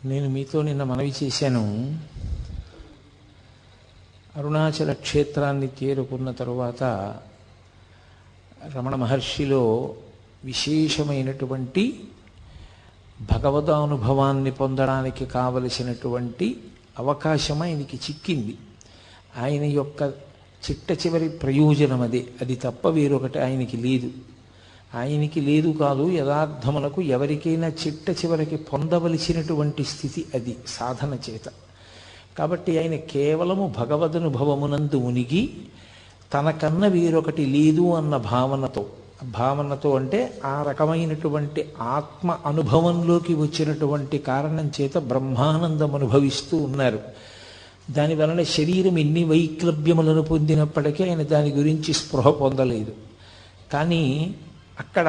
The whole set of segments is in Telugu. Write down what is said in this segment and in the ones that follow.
నేను మీతో నిన్న మనవి చేశాను. అరుణాచల క్షేత్రాన్ని చేరుకున్న తరువాత రమణ మహర్షిలో విశేషమైనటువంటి భగవదానుభవాన్ని పొందడానికి కావలసినటువంటి అవకాశం ఆయనకి చిక్కింది. ఆయన యొక్క చిట్ట చివరి ప్రయోజనం అది తప్ప వేరొకటి ఆయనకి లేదు. ఆయనకి లేదు కాదు, యథార్థమునకు ఎవరికైనా చిట్ట చివరికి పొందవలసినటువంటి స్థితి అది సాధన చేత. కాబట్టి ఆయన కేవలము భగవదనుభవమునందు మునిగి తనకన్నా వేరొకటి లేదు అన్న భావనతో అంటే ఆ రకమైనటువంటి ఆత్మ అనుభవంలోకి వచ్చినటువంటి కారణం చేత బ్రహ్మానందం అనుభవిస్తూ ఉన్నారు. దానివలన శరీరం ఎన్ని వైక్లభ్యములను పొందినప్పటికీ ఆయన దాని గురించి స్పృహ పొందలేదు. కానీ అక్కడ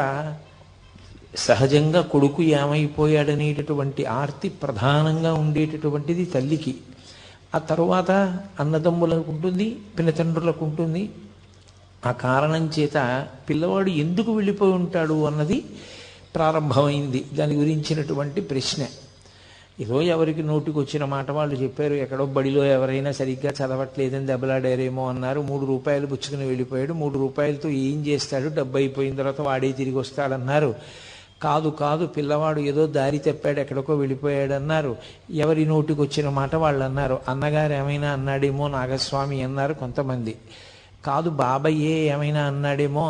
సహజంగా కొడుకు ఏమైపోయాడనేటటువంటి ఆర్తి ప్రధానంగా ఉండేటటువంటిది తల్లికి. ఆ తరువాత అన్నదమ్ములకు ఉంటుంది, పినతండ్రులకు ఉంటుంది. ఆ కారణం చేత పిల్లవాడు ఎందుకు వెళ్ళిపోయి ఉంటాడు అన్నది ప్రారంభమైంది. దాని గురించినటువంటి ప్రశ్న ఏదో ఎవరికి నోటికి వచ్చిన మాట వాళ్ళు చెప్పారు. ఎక్కడో బడిలో ఎవరైనా సరిగ్గా చదవట్లేదని దెబ్బలాడారేమో అన్నారు. 3 రూపాయలు పుచ్చుకుని వెళ్ళిపోయాడు. 3 రూపాయలతో ఏం చేస్తాడు, డబ్బు అయిపోయిన తర్వాత వాడే తిరిగి వస్తాడన్నారు. కాదు పిల్లవాడు ఏదో దారి తప్పాడు, ఎక్కడికో వెళ్ళిపోయాడు అన్నారు. ఎవరి నోటికి వచ్చిన మాట వాళ్ళు అన్నారు. అన్నగారు ఏమైనా అన్నాడేమో నాగస్వామి అన్నారు కొంతమంది. కాదు బాబయ్యే ఏమైనా అన్నాడేమో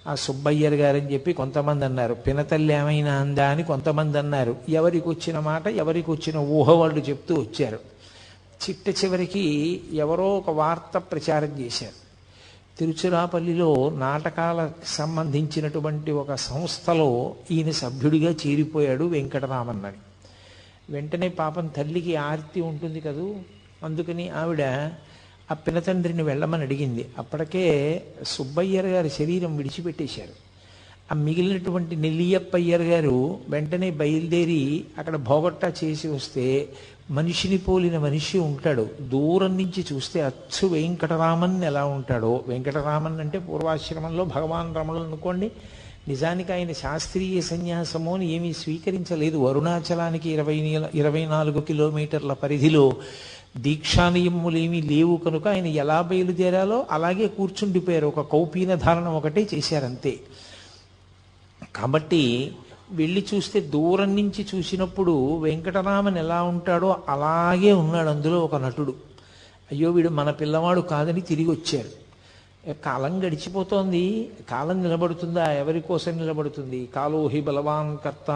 ఆ సుబ్బయ్యర్ గారని చెప్పి కొంతమంది అన్నారు. పినతల్లి ఏమైనా అందా అని కొంతమంది అన్నారు. ఎవరికి వచ్చిన మాట, ఎవరికి వచ్చిన ఊహ వాళ్ళు చెప్తూ వచ్చారు. చిట్ట చివరికి ఎవరో ఒక వార్త ప్రచారం చేశారు. తిరుచిరాపల్లిలో నాటకాలకు సంబంధించినటువంటి ఒక సంస్థలో ఈయన సభ్యుడిగా చేరిపోయాడు వెంకటరామన్ అని. వెంటనే పాపం తల్లికి ఆర్తి ఉంటుంది కదూ, అందుకని ఆవిడ ఆ పినతండ్రిని వెళ్ళమని అడిగింది. అప్పటికే సుబ్బయ్యర్ గారి శరీరం విడిచిపెట్టేశారు. ఆ మిగిలినటువంటి నెల్లియప్పయ్యర్ గారు వెంటనే బయలుదేరి అక్కడ భోగట్టా చేసి వస్తే మనిషిని పోలిన మనిషి ఉంటాడు. దూరం నుంచి చూస్తే అచ్చు వెంకటరామన్ ఎలా ఉంటాడో, వెంకటరామన్ అంటే పూర్వాశ్రమంలో భగవాన్ రమణులు అనుకోండి. నిజానికి ఆయన శాస్త్రీయ సన్యాసము అని ఏమీ స్వీకరించలేదు. అరుణాచలానికి 24 కిలోమీటర్ల పరిధిలో దీక్షానియములేమీ లేవు కనుక ఆయన ఎలా బయలుదేరాలో అలాగే కూర్చుండిపోయారు. ఒక కౌపీన ధారణ ఒకటే చేశారంతే. కాబట్టి వెళ్ళి చూస్తే దూరం నుంచి చూసినప్పుడు వెంకటరామన్ ఎలా ఉంటాడో అలాగే ఉన్నాడు. అందులో ఒక నటుడు. అయ్యో వీడు మన పిల్లవాడు కాదని తిరిగి వచ్చారు. కాలం గడిచిపోతోంది, కాలం నిలబడుతుందా? ఎవరి కోసం నిలబడుతుంది? కాలోహి బలవాన్ కర్త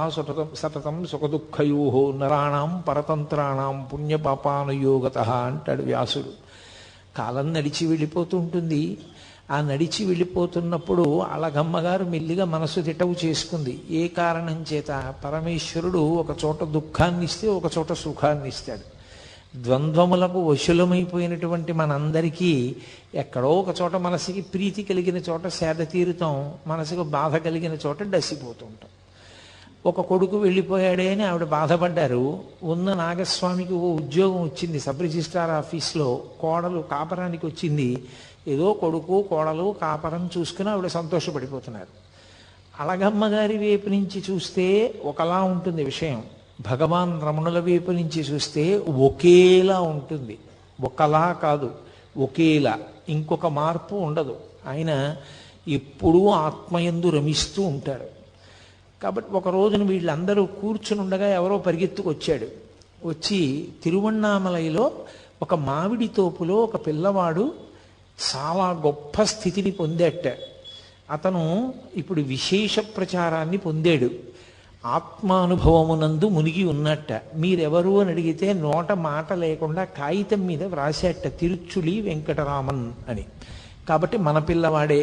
సతతం సుఖదుఃఖయో నరాణం పరతంత్రాణం పుణ్యపాపానుయోగత అంటాడు వ్యాసుడు. కాలం నడిచి వెళ్ళిపోతూ ఉంటుంది. ఆ నడిచి వెళ్ళిపోతున్నప్పుడు అలగమ్మగారు మెల్లిగా మనసు తిటవు చేసుకుంది. ఏ కారణం చేత? పరమేశ్వరుడు ఒక చోట దుఃఖాన్ని ఇస్తే ఒక చోట సుఖాన్ని ఇస్తాడు. ద్వంద్వములకు వశులమైపోయినటువంటి మనందరికీ ఎక్కడో ఒక చోట మనసుకి ప్రీతి కలిగిన చోట సేద తీరుతాం, మనసుకు బాధ కలిగిన చోట డసిపోతూ ఉంటాం. ఒక కొడుకు వెళ్ళిపోయాడే అని ఆవిడ బాధపడ్డారు. ఉన్న నాగస్వామికి ఓ ఉద్యోగం వచ్చింది సబ్ రిజిస్ట్రార్ ఆఫీస్లో. కోడలు కాపరానికి వచ్చింది. ఏదో కొడుకు కోడలు కాపరం చూసుకుని ఆవిడ సంతోషపడిపోతున్నారు. అలగమ్మ గారి వైపు నుంచి చూస్తే ఒకలా ఉంటుంది విషయం. భగవాన్ రమణుల వైపు నుంచి చూస్తే ఒకేలా ఉంటుంది. ఒకలా కాదు, ఒకేలా. ఇంకొక మార్పు ఉండదు. ఆయన ఎప్పుడూ ఆత్మయందు రమిస్తూ ఉంటారు. కాబట్టి ఒక రోజున వీళ్ళందరూ కూర్చుని ఉండగా ఎవరో పరిగెత్తుకొచ్చాడు. వచ్చి తిరువణ్ణామలైలో ఒక మామిడి తోపులో ఒక పిల్లవాడు చాలా గొప్ప స్థితిని పొందేట. అతను ఇప్పుడు విశేష ప్రచారాన్ని పొందాడు. ఆత్మానుభవమునందు మునిగి ఉన్నట్ట. మీరెవరు అని అడిగితే నోట మాట లేకుండా కాగితం మీద వ్రాసేట తిరుచులి వెంకటరామన్ అని. కాబట్టి మన పిల్లవాడే,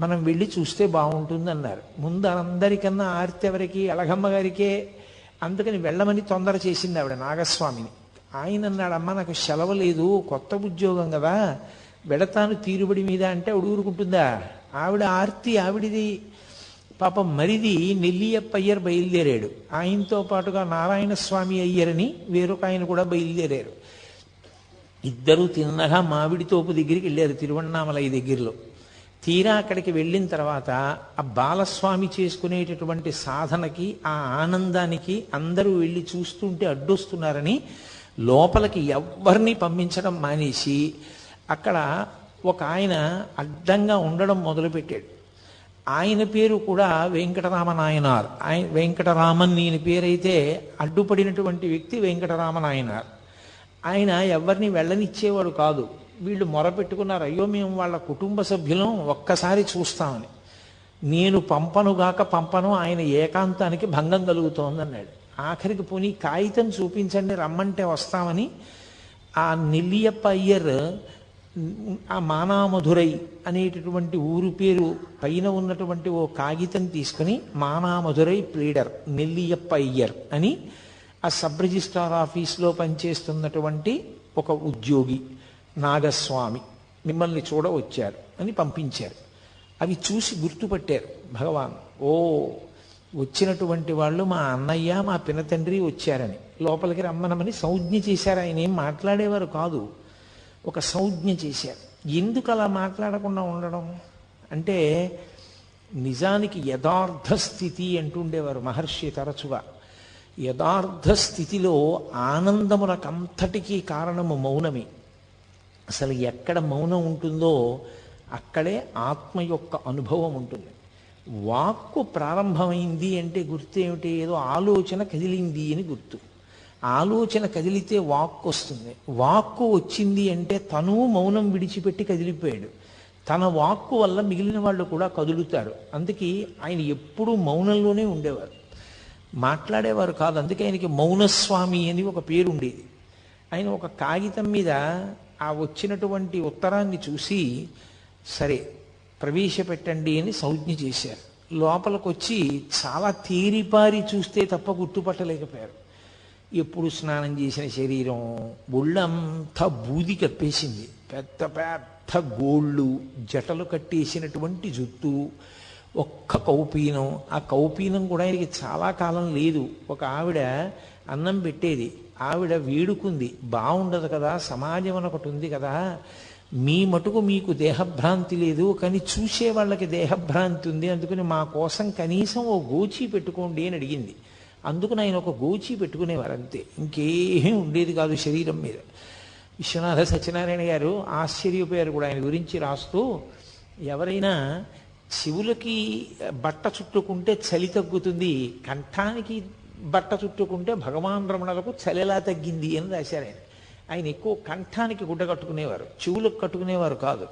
మనం వెళ్ళి చూస్తే బాగుంటుంది అన్నారు. ముందు అందరికన్నా ఆర్తి ఎవరికి? అలగమ్మ గారికే. అందుకని వెళ్ళమని తొందర చేసింది ఆవిడ నాగస్వామిని. ఆయన అన్నాడు, అమ్మ నాకు సెలవు లేదు, కొత్త ఉద్యోగం కదా, వెడతాను తీరుబడి మీద అంటే ఆవిడ ఊరుకుంటుందా? ఆవిడ ఆర్తి ఆవిడిది. పాపం మరిది నెల్లియప్పయ్యర్ బయలుదేరాడు. ఆయనతో పాటుగా నారాయణ స్వామి అయ్యరని వేరొక ఆయన కూడా బయలుదేరారు. ఇద్దరు తిన్నగా మామిడి తోపు దగ్గరికి వెళ్ళారు తిరువణ్ణామలై దగ్గరలో. తీరా అక్కడికి వెళ్ళిన తర్వాత ఆ బాలస్వామి చేసుకునేటటువంటి సాధనకి ఆ ఆనందానికి అందరూ వెళ్ళి చూస్తుంటే అడ్డొస్తున్నారని లోపలికి ఎవ్వరిని పంపించడం మానేసి అక్కడ ఒక ఆయన అడ్డంగా ఉండడం మొదలుపెట్టాడు. ఆయన పేరు కూడా వెంకటరామనాయనార్. వెంకటరామన్ ఈయన పేరైతే అడ్డుపడినటువంటి వ్యక్తి వెంకటరామనాయనార్. ఆయన ఎవరిని వెళ్ళనిచ్చేవాడు కాదు. వీళ్ళు మొరపెట్టుకున్నారు, అయ్యో మేము వాళ్ళ కుటుంబ సభ్యులం, ఒక్కసారి చూస్తామని. నేను పంపను, ఆయన ఏకాంతానికి భంగం కలుగుతోందన్నాడు. ఆఖరికి పోనీ కాగితం చూపించండి, రమ్మంటే వస్తామని ఆ నెల్లియప్ప అయ్యర్ ఆ మానామధురై అనేటటువంటి ఊరు పేరు పైన ఉన్నటువంటి ఓ కాగితం తీసుకుని మానామధురై ప్లీడర్ నెల్లియప్ప అయ్యర్ అని ఆ సబ్ రిజిస్ట్రార్ ఆఫీస్లో పనిచేస్తున్నటువంటి ఒక ఉద్యోగి నాగస్వామి మిమ్మల్ని చూడ వచ్చారు అని పంపించారు. అవి చూసి గుర్తుపట్టారు భగవాన్. ఓ, వచ్చినటువంటి వాళ్ళు మా అన్నయ్య మా పినతండ్రి వచ్చారని లోపలికి రమ్మనమని సంజ్ఞ చేశారు. ఆయన ఏం మాట్లాడేవారు కాదు, ఒక సంజ్ఞ చేశారు. ఎందుకు అలా మాట్లాడకుండా ఉండడం అంటే నిజానికి యథార్థ స్థితి అంటుండేవారు మహర్షి తరచుగా. యథార్థ స్థితిలో ఆనందమునకంతటికీ కారణము మౌనమే. అసలు ఎక్కడ మౌనం ఉంటుందో అక్కడే ఆత్మ యొక్క అనుభవం ఉంటుంది. వాక్కు ప్రారంభమైంది అంటే గుర్తు ఏమిటి? ఏదో ఆలోచన కదిలింది అని గుర్తు. ఆలోచన కదిలితే వాక్కు వస్తుంది. వాక్కు వచ్చింది అంటే తను మౌనం విడిచిపెట్టి కదిలిపోయాడు. తన వాక్కు వల్ల మిగిలిన వాళ్ళు కూడా కదులుతారు. అందుకే ఆయన ఎప్పుడూ మౌనంలోనే ఉండేవారు, మాట్లాడేవారు కాదు. అందుకే ఆయనకి మౌనస్వామి అని ఒక పేరు ఉండేది. ఆయన ఒక కాగితం మీద ఆ వచ్చినటువంటి ఉత్తరాన్ని చూసి సరే ప్రవేశపెట్టండి అని సంజ్ఞ చేశారు. లోపలికి వచ్చి చాలా తేరిపారి చూస్తే తప్ప గుర్తుపట్టలేకపోయారు. ఎప్పుడు స్నానం చేసిన శరీరం, ఒళ్ళంతా బూది కప్పేసింది, పెద్ద పెద్ద గోళ్ళు, జటలు కట్టేసినటువంటి జుట్టు, ఒక్క కౌపీనం. ఆ కౌపీనం కూడా ఆయనకి చాలా కాలం లేదు. ఒక ఆవిడ అన్నం పెట్టేది, ఆవిడ వేడుకుంది, బాగుండదు కదా, సమాజం అని ఒకటి ఉంది కదా, మీ మటుకు మీకు దేహభ్రాంతి లేదు, కానీ చూసే వాళ్ళకి దేహభ్రాంతి ఉంది, అందుకని మా కోసం కనీసం ఓ గోచి పెట్టుకోండి అని అడిగింది. అందుకని ఆయన ఒక గోచి పెట్టుకునేవారు అంతే, ఇంకేమీ ఉండేది కాదు శరీరం మీద. విశ్వనాథ సత్యనారాయణ గారు ఆశ్చర్యపోయారు కూడా ఆయన గురించి రాస్తూ, ఎవరైనా చెవులకి బట్ట చుట్టుకుంటే చలి తగ్గుతుంది, కంఠానికి బట్ట చుట్టుకుంటే భగవాన్ రమణలకు చలి ఎలా తగ్గింది అని రాశారు ఆయన. ఆయన ఎక్కువ కంఠానికి గుడ్డ కట్టుకునేవారు, చెవులకు కట్టుకునేవారు కాదు.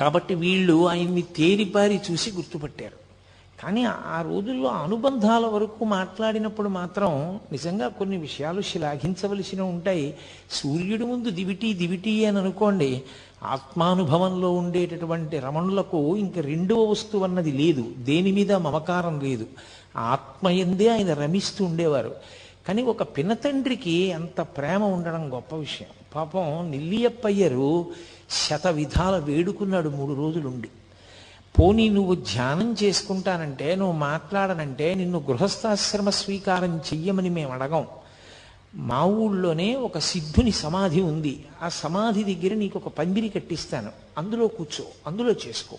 కాబట్టి వీళ్ళు ఆయన్ని తేరిపారి చూసి గుర్తుపట్టారు. కానీ ఆ రోజుల్లో అనుబంధాల వరకు మాట్లాడినప్పుడు మాత్రం నిజంగా కొన్ని విషయాలు శ్లాఘించవలసినవి ఉంటాయి. సూర్యుడి ముందు దివిటి అని అనుకోండి, ఆత్మానుభవంలో ఉండేటటువంటి రమణులకు ఇంక రెండవ వస్తువు అన్నది లేదు, దేని మీద మమకారం లేదు, ఆత్మయందే ఆయన రమిస్తూ ఉండేవారు. కానీ ఒక పినతండ్రికి అంత ప్రేమ ఉండడం గొప్ప విషయం. పాపం నెల్లియప్పయ్యరు శత విధాల వేడుకున్నాడు 3 రోజులుండి. పోనీ నువ్వు ధ్యానం చేసుకుంటానంటే, నువ్వు మాట్లాడనంటే నిన్ను గృహస్థాశ్రమ స్వీకారం చెయ్యమని మేము అడగం. మా ఊళ్ళోనే ఒక సిద్ధుని సమాధి ఉంది, ఆ సమాధి దగ్గర నీకు ఒక పందిరి కట్టిస్తాను, అందులో కూర్చో, అందులో చేసుకో,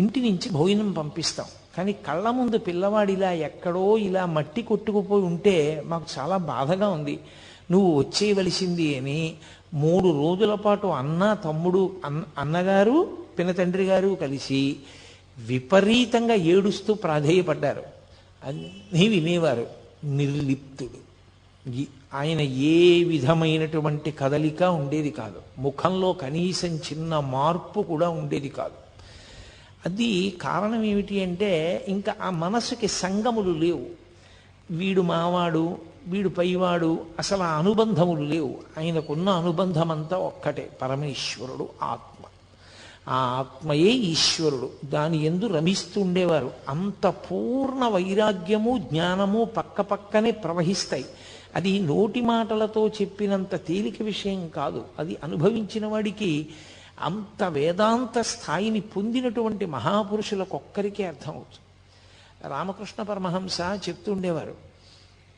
ఇంటి నుంచి భోజనం పంపిస్తాం. కానీ కళ్ళ ముందు పిల్లవాడు ఇలా ఎక్కడో ఇలా మట్టి కొట్టుకుపోయి ఉంటే మాకు చాలా బాధగా ఉంది, నువ్వు వచ్చేయవలసింది అని 3 రోజుల పాటు అన్న, తమ్ముడు, అన్నగారు, పినతండ్రి గారు కలిసి విపరీతంగా ఏడుస్తూ ప్రాధేయపడ్డారు. అన్నీ వినేవారు. నిర్లిప్తుడు. ఆయన ఏ విధమైనటువంటి కదలిక ఉండేది కాదు, ముఖంలో కనీసం చిన్న మార్పు కూడా ఉండేది కాదు. అది కారణం ఏమిటి అంటే ఇంకా ఆ మనసుకి సంగములు లేవు. వీడు మావాడు, వీడు పైవాడు, అసలు ఆ అనుబంధములు లేవు. ఆయనకున్న అనుబంధం అంతా ఒక్కటే, పరమేశ్వరుడు ఆత్మ. ఆ ఆత్మయే ఈశ్వరుడు, దాని యందు రమిస్తుండేవారు. అంత పూర్ణ వైరాగ్యము జ్ఞానము పక్కపక్కనే ప్రవహిస్తాయి. అది నోటి మాటలతో చెప్పినంత తేలిక విషయం కాదు, అది అనుభవించిన వాడికి, అంత వేదాంత స్థాయిని పొందినటువంటి మహాపురుషులకొక్కరికే అర్థమవుతుంది. రామకృష్ణ పరమహంస చెప్తుండేవారు,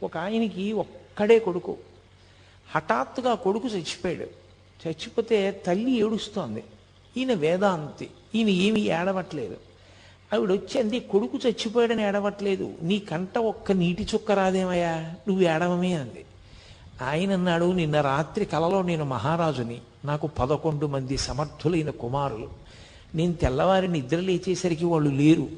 ఒక ఆయనకి ఒక్కడే కొడుకు, హఠాత్తుగా కొడుకు చచ్చిపోయాడు. చచ్చిపోతే తల్లి ఏడుస్తోంది. ఈయన వేదాంతి, ఈయన ఏమీ ఏడవట్లేదు. ఆవిడ వచ్చింది, కొడుకు చచ్చిపోయాడని ఏడవట్లేదు, నీ కంట ఒక్క నీటి చుక్క రాదేమయ్యా, నువ్వు ఏడవమే అంది. ఆయన అన్నాడు, నిన్న రాత్రి కలలో నేను మహారాజుని, నాకు 11 మంది సమర్థులైన కుమారులు, నేను తెల్లవారి నిద్ర లేచేసరికి వాళ్ళు లేరు.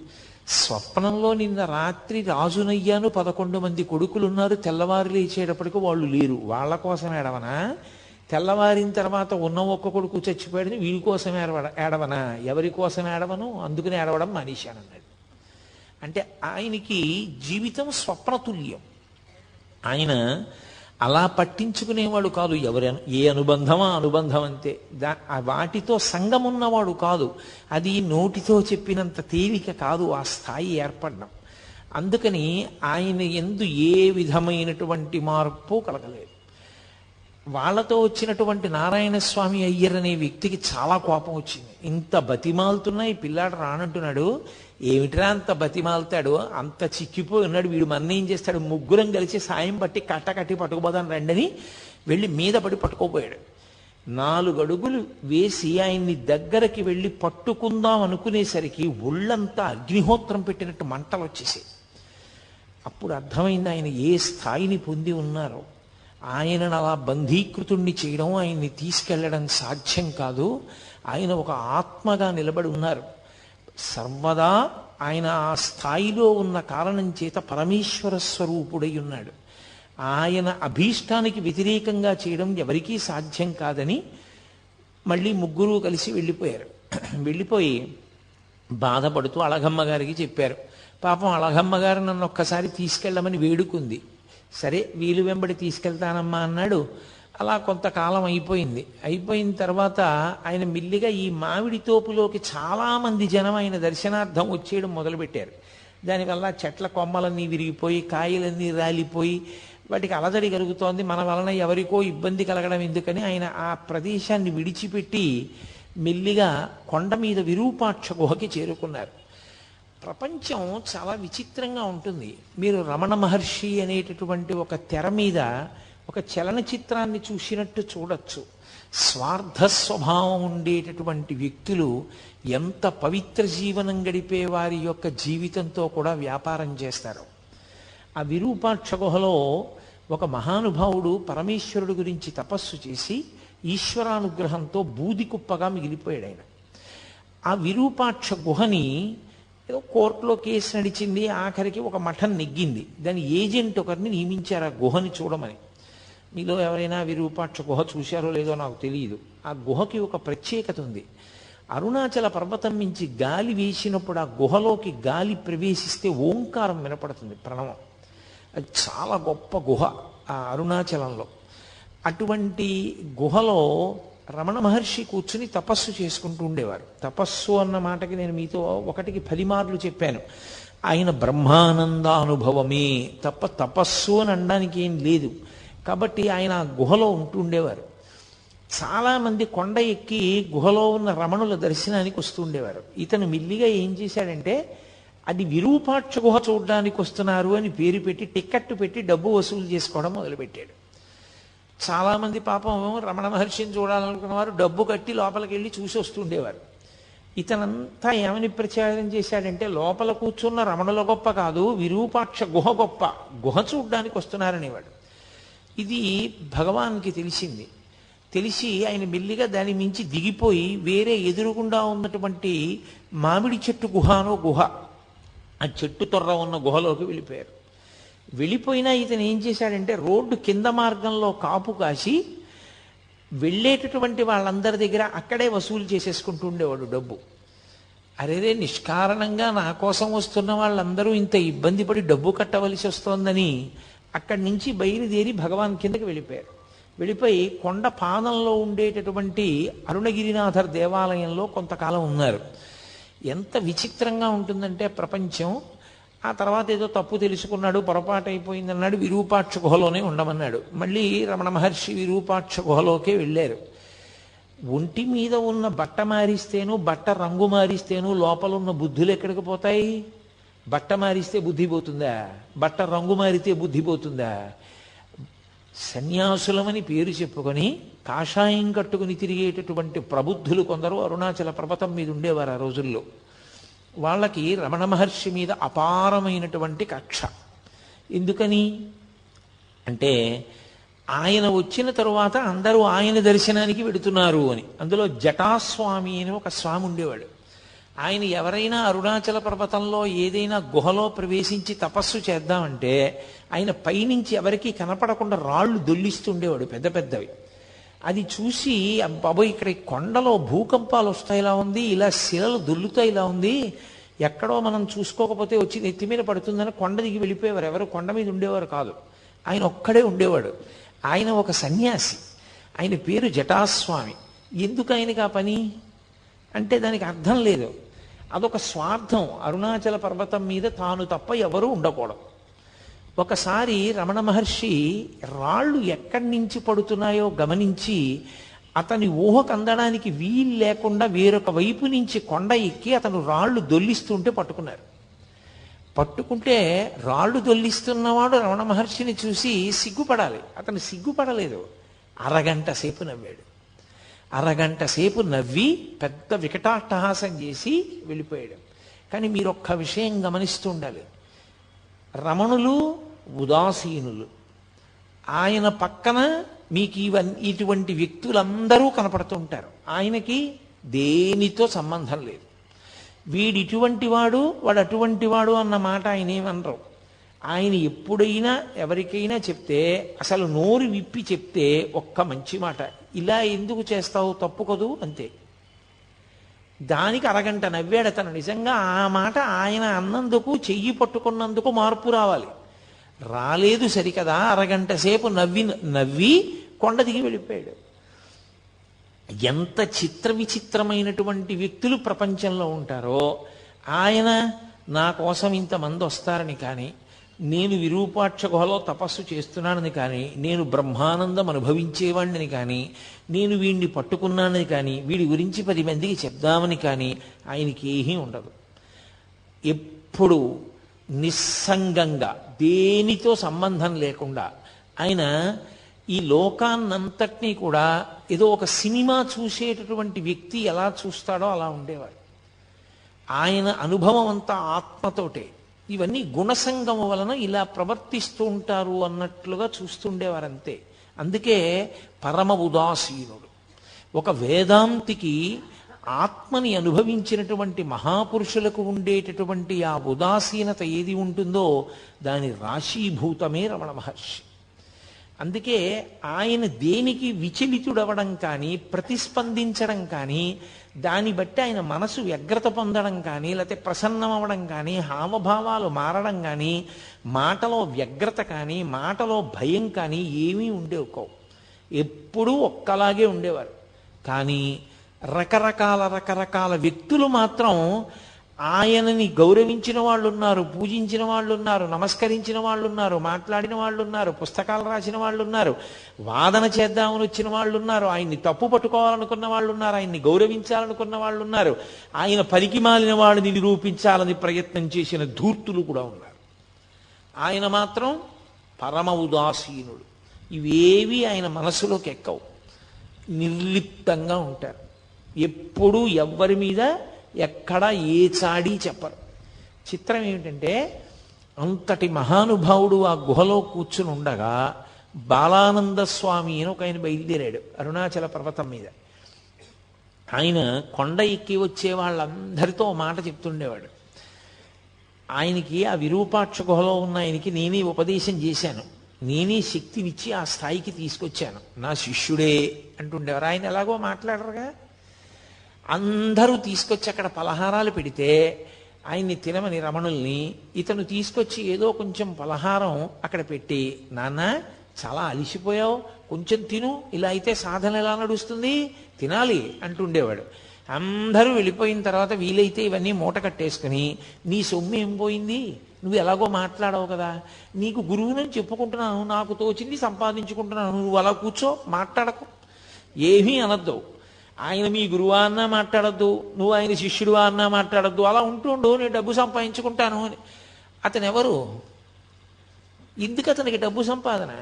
స్వప్నంలో నిన్న రాత్రి రాజునయ్యాను, 11 మంది కొడుకులున్నారు, తెల్లవారు లేచేటప్పటికి వాళ్ళు లేరు. వాళ్ళ కోసం ఏడవనా? తెల్లవారిన తర్వాత ఉన్న ఒక్క కొడుకు చచ్చిపోయాడని వీడి కోసం ఏడవనా? ఎవరి కోసం ఏడవను, అందుకని ఏడవడం మానేశానన్నాడు. అంటే ఆయనకి జీవితం స్వప్నతుల్యం. ఆయన అలా పట్టించుకునేవాడు కాదు. ఏ అనుబంధమా అనుబంధం అంతే. వాటితో సంగం ఉన్నవాడు కాదు. అది నోటితో చెప్పినంత తేలిక కాదు ఆ స్థాయి ఏర్పడడం. అందుకని ఆయన యందు ఏ విధమైనటువంటి మార్పు కలగలేదు. వాళ్ళతో వచ్చినటువంటి నారాయణ స్వామి అయ్యర్ అనే వ్యక్తికి చాలా కోపం వచ్చింది. ఇంత బతిమాలుతున్నా ఈ పిల్లాడు రానంటున్నాడు, ఏమిట్రా అంత బతిమాలుతాడు, అంత చిక్కిపోయి ఉన్నాడు, వీడు మన ఏం చేస్తాడు, ముగ్గురం కలిసి సాయం పట్టి కట్టి పట్టుకుపోదాను రండని వెళ్ళి మీద పడి పట్టుకోపోయాడు. 4 అడుగులు వేసి ఆయన్ని దగ్గరికి వెళ్ళి పట్టుకుందాం అనుకునేసరికి ఒళ్ళంతా అగ్నిహోత్రం పెట్టినట్టు మంటలు వచ్చేసాయి. అప్పుడు అర్థమైంది ఆయన ఏ స్థాయిని పొంది ఉన్నారో. ఆయనను అలా బంధీకృతుణ్ణి చేయడం, ఆయన్ని తీసుకెళ్లడం సాధ్యం కాదు. ఆయన ఒక ఆత్మగా నిలబడి ఉన్నారు. సర్వదా ఆయన ఆ స్థాయిలో ఉన్న కారణం చేత పరమేశ్వర స్వరూపుడై ఉన్నాడు. ఆయన అభీష్టానికి వ్యతిరేకంగా చేయడం ఎవరికీ సాధ్యం కాదని మళ్ళీ ముగ్గురు కలిసి వెళ్ళిపోయారు. వెళ్ళిపోయి బాధపడుతూ అళగమ్మ గారికి చెప్పారు. పాపం అళగమ్మ గారు నన్ను ఒక్కసారి తీసుకెళ్ళమని వేడుకుంది. సరే వీలు వెంబడి తీసుకెళ్తానమ్మా అన్నాడు. అలా కొంతకాలం అయిపోయింది. అయిపోయిన తర్వాత ఆయన మిల్లిగా ఈ మామిడి తోపులోకి చాలామంది జనం ఆయన దర్శనార్థం వచ్చేయడం మొదలుపెట్టారు. దానివల్ల చెట్ల కొమ్మలన్నీ విరిగిపోయి, కాయలన్నీ రాలిపోయి, వాటికి అలజడి కలుగుతోంది. మన వలన ఎవరికో ఇబ్బంది కలగడం ఎందుకని ఆయన ఆ ప్రదేశాన్ని విడిచిపెట్టి మెల్లిగా కొండ మీద విరూపాక్ష గుహకి చేరుకున్నారు. ప్రపంచం చాలా విచిత్రంగా ఉంటుంది. మీరు రమణ మహర్షి అనేటటువంటి ఒక తెర మీద ఒక చలనచిత్రాన్ని చూసినట్టు చూడొచ్చు. స్వార్థ స్వభావం ఉండేటటువంటి వ్యక్తులు ఎంత పవిత్ర జీవనం గడిపే వారి యొక్క జీవితంతో కూడా వ్యాపారం చేస్తారు. ఆ విరూపాక్ష గుహలో ఒక మహానుభావుడు పరమేశ్వరుడు గురించి తపస్సు చేసి ఈశ్వరానుగ్రహంతో బూది కుప్పగా మిగిలిపోయాడు ఆయన. ఆ విరూపాక్ష గుహని ఏదో కోర్టులో కేసు నడిచింది, ఆఖరికి ఒక మఠం నెగ్గింది. దాని ఏజెంట్ ఒకరిని నియమించారు ఆ గుహని చూడమని. మీలో ఎవరైనా విరూపాక్ష గుహ చూశారో లేదో నాకు తెలియదు. ఆ గుహకి ఒక ప్రత్యేకత ఉంది. అరుణాచల పర్వతం నుంచి గాలి వేసినప్పుడు ఆ గుహలోకి గాలి ప్రవేశిస్తే ఓంకారం వినపడుతుంది, ప్రణవం. అది చాలా గొప్ప గుహ ఆ అరుణాచలంలో. అటువంటి గుహలో రమణ మహర్షి కూర్చుని తపస్సు చేసుకుంటూ ఉండేవారు. తపస్సు అన్న మాటకి నేను మీతో 1కి 10 మార్లు చెప్పాను. ఆయన బ్రహ్మానందానుభవమే తప్ప తపస్సు అని అనడానికి ఏం లేదు. కాబట్టి ఆయన గుహలో ఉంటుండేవారు. చాలామంది కొండ ఎక్కి గుహలో ఉన్న రమణుల దర్శనానికి వస్తుండేవారు. ఇతను మిల్లిగా ఏం చేశాడంటే, అది విరూపాక్ష గుహ చూడడానికి వస్తున్నారు అని పేరు పెట్టి టిక్కెట్టు పెట్టి డబ్బు వసూలు చేసుకోవడం మొదలుపెట్టాడు. చాలామంది పాపం రమణ మహర్షిని చూడాలనుకున్న వారు డబ్బు కట్టి లోపలికి వెళ్ళి చూసి వస్తుండేవారు. ఇతనంతా ఏమని ప్రచారం చేశాడంటే, లోపల కూర్చున్న రమణుల గొప్ప కాదు, విరూపాక్ష గుహ గొప్ప, గుహ చూడ్డానికి వస్తున్నారనేవాడు. ఇది భగవాన్కి తెలిసింది. తెలిసి ఆయన మెల్లిగా దాని మించి దిగిపోయి వేరే ఎదురుగుండా ఉన్నటువంటి మామిడి చెట్టు గుహనో గుహ, ఆ చెట్టు తొర్ర ఉన్న గుహలోకి వెళ్ళిపోయారు. వెళ్ళిపోయినా ఇతను ఏం చేశాడంటే, రోడ్డు కింద మార్గంలో కాపు కాసి వెళ్ళేటటువంటి వాళ్ళందరి దగ్గర అక్కడే వసూలు చేసేసుకుంటూ ఉండేవాడు డబ్బు. అరేరే, నిష్కారణంగా నా కోసం వస్తున్న వాళ్ళందరూ ఇంత ఇబ్బంది పడి డబ్బు కట్టవలసి వస్తోందని అక్కడి నుంచి బయలుదేరి భగవాన్ కిందకి వెళ్ళిపోయారు. వెళ్ళిపోయి కొండ పాదంలో ఉండేటటువంటి అరుణగిరినాథర్ దేవాలయంలో కొంతకాలం ఉన్నారు. ఎంత విచిత్రంగా ఉంటుందంటే ప్రపంచం. ఆ తర్వాత ఏదో తప్పు తెలుసుకున్నాడు, పొరపాటు అయిపోయిందన్నాడు, విరూపాక్ష గుహలోనే ఉండమన్నాడు. మళ్ళీ రమణ మహర్షి విరూపాక్ష గుహలోకే వెళ్ళారు. ఒంటి మీద ఉన్న బట్ట మారిస్తేను, బట్ట రంగు మారిస్తేను లోపల ఉన్న బుద్ధులు ఎక్కడికి పోతాయి? బట్ట మారిస్తే బుద్ధి పోతుందా? బట్ట రంగు మారితే బుద్ధి పోతుందా? సన్యాసులమని పేరు చెప్పుకొని కాషాయం కట్టుకుని తిరిగేటటువంటి ప్రబుద్ధులు కొందరు అరుణాచల పర్వతం మీద ఉండేవారు ఆ రోజుల్లో. వాళ్ళకి రమణ మహర్షి మీద అపారమైనటువంటి కక్ష. ఎందుకని అంటే ఆయన వచ్చిన తరువాత అందరూ ఆయన దర్శనానికి వెడుతున్నారు అని. అందులో జటాస్వామి అని ఒక స్వామి ఉండేవాడు. ఆయన ఎవరైనా అరుణాచల పర్వతంలో ఏదైనా గుహలో ప్రవేశించి తపస్సు చేద్దామంటే ఆయన పైనుంచి ఎవరికీ కనపడకుండా రాళ్ళు దొల్లిస్తుండేవాడు పెద్ద పెద్దవి. అది చూసి బాబోయ్ ఇక్కడ ఈ కొండలో భూకంపాలు వస్తాయిలా ఉంది, ఇలా శిలలు దొల్లుతాయిలా ఉంది, ఎక్కడో మనం చూసుకోకపోతే వచ్చి నెత్తి మీద పడుతుందని కొండ దిగి వెళ్ళిపోయేవారు. ఎవరు కొండ మీద ఉండేవారు కాదు, ఆయన ఒక్కడే ఉండేవాడు. ఆయన ఒక సన్యాసి, ఆయన పేరు జటాస్వామి. ఎందుకు ఆయనకి ఆ పని అంటే దానికి అర్థం లేదు. అదొక స్వార్థం. అరుణాచల పర్వతం మీద తాను తప్ప ఎవరూ ఉండకూడదు. ఒకసారి రమణ మహర్షి రాళ్ళు ఎక్కడి నుంచి పడుతున్నాయో గమనించి అతని ఊహకు అందడానికి వీలు లేకుండా వేరొక వైపు నుంచి కొండ ఎక్కి అతను రాళ్ళు దొల్లిస్తుంటే పట్టుకున్నారు. పట్టుకుంటే రాళ్ళు దొల్లిస్తున్నవాడు రమణ మహర్షిని చూసి సిగ్గుపడాలి. అతను సిగ్గుపడలేదు. అరగంట సేపు నవ్వాడు. అరగంట సేపు నవ్వి పెద్ద వికటాట్టహాసం చేసి వెళ్ళిపోయాడు. కానీ మీరు ఒక్క విషయం గమనిస్తూ ఉండాలి. రమణులు ఉదాసీనులు. ఆయన పక్కన మీకు ఇటువంటి వ్యక్తులందరూ కనపడుతుంటారు. ఆయనకి దేనితో సంబంధం లేదు. వీడు ఇటువంటి వాడు, వాడు అటువంటి వాడు అన్న మాట ఆయన ఏమనరు. ఆయన ఎప్పుడైనా ఎవరికైనా చెప్తే అసలు నోరు విప్పి చెప్తే ఒక్క మంచి మాట, ఇలా ఎందుకు చేస్తావు తప్పు కదూ అంతే. దానికి అరగంట నవ్వాడు అతను. నిజంగా ఆ మాట ఆయన అన్నందుకు చెయ్యి పట్టుకున్నందుకు మార్పు రావాలి. రాలేదు సరికదా, అరగంట సేపు నవ్వి కొండ దిగి వెళ్ళిపోయాడు. ఎంత చిత్ర విచిత్రమైనటువంటి వ్యక్తులు ప్రపంచంలో ఉంటారో. ఆయన నా కోసం ఇంతమంది వస్తారని కానీ, నేను విరూపాక్ష గుహలో తపస్సు చేస్తున్నానని కానీ, నేను బ్రహ్మానందం అనుభవించేవాడిని కానీ, నేను వీడిని పట్టుకున్నానని కానీ, వీడి గురించి 10 మందికి చెప్దామని కానీ ఆయనకి ఏమీ ఉండదు. ఎప్పుడు నిస్సంగంగా దేనితో సంబంధం లేకుండా ఆయన ఈ లోకాన్నంతటినీ కూడా ఏదో ఒక సినిమా చూసేటటువంటి వ్యక్తి ఎలా చూస్తాడో అలా ఉండేవాడు. ఆయన అనుభవం అంతా ఆత్మతోటే. ఇవన్నీ గుణసంగము వలన ఇలా ప్రవర్తిస్తూ ఉంటారు అన్నట్లుగా చూస్తుండేవారంతే. అందుకే పరమ ఉదాసీనుడు. ఒక వేదాంతికి ఆత్మని అనుభవించినటువంటి మహాపురుషులకు ఉండేటటువంటి ఆ ఉదాసీనత ఏది ఉంటుందో దాని రాశీభూతమే రమణ మహర్షి. అందుకే ఆయన దేనికి విచలితుడవడం కానీ, ప్రతిస్పందించడం కానీ, దాన్ని బట్టి ఆయన మనసు వ్యగ్రత పొందడం కానీ, లేకపోతే ప్రసన్నం అవ్వడం కానీ, హావభావాలు మారడం కానీ, మాటలో వ్యగ్రత కానీ, మాటలో భయం కానీ ఏమీ ఉండేవి. ఎప్పుడూ ఒక్కలాగే ఉండేవారు. కానీ రకరకాల వ్యక్తులు మాత్రం ఆయనని గౌరవించిన వాళ్ళు ఉన్నారు, పూజించిన వాళ్ళు ఉన్నారు, నమస్కరించిన వాళ్ళు ఉన్నారు, మాట్లాడిన వాళ్ళు ఉన్నారు, పుస్తకాలు రాసిన వాళ్ళు ఉన్నారు, వాదన చేద్దామని వచ్చిన వాళ్ళు ఉన్నారు, ఆయన్ని తప్పు పట్టుకోవాలనుకున్న వాళ్ళు ఉన్నారు, ఆయన్ని గౌరవించాలనుకున్న వాళ్ళు ఉన్నారు, ఆయన పనికి మాలిన వాళ్ళని నిరూపించాలని ప్రయత్నం చేసిన ధూర్తులు కూడా ఉన్నారు. ఆయన మాత్రం పరమ ఉదాసీనుడు. ఇవేవి ఆయన మనసులోకి ఎక్కవు. నిర్లిప్తంగా ఉంటారు. ఎప్పుడూ ఎవ్వరి మీద ఎక్కడ ఏ చాడీ చెప్పరు. చిత్రం ఏమిటంటే అంతటి మహానుభావుడు ఆ గుహలో కూర్చుని ఉండగా బాలానంద స్వామి అని ఒక ఆయన బయలుదేరాడు అరుణాచల పర్వతం మీద. ఆయన కొండ ఎక్కి వచ్చే వాళ్ళందరితో మాట చెప్తుండేవాడు. ఆయనకి ఆ విరూపాక్ష గుహలో ఉన్న ఆయనకి నేనే ఉపదేశం చేశాను, నేనే శక్తినిచ్చి ఆ స్థాయికి తీసుకొచ్చాను, నా శిష్యుడే అంటుండేవారు. ఆయన ఎలాగో మాట్లాడరుగా. అందరూ తీసుకొచ్చి అక్కడ పలహారాలు పెడితే ఆయన్ని తినమని రమణుల్ని ఇతను తీసుకొచ్చి ఏదో కొంచెం పలహారం అక్కడ పెట్టి, నాన్న చాలా అలిసిపోయావు, కొంచెం తిను, ఇలా అయితే సాధన ఎలా నడుస్తుంది, తినాలి అంటుండేవాడు. అందరూ వెళ్ళిపోయిన తర్వాత వీలైతే ఇవన్నీ మూట కట్టేసుకుని, నీ సొమ్ము ఏం పోయింది, నువ్వు ఎలాగో మాట్లాడవు కదా, నీకు గురువునని చెప్పుకుంటున్నాను, నాకు తోచింది సంపాదించుకుంటున్నాను, నువ్వు అలా కూర్చో, మాట్లాడకు, ఏమీ అనద్దు. ఆయన మీ గురువా అన్నా మాట్లాడద్దు, నువ్వు ఆయన శిష్యుడువా అన్నా మాట్లాడద్దు, అలా ఉంటుండు, నేను డబ్బు సంపాదించుకుంటాను అని. అతను ఎవరు? ఎందుకు అతనికి డబ్బు సంపాదన?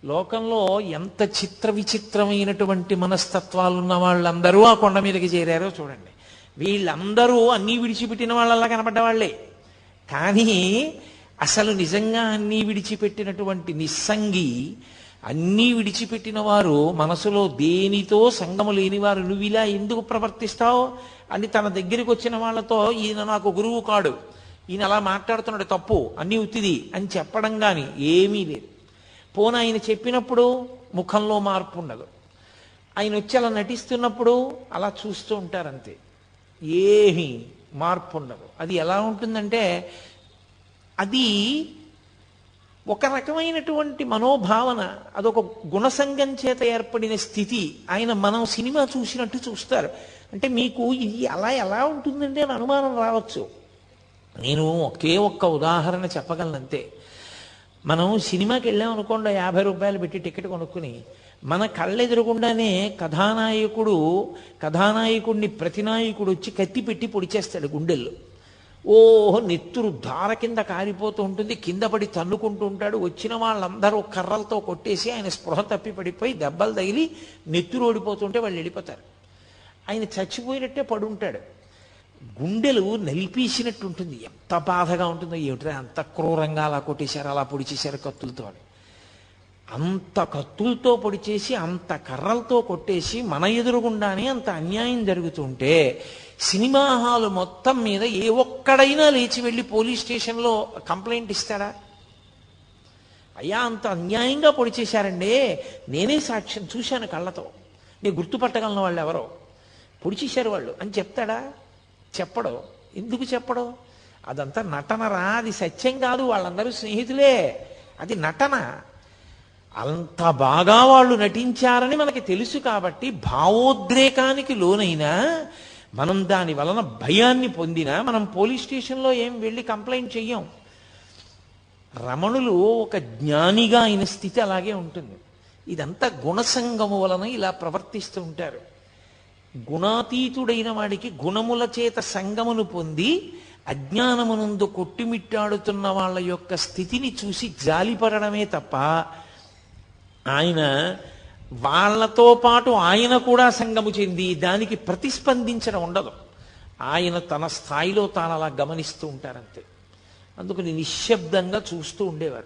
లోకంలో ఎంత చిత్ర విచిత్రమైనటువంటి మనస్తత్వాలు ఉన్న వాళ్ళందరూ ఆ కొండ మీదకి చేరారో చూడండి. వీళ్ళందరూ అన్నీ విడిచిపెట్టిన వాళ్ళలా కనపడ్డ వాళ్ళే. కానీ అసలు నిజంగా అన్నీ విడిచిపెట్టినటువంటి నిస్సంగి, అన్నీ విడిచిపెట్టిన వారు, మనసులో దేనితో సంగము లేని వారు, నువ్వు ఇలా ఎందుకు ప్రవర్తిస్తావు అని తన దగ్గరికి వచ్చిన వాళ్ళతో, ఈయన నాకు గురువు కాడు, ఈయన అలా మాట్లాడుతున్నాడు తప్పు, అన్నీ ఉత్తిది అని చెప్పడం కానీ ఏమీ లేదు. పోన ఆయన చెప్పినప్పుడు ముఖంలో మార్పు ఉండదు. ఆయన వచ్చి అలా నటిస్తున్నప్పుడు అలా చూస్తూ ఉంటారంతే, ఏమీ మార్పు ఉండదు. అది ఎలా ఉంటుందంటే అది ఒక రకమైనటువంటి మనోభావన, అదొక గుణసంగం చేత ఏర్పడిన స్థితి. ఆయన మనం సినిమా చూసినట్టు చూస్తారు. అంటే మీకు ఇది అలా ఎలా ఉంటుందంటే అని అనుమానం రావచ్చు. నేను ఒకే ఒక్క ఉదాహరణ చెప్పగలనంతే. మనం సినిమాకి వెళ్ళాం అనుకోండి, 50 రూపాయలు పెట్టి టికెట్ కొనుక్కుని, మన కళ్ళెదురుగుండానే కథానాయకుడిని ప్రతినాయకుడు వచ్చి కత్తి పెట్టి పొడిచేస్తాడు గుండెల్లో. ఓహో నెత్తురు ధార కింద కారిపోతూ ఉంటుంది, కింద పడి తన్నుకుంటూ ఉంటాడు. వచ్చిన వాళ్ళందరూ కర్రలతో కొట్టేసి ఆయన స్పృహ తప్పి పడిపోయి దెబ్బలు తగిలి నెత్తురు ఓడిపోతుంటే వాళ్ళు వెళ్ళిపోతారు. ఆయన చచ్చిపోయినట్టే పడుంటాడు. గుండెలు నలిపేసినట్టు ఉంటుంది. ఎంత బాధగా ఉంటుందో ఏమిటో, అంత క్రూరంగా అలా కొట్టేశారు, అలా పొడిచేశారు కత్తులతో. అంత కత్తులతో పొడిచేసి అంత కర్రలతో కొట్టేసి మన ఎదురుగుండానే అంత అన్యాయం జరుగుతుంటే సినిమా హాలు మొత్తం మీద ఏ ఒక్కడైనా లేచి వెళ్ళి పోలీస్ స్టేషన్లో కంప్లైంట్ ఇస్తాడా? అయ్యా అంత అన్యాయంగా పొడిచేశారండి, నేనే సాక్ష్యం చూశాను కళ్ళతో, నేను గుర్తుపట్టగలను వాళ్ళు ఎవరో, పొడిచేశారు వాళ్ళు అని చెప్తాడా? చెప్పడు. ఎందుకు చెప్పడు? అదంతా నటనరా, అది సత్యం కాదు, వాళ్ళందరూ స్నేహితులే, అది నటన. అంత బాగా వాళ్ళు నటించారని మనకి తెలుసు కాబట్టి భావోద్రేకానికి లోనైనా మనం దాని వలన భయాన్ని పొందినా మనం పోలీస్ స్టేషన్లో ఏం వెళ్ళి కంప్లైంట్ చెయ్యం. రమణులు ఒక జ్ఞానిగా అయిన స్థితి అలాగే ఉంటుంది. ఇదంతా గుణసంగము వలన ఇలా ప్రవర్తిస్తూ ఉంటారు. గుణాతీతుడైన వాడికి గుణముల చేత సంగమును పొంది అజ్ఞానమునందు కొట్టుమిట్టాడుతున్న వాళ్ళ యొక్క స్థితిని చూసి జాలిపడమే తప్ప ఆయన వాళ్ళతో పాటు ఆయన కూడా సంగము చెంది దానికి ప్రతిస్పందించడం ఉండదు. ఆయన తన స్థాయిలో తాను అలా గమనిస్తూ ఉంటారంతే. అందుకని నిశ్శబ్దంగా చూస్తూ ఉండేవారు.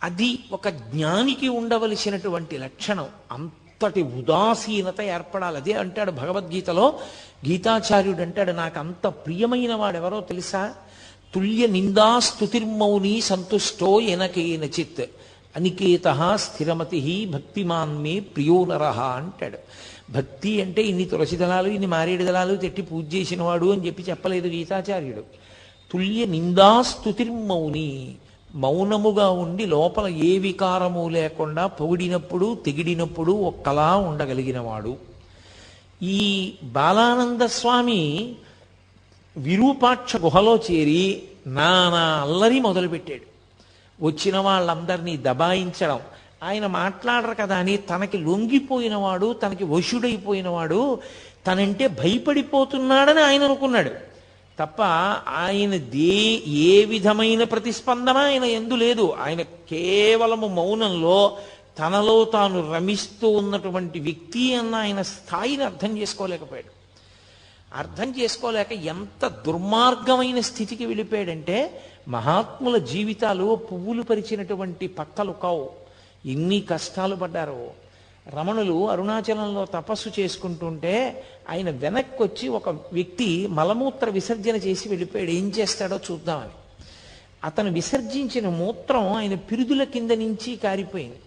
అది ఒక జ్ఞానికి ఉండవలసినటువంటి లక్షణం. అంతటి ఉదాసీనత ఏర్పడాలి. అదే అంటాడు భగవద్గీతలో, గీతాచార్యుడు అంటాడు, నాకు అంత ప్రియమైన వాడెవరో తెలుసా? తుల్య నిందా స్తుతిర్మౌని సంతుష్టో ఎనకేనచిత్ అనికేత స్థిరమతి భక్తిమాన్ మే ప్రియో నరః అంటాడు. భక్తి అంటే ఇన్ని తులసి దళాలు ఇన్ని మారేడు దళాలు తెట్టి పూజ చేసినవాడు అని చెప్పలేదు గీతాచార్యుడు. తుల్య నిందా స్తుతిర్మౌని, మౌనముగా ఉండి లోపల ఏ వికారము లేకుండా పొగిడినప్పుడు తెగిడినప్పుడు ఒక్కలా ఉండగలిగినవాడు. ఈ బాలానంద స్వామి విరూపాక్ష గుహలో చేరి నానా అల్లరి మొదలుపెట్టాడు. వచ్చిన వాళ్ళందరినీ దబాయించడం. ఆయన మాట్లాడరు కదా అని తనకి లొంగిపోయినవాడు, తనకి వశుడైపోయినవాడు, తనంటే భయపడిపోతున్నాడని ఆయన అనుకున్నాడు తప్ప ఆయన ఏ విధమైన ప్రతిస్పందన ఆయన ఎందు లేదు. ఆయన కేవలము మౌనంలో తనలో తాను రమిస్తూ ఉన్నటువంటి వ్యక్తి అన్న ఆయన స్థాయిని అర్థం చేసుకోలేకపోయాడు. అర్థం చేసుకోలేక ఎంత దుర్మార్గమైన స్థితికి వెళ్ళిపోయాడంటే, మహాత్ముల జీవితాలు పువ్వులు పరిచినటువంటి పక్కలు కావు. ఎన్ని కష్టాలు పడ్డారో. రమణులు అరుణాచలంలో తపస్సు చేసుకుంటుంటే ఆయన వెనక్కి వచ్చి ఒక వ్యక్తి మలమూత్ర విసర్జన చేసి వెళ్ళిపోయాడు. ఏం చేస్తాడో చూద్దామని. అతను విసర్జించిన మూత్రం ఆయన పిరుదుల కింద నుంచి కారిపోయింది.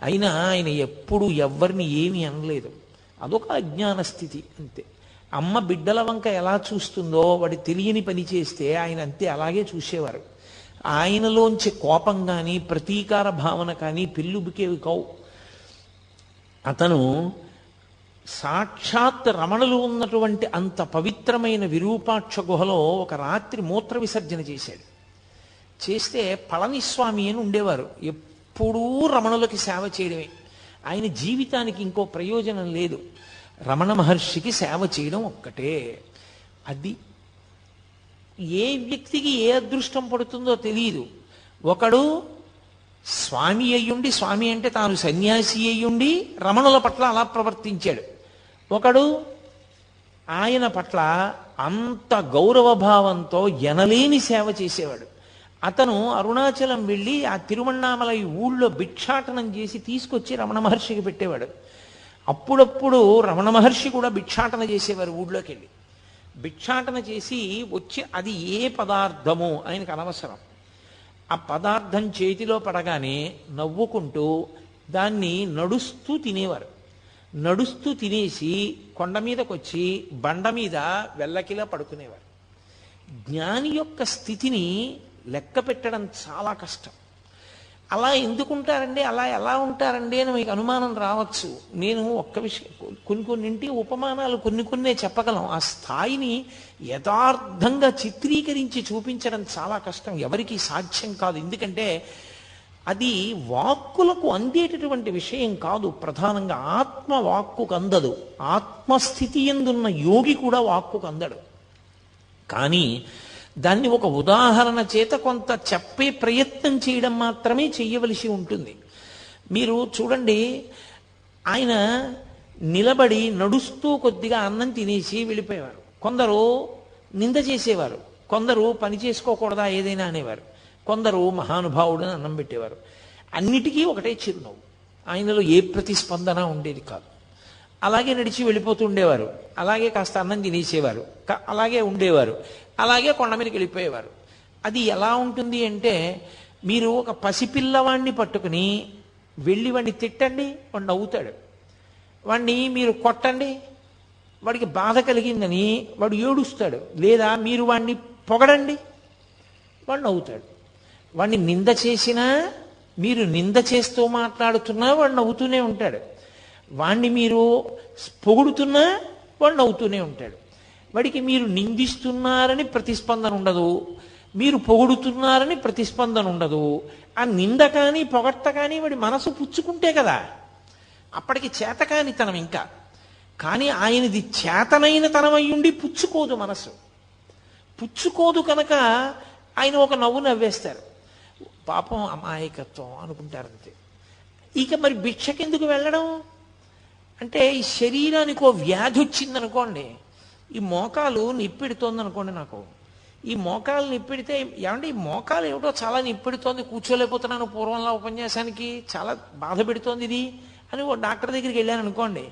అయినా ఆయన ఎప్పుడు ఎవ్వరిని ఏమీ అనలేదు. అదొక అజ్ఞాన స్థితి అంతే. అమ్మ బిడ్డల వంక ఎలా చూస్తుందో వాడి తెలియని పని చేస్తే ఆయన అంతే అలాగే చూసేవారు. ఆయనలోంచి కోపం కానీ ప్రతీకార భావన కానీ పెళ్ళుబికేవి కావు. అతను సాక్షాత్ రమణులు ఉన్నటువంటి అంత పవిత్రమైన విరూపాక్ష గుహలో ఒక రాత్రి మూత్ర విసర్జన చేశాడు. చేస్తే పళనిస్వామి అని ఉండేవారు. ఎప్పుడూ రమణులకి సేవ చేయడమే. ఆయన జీవితానికి ఇంకో ప్రయోజనం లేదు. రమణ మహర్షికి సేవ చేయడం ఒక్కటే. అది ఏ వ్యక్తికి ఏ అదృష్టం పడుతుందో తెలియదు. ఒకడు స్వామి అయ్యుండి, స్వామి అంటే తాను సన్యాసి అయ్యుండి రమణుల పట్ల అలా ప్రవర్తించాడు. ఒకడు ఆయన పట్ల అంత గౌరవభావంతో ఎనలేని సేవ చేసేవాడు. అతను అరుణాచలం వెళ్ళి ఆ తిరువణ్ణామలై ఊళ్ళో భిక్షాటనం చేసి తీసుకొచ్చి రమణ మహర్షికి పెట్టేవాడు. అప్పుడప్పుడు రమణ మహర్షి కూడా భిక్షాటన చేసేవారు. ఊళ్ళోకి వెళ్ళి భిక్షాటన చేసి వచ్చి అది ఏ పదార్థమో ఆయనకు అనవసరం. ఆ పదార్థం చేతిలో పడగానే నవ్వుకుంటూ దాన్ని నడుస్తూ తినేవారు. నడుస్తూ తినేసి కొండ మీదకి వచ్చి బండ మీద వెల్లకిలా పడుకునేవారు. జ్ఞాని యొక్క స్థితిని లెక్క పెట్టడం చాలా కష్టం. అలా ఎందుకుంటారండి, అలా ఎలా ఉంటారండి అని మీకు అనుమానం రావచ్చు. నేను ఒక్క విషయం, కొన్నింటి ఉపమానాలు కొన్నే చెప్పగలం. ఆ స్థాయిని యథార్థంగా చిత్రీకరించి చూపించడం చాలా కష్టం, ఎవరికి సాధ్యం కాదు. ఎందుకంటే అది వాక్కులకు అందేటటువంటి విషయం కాదు. ప్రధానంగా ఆత్మ వాక్కుకు అందదు. ఆత్మస్థితి ఎందున్న యోగి కూడా వాక్కుకు అందడు. కానీ దాన్ని ఒక ఉదాహరణ చేత కొంత చెప్పే ప్రయత్నం చేయడం మాత్రమే చెయ్యవలసి ఉంటుంది. మీరు చూడండి, ఆయన నిలబడి నడుస్తూ కొద్దిగా అన్నం తినేసి వెళ్ళిపోయేవారు. కొందరు నింద చేసేవారు, కొందరు పని చేసుకోకూడదా ఏదైనా అనేవారు, కొందరు మహానుభావుడని అన్నం పెట్టేవారు. అన్నిటికీ ఒకటే చిరునవ్వు. ఆయనలో ఏ ప్రతిస్పందన ఉండేది కాదు. అలాగే నడిచి వెళ్ళిపోతూ ఉండేవారు, అలాగే కాస్త అన్నం తినేసేవారు, అలాగే ఉండేవారు, అలాగే కొండ మీదకి వెళ్ళిపోయేవారు. అది ఎలా ఉంటుంది అంటే, మీరు ఒక పసిపిల్లవాడిని పట్టుకుని వెళ్ళి వాడిని తిట్టండి, వాడు నవ్వుతాడు. వాడిని మీరు కొట్టండి, వాడికి బాధ కలిగిందని వాడు ఏడుస్తాడు. లేదా మీరు వాడిని పొగడండి, వాడు నవ్వుతాడు. వాడిని నింద చేసినా, మీరు నింద చేస్తూ మాట్లాడుతున్నా వాడు నవ్వుతూనే ఉంటాడు. వాణ్ణి మీరు పొగుడుతున్నా వాడు నవ్వుతూనే ఉంటాడు. వాడికి మీరు నిందిస్తున్నారని ప్రతిస్పందన ఉండదు, మీరు పొగుడుతున్నారని ప్రతిస్పందన ఉండదు. ఆ నింద కానీ పొగట్ట కానీ వాడి మనసు పుచ్చుకుంటే కదా, అప్పటికి చేతకానితనం ఇంకా. కానీ ఆయనది చేతనైన తనం అయ్యుండి పుచ్చుకోదు, మనసు పుచ్చుకోదు. కనుక ఆయన ఒక నవ్వు నవ్వేస్తారు. పాపం అమాయకత్వం అనుకుంటారంతే. ఇక మరి భిక్షకెందుకు వెళ్ళడం అంటే, ఈ శరీరానికి ఓ వ్యాధి వచ్చిందనుకోండి, ఈ మోకాలు నిప్పెడుతోంది అనుకోండి, నాకు ఈ మోకాలు నిప్పెడితే, ఏమంటే ఈ మోకాలు ఏమిటో చాలా నిప్పెడుతోంది, కూర్చోలేకపోతున్నాను పూర్వంలో ఉపన్యాసానికి, చాలా బాధ పెడుతోంది ఇది అని ఓ డాక్టర్ దగ్గరికి వెళ్ళాను అనుకోండి.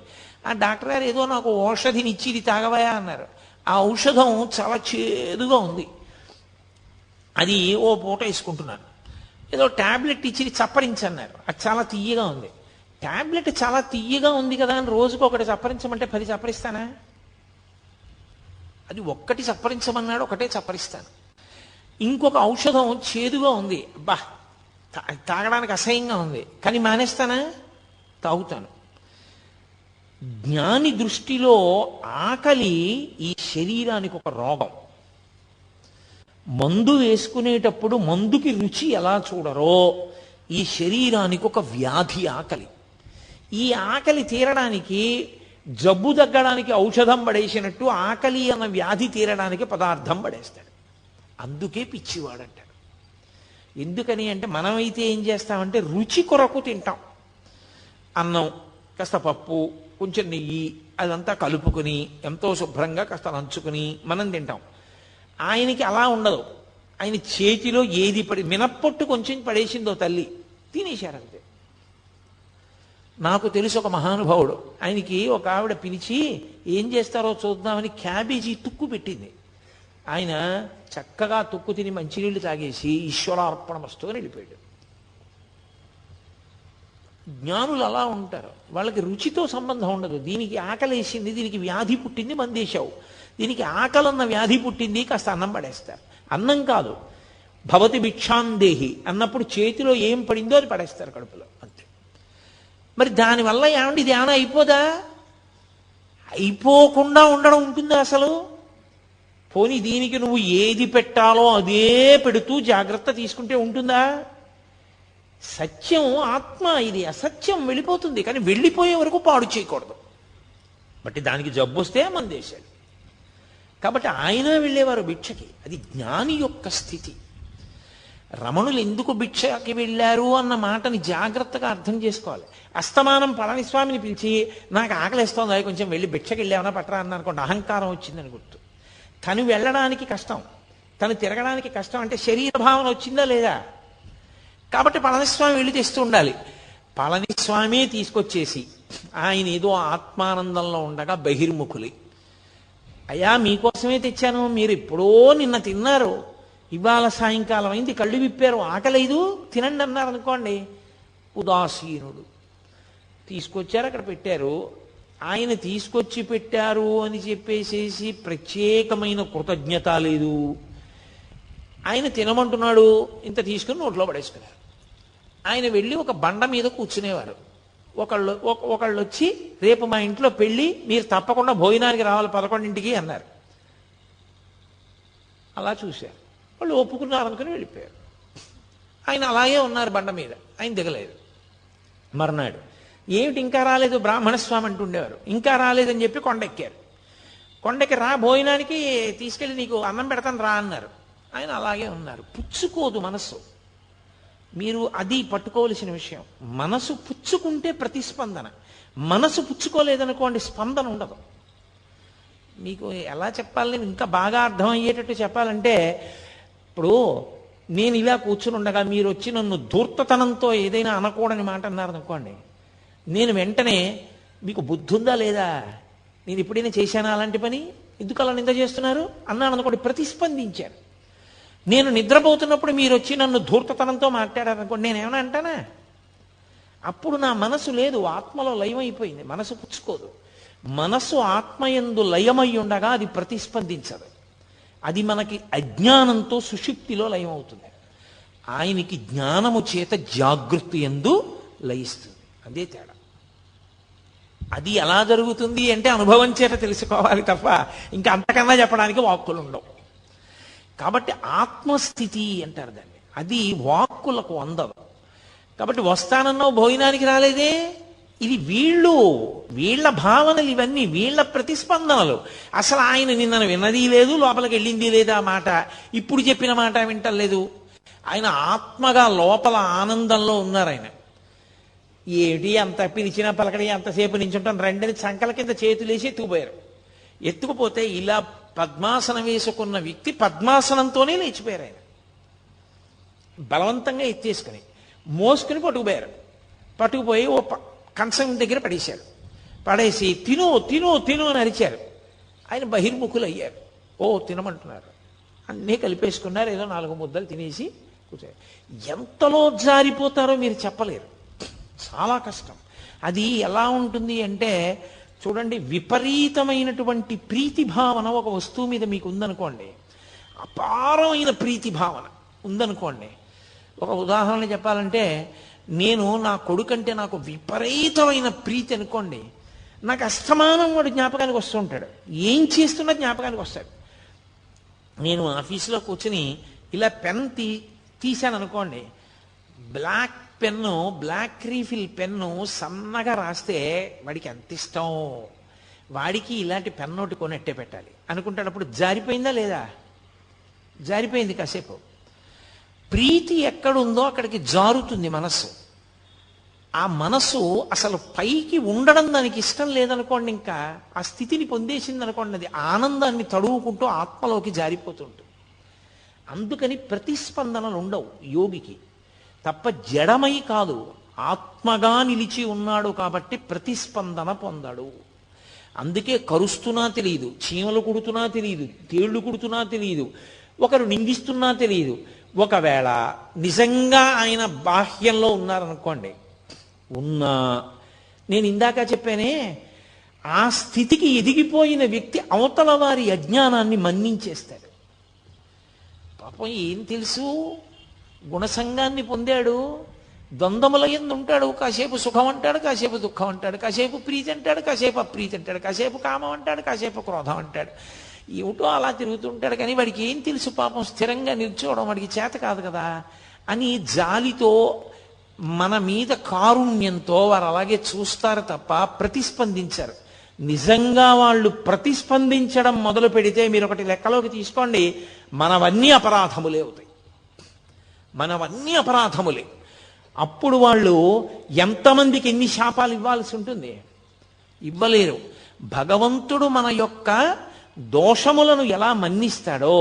ఆ డాక్టర్ గారు ఏదో నాకు ఔషధిని ఇచ్చి ఇది తాగవయా అన్నారు. ఆ ఔషధం చాలా చేదుగా ఉంది, అది ఓ పూట వేసుకుంటున్నాను. ఏదో ట్యాబ్లెట్ ఇచ్చి చప్పరించన్నారు, అది చాలా తియ్యగా ఉంది. ట్యాబ్లెట్ చాలా తియ్యగా ఉంది కదా అని రోజుకు ఒకటి చప్పరించమంటే 10 చప్పరిస్తానా? అది ఒక్కటి చప్పరించమన్నాడు, ఒకటే చప్పరిస్తాను. ఇంకొక ఔషధం చేదుగా ఉంది, అబ్బా తాగడానికి అసహ్యంగా ఉంది, కానీ మానేస్తానా? తాగుతాను. జ్ఞాని దృష్టిలో ఆకలి ఈ శరీరానికి ఒక రోగం. మందు వేసుకునేటప్పుడు మందుకి రుచి ఎలా చూడరో, ఈ శరీరానికి ఒక వ్యాధి ఆకలి. ఈ ఆకలి తీరడానికి, జబ్బు తగ్గడానికి ఔషధం పడేసినట్టు ఆకలి అన్న వ్యాధి తీరడానికి పదార్థం పడేస్తాడు. అందుకే పిచ్చివాడంటాడు. ఎందుకని అంటే, మనమైతే ఏం చేస్తామంటే రుచి కొరకు తింటాం. అన్నం, కాస్త పప్పు, కొంచెం నెయ్యి, అదంతా కలుపుకొని ఎంతో శుభ్రంగా కాస్త నంచుకుని మనం తింటాం. ఆయనకి అలా ఉండదు. ఆయన చేతిలో ఏది మినప్పొట్టు కొంచెం పడేసిందో తల్లి, తినేశారంతే. నాకు తెలుసు ఒక మహానుభావుడు, ఆయనకి ఒక ఆవిడ పిలిచి ఏం చేస్తారో చూద్దామని క్యాబేజీ తుక్కు పెట్టింది. ఆయన చక్కగా తుక్కు తిని మంచినీళ్ళు తాగేసి ఈశ్వరార్పణమస్తు అని వెళ్ళిపోయాడు. జ్ఞానులు అలా ఉంటారు, వాళ్ళకి రుచితో సంబంధం ఉండదు. దీనికి ఆకలేసింది, దీనికి వ్యాధి పుట్టింది, మందేశావు. దీనికి ఆకలన్న వ్యాధి పుట్టింది, కాస్త అన్నం పడేస్తారు. అన్నం కాదు, భవతి భిక్షాందేహి అన్నప్పుడు చేతిలో ఏం పడిందో అది పడేస్తారు కడుపులో, అంతే. మరి దానివల్ల ఏమంటే ఇది ఏమైనా అయిపోదా? అయిపోకుండా ఉండడం ఉంటుందా అసలు? పోనీ దీనికి నువ్వు ఏది పెట్టాలో అదే పెడుతూ జాగ్రత్త తీసుకుంటే ఉంటుందా? సత్యం ఆత్మ, ఇది అసత్యం వెళ్ళిపోతుంది, కానీ వెళ్ళిపోయే వరకు పాడు చేయకూడదు. బట్టి దానికి జబ్బు వస్తే మందేశాడు. కాబట్టి ఆయన వెళ్ళేవారు భిక్షకి. అది జ్ఞాని యొక్క స్థితి. రమణులు ఎందుకు భిక్షకి వెళ్ళారు అన్న మాటని జాగ్రత్తగా అర్థం చేసుకోవాలి. అస్తమానం పళనిస్వామిని పిలిచి నాకు ఆకలిస్తోంది అది కొంచెం వెళ్ళి భిక్షకి వెళ్ళామన్నా పట్టరా అన్న అనుకోండి, అహంకారం వచ్చిందని గుర్తు. తను వెళ్ళడానికి కష్టం, తను తిరగడానికి కష్టం అంటే శరీర భావన వచ్చిందా లేదా? కాబట్టి పళనిస్వామి వెళ్ళి తెస్తూ ఉండాలి. పళనిస్వామి తీసుకొచ్చేసి ఆయన ఏదో ఆత్మానందంలో ఉండగా బహిర్ముఖులి, అయ్యా మీకోసమే తెచ్చాను, మీరు ఎప్పుడో నిన్న తిన్నారు, ఇవాళ సాయంకాలం అయింది కళ్ళు విప్పారు, ఆకలేదు తినండి అన్నారు అనుకోండి, ఉదాసీనుడు. తీసుకొచ్చారు అక్కడ పెట్టారు, ఆయన తీసుకొచ్చి పెట్టారు అని చెప్పేసేసి ప్రత్యేకమైన కృతజ్ఞత లేదు. ఆయన తినమంటున్నాడు, ఇంత తీసుకుని నోట్లో పడేసుకున్నారు. ఆయన వెళ్ళి ఒక బండ మీద కూర్చునేవారు. ఒకళ్ళు వచ్చి రేపు మా ఇంట్లో పెళ్ళి, మీరు తప్పకుండా భోజనానికి రావాలి 11ంటికి అన్నారు. అలా చూశారు, వాళ్ళు ఒప్పుకున్నారు అనుకుని వెళ్ళిపోయారు. ఆయన అలాగే ఉన్నారు బండ మీద, ఆయన దిగలేదు. మర్నాడు ఏమిటి ఇంకా రాలేదు బ్రాహ్మణస్వామి అంటుండేవారు, ఇంకా రాలేదని చెప్పి కొండెక్కారు. కొండకి రా భోజనానికి తీసుకెళ్ళి నీకు అన్నం పెడతాను రా అన్నారు. ఆయన అలాగే ఉన్నారు. పుచ్చుకోదు మనస్సు. మీరు అది పట్టుకోవలసిన విషయం. మనసు పుచ్చుకుంటే ప్రతిస్పందన, మనసు పుచ్చుకోలేదనుకోండి స్పందన ఉండదు. మీకు ఎలా చెప్పాలి, ఇంకా బాగా అర్థమయ్యేటట్టు చెప్పాలంటే, ఇప్పుడు నేను ఇలా కూర్చుని ఉండగా మీరు వచ్చి నన్ను ధూర్తతనంతో ఏదైనా అనకూడని మాట అన్నారనుకోండి, నేను వెంటనే మీకు బుద్ధి ఉందా లేదా, నేను ఎప్పుడైనా చేశానా అలాంటి పని, ఎందుకు అలా నింద చేస్తున్నారు అన్నాను అనుకోండి, ప్రతిస్పందించారు. నేను నిద్రపోతున్నప్పుడు మీరు వచ్చి నన్ను ధూర్తతనంతో మాట్లాడారనుకోండి, నేనేమైనా అంటానా? అప్పుడు నా మనసు లేదు, ఆత్మలో లయమైపోయింది, మనసు పుచ్చుకోదు. మనసు ఆత్మయందు లయమై ఉండగా అది ప్రతిస్పందించదు. అది మనకి అజ్ఞానంతో సుషుప్తిలో లయమవుతుంది. ఆయనకి జ్ఞానము చేత జాగృతి యందు లయిస్తుంది. అదే తేడా. అది ఎలా జరుగుతుంది అంటే అనుభవం చేత తెలుసుకోవాలి తప్ప ఇంకా అంతకన్నా చెప్పడానికి వాక్కులు ఉండవు. కాబట్టి ఆత్మస్థితి అంటారు దాన్ని. అది వాక్కులకు అందదు. కాబట్టి వస్తానన్నావు భోజనానికి రాలేదే, ఇది వీళ్ళ భావనలు, ఇవన్నీ వీళ్ళ ప్రతిస్పందనలు. అసలు ఆయన నిన్న విన్నది లేదు, లోపలికి వెళ్ళింది లేదా మాట, ఇప్పుడు చెప్పిన మాట వింటలేదు. ఆయన ఆత్మగా లోపల ఆనందంలో ఉన్నారు. ఆయన ఏమిటి అంత పిలిచినా పలకడి అంతసేపు నించుంటాను రెండని చంకల కింద చేతులేసి ఎత్తుకుపోయారు. ఎత్తుకుపోతే ఇలా పద్మాసనం వేసుకున్న వ్యక్తి పద్మాసనంతోనే లేచిపోయారు. ఆయన బలవంతంగా ఎత్తేసుకుని మోసుకుని పట్టుకుపోయారు. పట్టుకుపోయి ఓ కంచం దగ్గర పడేశారు. పడేసి తిను తిను తిను అని అరిచారు. ఆయన బహిర్ముఖులు అయ్యారు. ఓ తినమంటున్నారు, అన్నీ కలిపేసుకున్నారు. ఏదో 4 ముద్దలు తినేసి కూర్చోరు. ఎంతలో జారిపోతారో మీరు చెప్పలేరు, చాలా కష్టం. అది ఎలా ఉంటుంది అంటే చూడండి, విపరీతమైనటువంటి ప్రీతి భావన ఒక వస్తువు మీద మీకు ఉందనుకోండి, అపారమైన ప్రీతి భావన ఉందనుకోండి. ఒక ఉదాహరణ చెప్పాలంటే, నేను నా కొడుకంటే నాకు విపరీతమైన ప్రీతి అనుకోండి, నాకు అస్తమానం వాడు జ్ఞాపకానికి వస్తూ ఉంటాడు, ఏం చేస్తున్నా జ్ఞాపకానికి వస్తాడు. నేను ఆఫీసులో కూర్చుని ఇలా పెన్ తీశాను అనుకోండి, black pen, black refill pen సన్నగా రాస్తే వాడికి ఎంత ఇష్టం, వాడికి ఇలాంటి పెన్ను ఒకటి కొనెట్టే పెట్టాలి అనుకుంటాడు. అప్పుడు జారిపోయిందా లేదా? జారిపోయింది. కాసేపు ప్రీతి ఎక్కడుందో అక్కడికి జారుతుంది మనస్సు. ఆ మనస్సు అసలు పైకి ఉండడం దానికి ఇష్టం లేదనుకోండి, ఇంకా ఆ స్థితిని పొందేసింది అనుకోండి, అది ఆనందాన్ని తడువుకుంటూ ఆత్మలోకి జారిపోతుంటుంది. అందుకని ప్రతిస్పందనలు ఉండవు యోగికి. తప్ప జడమై కాదు, ఆత్మగా నిలిచి ఉన్నాడు కాబట్టి ప్రతిస్పందన పొందడు. అందుకే కరుస్తున్నా తెలియదు, చీమలు కుడుతున్నా తెలియదు, తేళ్లు కుడుతున్నా తెలియదు, ఒకరు నిందిస్తున్నా తెలియదు. ఒకవేళ నిజంగా ఆయన బాహ్యంలో ఉన్నారనుకోండి, ఉన్నా నేను ఇందాక చెప్పానే, ఆ స్థితికి ఎదిగిపోయిన వ్యక్తి అవతల వారి అజ్ఞానాన్ని మన్నించేస్తాడు. పాపం ఏం తెలుసు, గుణసంగాన్ని పొందాడు, ద్వంద్వముల యందు ఉంటాడు. కాసేపు సుఖం అంటాడు, కాసేపు దుఃఖం అంటాడు, కాసేపు ప్రీతి అంటాడు, కాసేపు అప్రీతి అంటాడు, కాసేపు కామం అంటాడు, కాసేపు క్రోధం అంటాడు. ఏమిటో అలా తిరుగుతుంటాడు. కానీ వాడికి ఏం తెలుసు పాపం, స్థిరంగా నిల్చోవడం వాడికి చేత కాదు కదా అని జాలితో, మన మీద కారుణ్యంతో వారు అలాగే చూస్తారు తప్ప ప్రతిస్పందించారు. నిజంగా వాళ్ళు ప్రతిస్పందించడం మొదలు పెడితే మీరు ఒకటి లెక్కలోకి తీసుకోండి, మనవన్నీ అపరాధములే అవుతాయి. మనవన్నీ అపరాధములే. అప్పుడు వాళ్ళు ఎంతమందికి ఎన్ని శాపాలు ఇవ్వాల్సి ఉంటుంది? ఇవ్వలేరు. భగవంతుడు మన యొక్క దోషములను ఎలా మన్నిస్తాడో,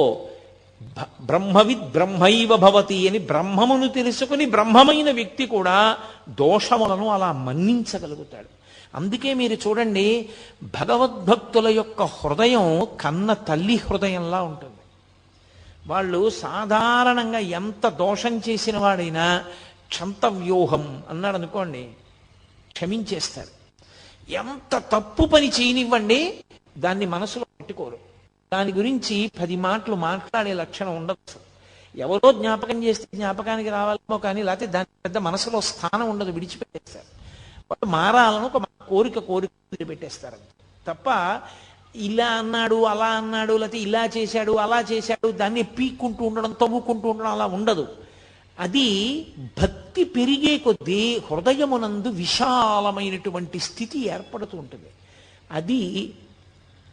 బ్రహ్మవిద్ బ్రహ్మైవ భవతి అని బ్రహ్మమును తెలుసుకుని బ్రహ్మమైన వ్యక్తి కూడా దోషములను అలా మన్నించగలుగుతాడు. అందుకే మీరు చూడండి, భగవద్భక్తుల యొక్క హృదయం కన్న తల్లి హృదయంలా ఉంటుంది. వాళ్ళు సాధారణంగా ఎంత దోషం చేసిన వాడైనా క్షంతవ్యూహం అన్నాడు అనుకోండి, క్షమించేస్తారు. ఎంత తప్పు పని చేయనివ్వండి, దాన్ని మనసులో పెట్టుకోరు. దాని గురించి 10 మాటలు మాట్లాడే లక్షణం ఉండదు. ఎవరో జ్ఞాపకం చేస్తే జ్ఞాపకానికి రావాలేమో కానీ, లేకపోతే దాని పెద్ద మనసులో స్థానం ఉండదు, విడిచిపెట్టేస్తారు. వాళ్ళు మారాలను ఒక కోరిక వదిలిపెట్టేస్తారు తప్ప, ఇలా అన్నాడు అలా అన్నాడు, లేకపోతే ఇలా చేశాడు అలా చేశాడు, దాన్ని పీక్కుంటూ ఉండడం, తవ్వుకుంటూ ఉండడం అలా ఉండదు. అది భక్తి పెరిగే కొద్దీ హృదయమునందు విశాలమైనటువంటి స్థితి ఏర్పడుతూ ఉంటుంది. అది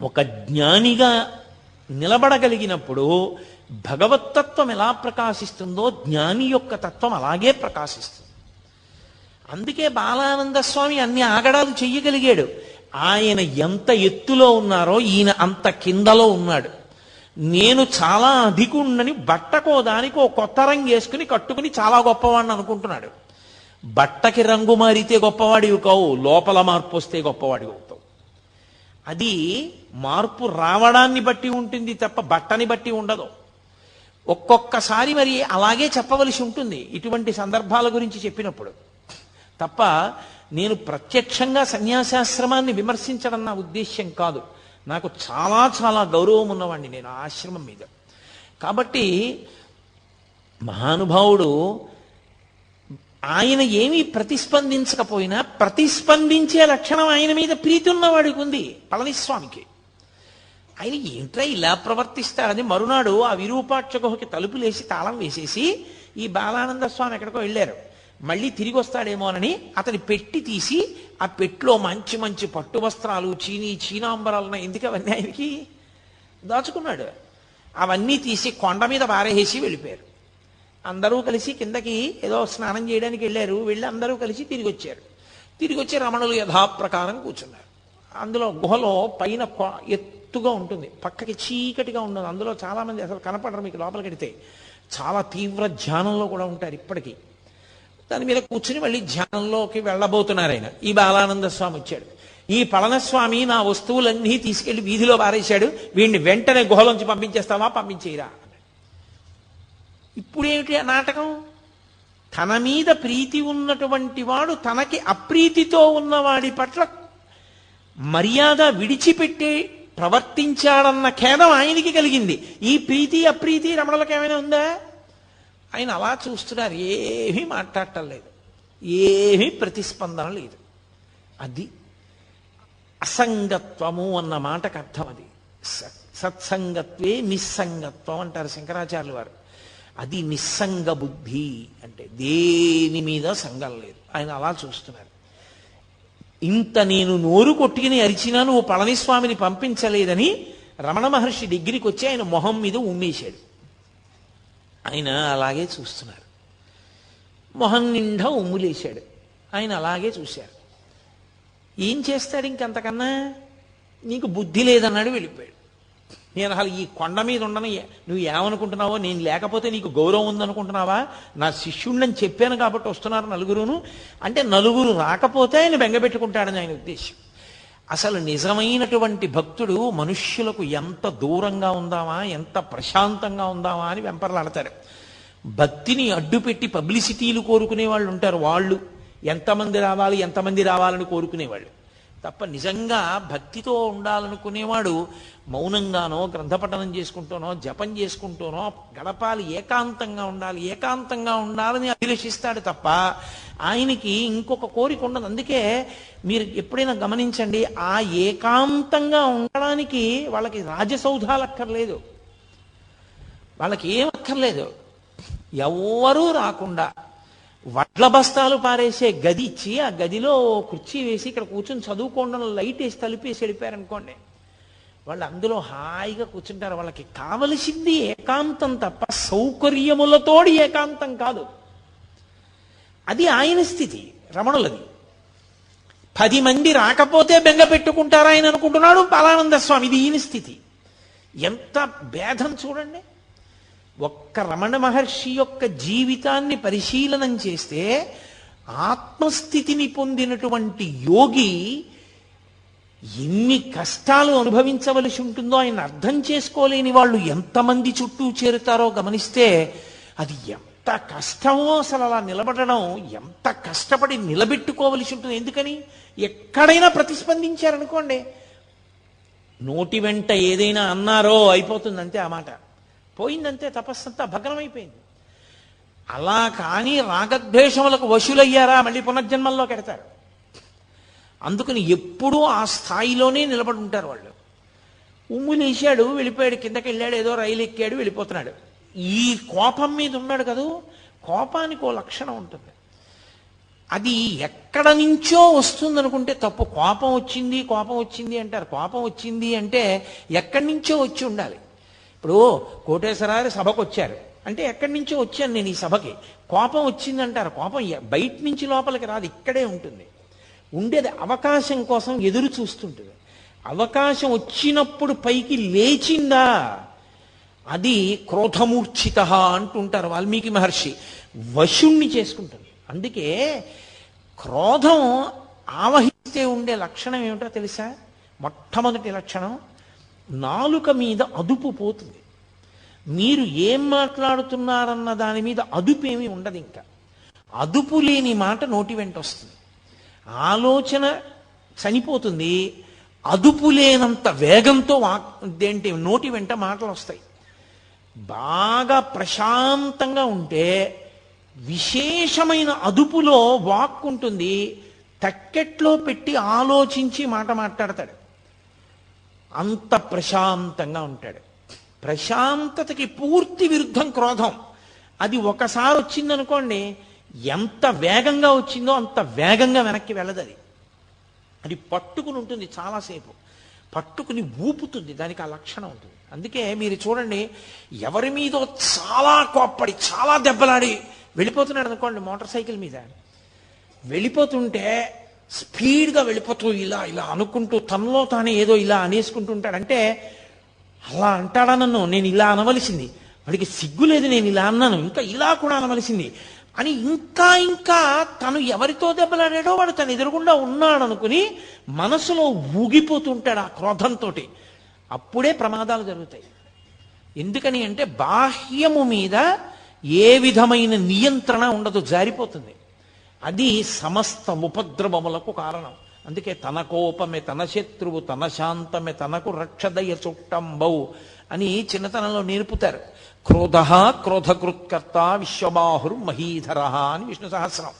ఒక జ్ఞానిగా నిలబడగలిగినప్పుడు భగవత్తత్వం ఎలా ప్రకాశిస్తుందో జ్ఞాని యొక్క తత్వం అలాగే ప్రకాశిస్తుంది. అందుకే బాలానంద స్వామి అన్ని ఆగడాలు చెయ్యగలిగాడు. ఆయన ఎంత ఎత్తులో ఉన్నారో ఈయన అంత కిందలో ఉన్నాడు. నేను చాలా అధికుణ్ణని బట్టకో దానికో కొత్త రంగు వేసుకుని కట్టుకుని చాలా గొప్పవాడిని అనుకుంటున్నాడు. బట్టకి రంగు మారితే గొప్పవాడివి కావు, లోపల మార్పు వస్తే గొప్పవాడివి అవుతావు. అది మార్పు రావడాన్ని బట్టి ఉంటుంది తప్ప బట్టని బట్టి ఉండదు. ఒక్కొక్కసారి మరి అలాగే చెప్పవలసి ఉంటుంది ఇటువంటి సందర్భాల గురించి చెప్పినప్పుడు తప్ప, నేను ప్రత్యక్షంగా సన్యాసాశ్రమాన్ని విమర్శించడం నా ఉద్దేశ్యం కాదు. నాకు చాలా చాలా గౌరవం ఉన్నవాడిని నేను ఆశ్రమం మీద. కాబట్టి మహానుభావుడు ఆయన ఏమీ ప్రతిస్పందించకపోయినా ప్రతిస్పందించే లక్షణం ఆయన మీద ప్రీతి ఉన్నవాడికి ఉంది. పళనిస్వామికి ఆయన ఏంట్రా ఇలా ప్రవర్తిస్తాడని మరునాడు ఆ విరూపాక్ష గుహకి తలుపులేసి తాళం వేసేసి ఈ బాలానంద స్వామి ఎక్కడికో వెళ్ళారు. మళ్ళీ తిరిగి వస్తాడేమోనని అతని పెట్టి తీసి ఆ పెట్టిలో మంచి మంచి పట్టు వస్త్రాలు, చీనాంబరాలను, ఎందుకు అవన్నీ ఆయనకి దాచుకున్నాడు. అవన్నీ తీసి కొండ మీద పారేసి వెళ్ళిపోయారు. అందరూ కలిసి కిందకి ఏదో స్నానం చేయడానికి వెళ్ళారు. వెళ్ళి అందరూ కలిసి తిరిగి వచ్చారు. తిరిగి వచ్చి రమణులు యథాప్రకారం కూర్చున్నారు. అందులో గుహలో పైన ఎత్తుగా ఉంటుంది, పక్కకి చీకటిగా ఉండదు. అందులో చాలామంది అసలు కనపడరు మీకు లోపలికి వెడితే. చాలా తీవ్ర ధ్యానంలో కూడా ఉంటారు ఇప్పటికీ. దాని మీద కూర్చుని మళ్ళీ ధ్యానంలోకి వెళ్ళబోతున్నారు ఆయన. ఈ బాలానంద స్వామి వచ్చాడు. ఈ పళనస్వామి నా వస్తువులన్నీ తీసుకెళ్లి వీధిలో పారేశాడు, వీడిని వెంటనే గుహలోంచి పంపించేస్తావా, పంపించేయరా. ఇప్పుడేమిటి ఆ నాటకం? తన మీద ప్రీతి ఉన్నటువంటి వాడు తనకి అప్రీతితో ఉన్నవాడి పట్ల మర్యాద విడిచిపెట్టి ప్రవర్తించాడన్న ఖేదం ఆయనకి కలిగింది. ఈ ప్రీతి అప్రీతి రమణులకు ఏమైనా ఉందా? ఆయన అలా చూస్తున్నారు, ఏమీ మాట్లాడటం లేదు, ఏమీ ప్రతిస్పందన లేదు. అది అసంగత్వము అన్న మాటకు అర్థం. అది సత్సంగత్వే నిస్సంగత్వం అంటారు శంకరాచార్యుల వారు. అది నిస్సంగ బుద్ధి అంటే దేని మీద సంగం లేదు. ఆయన అలా చూస్తున్నారు. ఇంత నేను నోరు కొట్టుకుని అరిచినా నువ్వు పళనిస్వామిని పంపించలేదని రమణ మహర్షి దగ్గరికి వచ్చి ఆయన మొహం మీద ఉమ్మేశాడు. ఆయన అలాగే చూస్తున్నారు. మొహం నిండా ఉమ్ములేశాడు. ఆయన అలాగే చూశారు. ఏం చేస్తాడు ఇంకంతకన్నా? నీకు బుద్ధి లేదన్నాడు, వెళ్ళిపోయాడు. నేను అసలు ఈ కొండ మీద ఉండను, నువ్వు ఏమనుకుంటున్నావో, నేను లేకపోతే నీకు గౌరవం ఉందనుకుంటున్నావా? నా శిష్యుణ్ణని చెప్పాను కాబట్టి వస్తున్నారు నలుగురును అంటే, నలుగురు రాకపోతే ఆయన బెంగపెట్టుకుంటాడని ఆయన ఉద్దేశం. అసలు నిజమైనటువంటి భక్తుడు మనుష్యులకు ఎంత దూరంగా ఉందామా, ఎంత ప్రశాంతంగా ఉందామా అని వెంపర్లాడతారు. భక్తిని అడ్డుపెట్టి పబ్లిసిటీలు కోరుకునే వాళ్ళు ఉంటారు. వాళ్ళు ఎంతమంది రావాలని కోరుకునేవాళ్ళు తప్ప, నిజంగా భక్తితో ఉండాలనుకునేవాడు మౌనంగానో, గ్రంథపఠనం చేసుకుంటూనో, జపం చేసుకుంటూనో గడపాలి. ఏకాంతంగా ఉండాలని అభిలషిస్తాడు తప్ప ఆయనకి ఇంకొక కోరిక ఉండదు. అందుకే మీరు ఎప్పుడైనా గమనించండి, ఆ ఏకాంతంగా ఉండడానికి వాళ్ళకి రాజసౌధాలు అక్కర్లేదు, వాళ్ళకి ఏం అక్కర్లేదు. ఎవ్వరూ రాకుండా వడ్ల బస్తాలు పారేసే గది ఇచ్చి ఆ గదిలో కుర్చీ వేసి ఇక్కడ కూర్చొని చదువుకోవడం, లైట్ వేసి తలుపేసి వెళ్ళిపోయారనుకోండి, వాళ్ళు అందులో హాయిగా కూర్చుంటారు. వాళ్ళకి కావలసింది ఏకాంతం తప్ప సౌకర్యములతోడి ఏకాంతం కాదు. అది ఆయన స్థితి, రమణులది. 10 మంది రాకపోతే బెంగ పెట్టుకుంటారా ఆయన అనుకుంటున్నాడు బాలానంద స్వామి. ఇది ఈయన స్థితి. ఎంత భేదం చూడండి. ఒక్క రమణ మహర్షి యొక్క జీవితాన్ని పరిశీలనం చేస్తే ఆత్మస్థితిని పొందినటువంటి యోగి ఎన్ని కష్టాలు అనుభవించవలసి ఉంటుందో ఆయన అర్థం చేసుకోలేని వాళ్ళు ఎంతమంది చుట్టూ చేరుతారో గమనిస్తే అది ఎంత కష్టమో. అసలు అలా నిలబడడం ఎంత కష్టపడి నిలబెట్టుకోవలసి ఉంటుంది. ఎందుకని ఎక్కడైనా ప్రతిస్పందించారనుకోండి, నోటి వెంట ఏదైనా అన్నారో అయిపోతుంది అంతే, ఆ మాట పోయిందంతే, తపస్సంతా భగ్నమైపోయింది. అలా కానీ రాగద్వేషములకు వశులయ్యారా మళ్ళీ పునర్జన్మల్లో కెడతారు. అందుకని ఎప్పుడూ ఆ స్థాయిలోనే నిలబడి ఉంటారు వాళ్ళు. ఉమ్ములేశాడు, వెళ్ళిపోయాడు, కిందకి వెళ్ళాడు, ఏదో రైలు ఎక్కాడు, వెళ్ళిపోతున్నాడు. ఈ కోపం మీద ఉన్నాడు కదూ, కోపానికి ఓ లక్షణం ఉంటుంది. అది ఎక్కడ నుంచో వస్తుంది అనుకుంటే తప్పు. కోపం వచ్చింది అంటారు. కోపం వచ్చింది అంటే ఎక్కడి నుంచో వచ్చి ఉండాలి. ఇప్పుడు కోటేశ్వరారు సభకు వచ్చారు అంటే ఎక్కడి నుంచో వచ్చాను నేను ఈ సభకి. కోపం వచ్చింది అంటారు. కోపం బయట నుంచి లోపలికి రాదు, ఇక్కడే ఉంటుంది. ఉండేది అవకాశం కోసం ఎదురు చూస్తుంటుంది. అవకాశం వచ్చినప్పుడు పైకి లేచిందా అది క్రోధమూర్ఛిత అంటుంటారు వాల్మీకి మహర్షి. వశుణ్ణి చేసుకుంటుంది. అందుకే క్రోధం ఆవహిస్తే ఉండే లక్షణం ఏమిటో తెలుసా? మొట్టమొదటి లక్షణం, నాలుక మీద అదుపు పోతుంది. మీరు ఏం మాట్లాడుతున్నారన్న దాని మీద అదుపు ఏమీ ఉండదు. ఇంకా అదుపు లేని మాట నోటి వెంట వస్తుంది. ఆలోచన చనిపోతుంది. అదుపు లేనంత వేగంతో నోటి వెంట మాటలు వస్తాయి. బాగా ప్రశాంతంగా ఉంటే విశేషమైన అదుపులో వాక్ ఉంటుంది. తక్కెట్లో పెట్టి ఆలోచించి మాట మాట్లాడతాడు. అంత ప్రశాంతంగా ఉంటాడు. ప్రశాంతతకి పూర్తి విరుద్ధం క్రోధం. అది ఒకసారి వచ్చిందనుకోండి, ఎంత వేగంగా వచ్చిందో అంత వేగంగా వెనక్కి వెళ్ళదు. అది పట్టుకుని ఉంటుంది, చాలాసేపు పట్టుకుని ఊపుతుంది. దానికి ఆ లక్షణం ఉంటుంది. అందుకే మీరు చూడండి, ఎవరి మీదో చాలా కోప్పడి చాలా దెబ్బలాడి వెళ్ళిపోతున్నాడు అనుకోండి, మోటార్ సైకిల్ మీద వెళ్ళిపోతుంటే స్పీడ్గా వెళ్ళిపోతూ ఇలా ఇలా అనుకుంటూ తనలో తానే ఏదో ఇలా అనేసుకుంటూ ఉంటాడంటే, అలా అంటాడా నన్ను, నేను ఇలా అనవలసింది, వాడికి సిగ్గు లేదు, నేను ఇలా అన్నాను, ఇంకా ఇలా కూడా అనవలసింది అని ఇంకా ఇంకా తను ఎవరితో దెబ్బలాడాడో వాడు తను ఎదురుగుండా ఉన్నాడు అనుకుని మనసులో ఊగిపోతుంటాడు ఆ క్రోధంతో. అప్పుడే ప్రమాదాలు జరుగుతాయి. ఎందుకని అంటే బాహ్యము మీద ఏ విధమైన నియంత్రణ ఉండదు, జారిపోతుంది. అది సమస్త ఉపద్రవములకు కారణం. అందుకే తన కోపమే తన శత్రువు, తన శాంతమే తనకు రక్షదయ చుట్టంబౌ అని చిన్నతనంలో నేర్పుతారు. క్రోధ క్రోధకృత్కర్త విశ్వబాహుర్ మహీధర అని విష్ణు సహస్రం.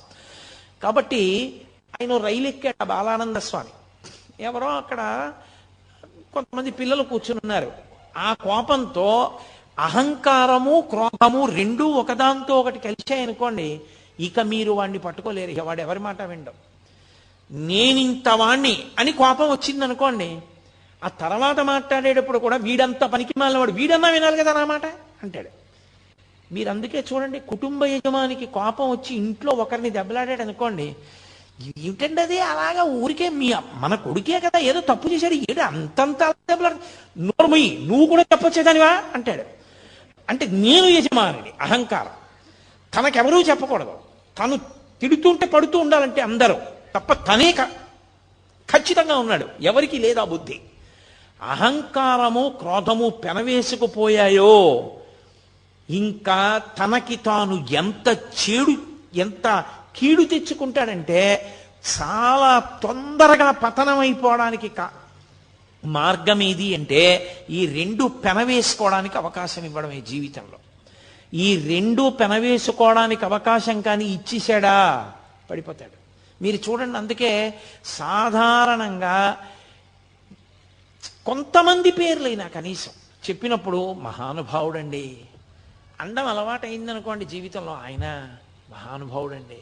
కాబట్టి ఆయన రైలు ఎక్కాడు బాలానంద స్వామి. ఎవరో అక్కడ కొంతమంది పిల్లలు కూర్చుని ఉన్నారు. ఆ కోపంతో అహంకారము క్రోధము రెండూ ఒకదాంతో ఒకటి కలిశాయనుకోండి, ఇక మీరు వాడిని పట్టుకోలేరు. ఇక వాడు ఎవరి మాట వినడం. నేనింత వాణ్ణి అని కోపం వచ్చిందనుకోండి, ఆ తర్వాత మాట్లాడేటప్పుడు కూడా వీడంతా పనికి మాలినవాడు, వీడన్నా వినాలి కదా నా మాట అంటాడు. మీరు అందుకే చూడండి, కుటుంబ యజమానికి కోపం వచ్చి ఇంట్లో ఒకరిని దెబ్బలాడాడు అనుకోండి, ఏమిటండి అది అలాగా ఊరికే మన కొడుకే కదా ఏదో తప్పు చేశాడు, ఏడు అంతంత దెబ్బలాడు, నోర్మయ్యి నువ్వు కూడా చెప్పొచ్చేదానివా అంటాడు. అంటే నేను యజమానిని, అహంకారం. తనకెవరూ చెప్పకూడదు, తను తిడుతుంటే పడుతూ ఉండాలంటే అందరూ తప్ప తనే ఖచ్చితంగా ఉన్నాడు, ఎవరికి లేదా బుద్ధి. అహంకారము క్రోధము పెనవేసుకుపోయాయో ఇంకా తనకి తాను ఎంత కీడు తెచ్చుకుంటాడంటే చాలా తొందరగా పతనమైపోవడానికి మార్గం ఏది అంటే ఈ రెండు పెనవేసుకోవడానికి అవకాశం ఇవ్వడమే జీవితంలో. ఈ రెండు పెనవేసుకోవడానికి అవకాశం కానీ ఇచ్చేశాడా పడిపోతాడు. మీరు చూడండి, అందుకే సాధారణంగా కొంతమంది పేర్లైనా కనీసం చెప్పినప్పుడు మహానుభావుడండి అండం అలవాటైందనుకోండి జీవితంలో, ఆయన మహానుభావుడండి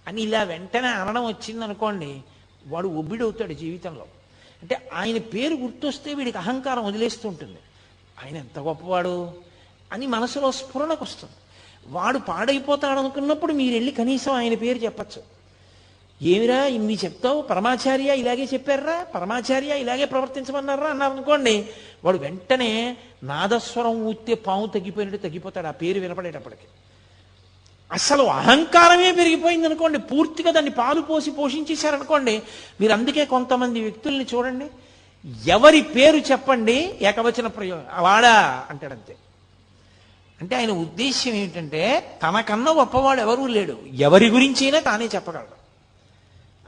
అని ఇలా వెంటనే అనడం వచ్చిందనుకోండి, వాడు ఒబ్బిడవుతాడు జీవితంలో. అంటే ఆయన పేరు గుర్తొస్తే వీడికి అహంకారం వదిలేస్తూ ఉంటుంది. ఆయన ఎంత గొప్పవాడు అని మనసులో స్ఫురణకు వస్తుంది. వాడు పాడైపోతాడు అనుకున్నప్పుడు మీరు వెళ్ళి కనీసం ఆయన పేరు చెప్పచ్చు. ఏమిరా ఇన్ని చెప్తావు, పరమాచార్య ఇలాగే చెప్పారా, పరమాచార్య ఇలాగే ప్రవర్తించమన్నారా అన్నారనుకోండి, వాడు వెంటనే నాదస్వరం ఊస్తే పాము తగ్గిపోయినట్టు తగ్గిపోతాడు ఆ పేరు వినపడేటప్పటికి. అసలు అహంకారమే పెరిగిపోయింది అనుకోండి, పూర్తిగా దాన్ని పాలు పోసి పోషించేశారనుకోండి. మీరు అందుకే కొంతమంది వ్యక్తుల్ని చూడండి, ఎవరి పేరు చెప్పండి ఏకవచన ప్రయోగం వాడా అంటాడంతే. అంటే ఆయన ఉద్దేశ్యం ఏమిటంటే తనకన్నా గొప్పవాడు ఎవరూ లేడు, ఎవరి గురించైనా తానే చెప్పగలడు.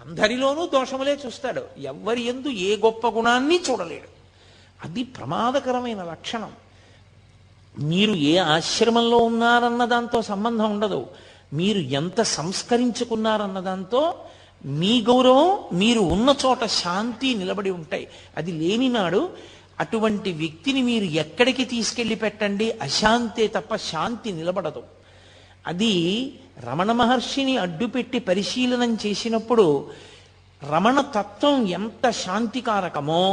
అందరిలోనూ దోషములే చూస్తాడు, ఎవరి యందు ఏ గొప్ప గుణాన్ని చూడలేడు. అది ప్రమాదకరమైన లక్షణం. మీరు ఏ ఆశ్రమంలో ఉన్నారన్న దాంతో సంబంధం ఉండదు, మీరు ఎంత సంస్కరించుకున్నారన్న దాంతో మీ గౌరవం, మీరు ఉన్న చోట శాంతి నిలబడి ఉంటాయి. అది లేనినాడు అటువంటి వ్యక్తిని మీరు ఎక్కడికి తీసుకెళ్ళి పెట్టండి, అశాంతే తప్ప శాంతి నిలబడదు. అది రమణ మహర్షిని అడ్డుపెట్టి పరిశీలనం చేసినప్పుడు రమణ తత్వం ఎంత శాంతికారకమో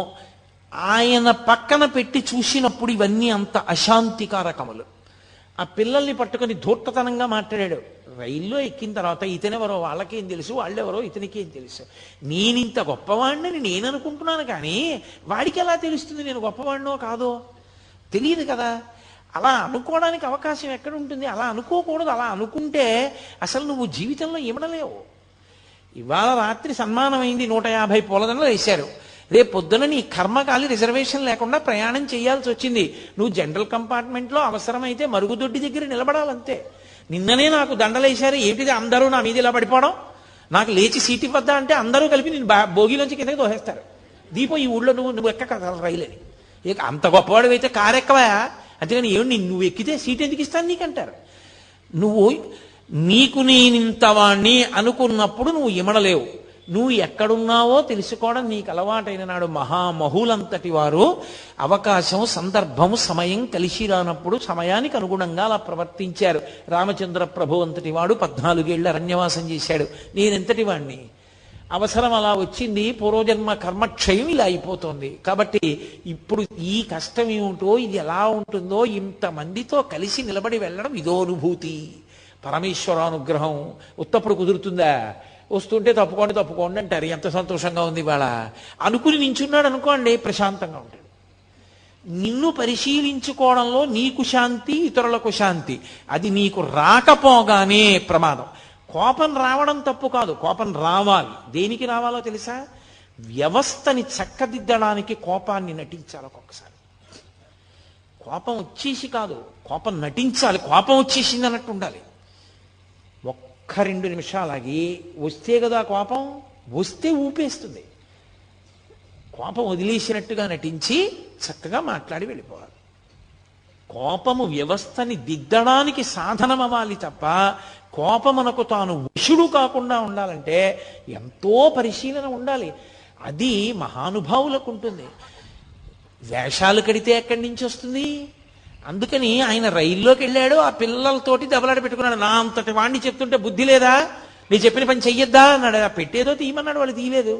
ఆయన పక్కన పెట్టి చూసినప్పుడు ఇవన్నీ అంత అశాంతికారకములు. ఆ పిల్లల్ని పట్టుకొని ధూర్తతనంగా మాట్లాడాడు. రైల్లో ఎక్కిన తర్వాత ఇతనెవరో వాళ్ళకేం తెలుసు, వాళ్ళెవరో ఇతనికేం తెలుసు, నేనింత గొప్పవాడిని నేను అనుకుంటున్నాను కానీ వాడికి ఎలా తెలుస్తుంది నేను గొప్పవాడినో కాదో? తెలియదు కదా. అలా అనుకోవడానికి అవకాశం ఎక్కడ ఉంటుంది? అలా అనుకోకూడదు. అలా అనుకుంటే అసలు నువ్వు జీవితంలో ఇమడలేవు. ఇవాళ రాత్రి సన్మానం అయింది, 150 పూలదండలు వేశారు. రేపు పొద్దున నీ కర్మకాలి రిజర్వేషన్ లేకుండా ప్రయాణం చేయాల్సి వచ్చింది. నువ్వు జనరల్ కంపార్ట్మెంట్లో అవసరమైతే మరుగుదొడ్డి దగ్గర నిలబడాలంతే. నిన్ననే నాకు దండలేశారు, ఏమిటిది అందరూ నా మీద ఇలా పడిపోవడం, నాకు లేచి సీట్ ఇవ్వద్దా అంటే అందరూ కలిపి నేను భోగిలోంచి కిందకి దోహేస్తారు. దీపో ఈ ఊళ్ళో నువ్వు ఎక్క రైలని, ఇక అంత గొప్పవాడు అయితే కారు ఎక్కవా, అంతేగాని ఏమి నువ్వు ఎక్కితే సీట్ ఎందుకు ఇస్తాను నీకంటారు. నువ్వు నీకు నేనింతవాణ్ణి అనుకున్నప్పుడు నువ్వు ఇమడలేవు. నువ్వు ఎక్కడున్నావో తెలుసుకోవడం నీకు అలవాటైన నాడు మహామహులంతటి వారు అవకాశం, సందర్భము, సమయం కలిసి రానప్పుడు సమయానికి అనుగుణంగా అలా ప్రవర్తించారు. రామచంద్ర ప్రభు అంతటి వాడు 14 ఏళ్ళు అరణ్యవాసం చేశాడు. నేనెంతటి వాణ్ణి? అవసరం అలా వచ్చింది, పూర్వజన్మ కర్మక్షయం ఇలా అయిపోతుంది. కాబట్టి ఇప్పుడు ఈ కష్టం ఏమిటో, ఇది ఎలా ఉంటుందో, ఇంతమందితో కలిసి నిలబడి వెళ్ళడం ఇదో అనుభూతి. పరమేశ్వరానుగ్రహం ఉత్తప్పుడు కుదురుతుందా? వస్తుంటే తప్పుకోండి అంటారు. ఎంత సంతోషంగా ఉంది ఇవాళ అనుకుని నించున్నాడు అనుకోండి, ప్రశాంతంగా ఉంటాడు. నిన్ను పరిశీలించుకోవడంలో నీకు శాంతి, ఇతరులకు శాంతి. అది నీకు రాకపోగానే ప్రమాదం. కోపం రావడం తప్పు కాదు, కోపం రావాలి. దేనికి రావాలో తెలుసా? వ్యవస్థని చక్కదిద్దడానికి కోపాన్ని నటించాలి. ఒక్కొక్కసారి కోపం వచ్చేసి కాదు, కోపం నటించాలి. కోపం వచ్చేసింది అన్నట్టు ఉండాలి. ఒక్క 2 నిమిషాలకి వస్తే కదా కోపం, వస్తే ఊపేస్తుంది. కోపం వదిలేసినట్టుగా నటించి చక్కగా మాట్లాడి వెళ్ళిపోవాలి. కోపము వ్యవస్థని దిద్దడానికి సాధనం అవ్వాలి తప్ప కోపమునకు తాను వశుడు కాకుండా ఉండాలంటే ఎంతో పరిశీలన ఉండాలి. అది మహానుభావులకు ఉంటుంది. వేషాలు కడితే ఎక్కడి నుంచి వస్తుంది? అందుకని ఆయన రైల్లోకి వెళ్ళాడు, ఆ పిల్లలతోటి దెబ్బలాట పెట్టుకున్నాడు. నా అంతటి వాడిని చెప్తుంటే బుద్ధి లేదా, నీ చెప్పిన పని చెయ్యొద్దా అన్నాడు. ఆ పెట్టేదో తీయమన్నాడు, వాళ్ళు తీయలేదు.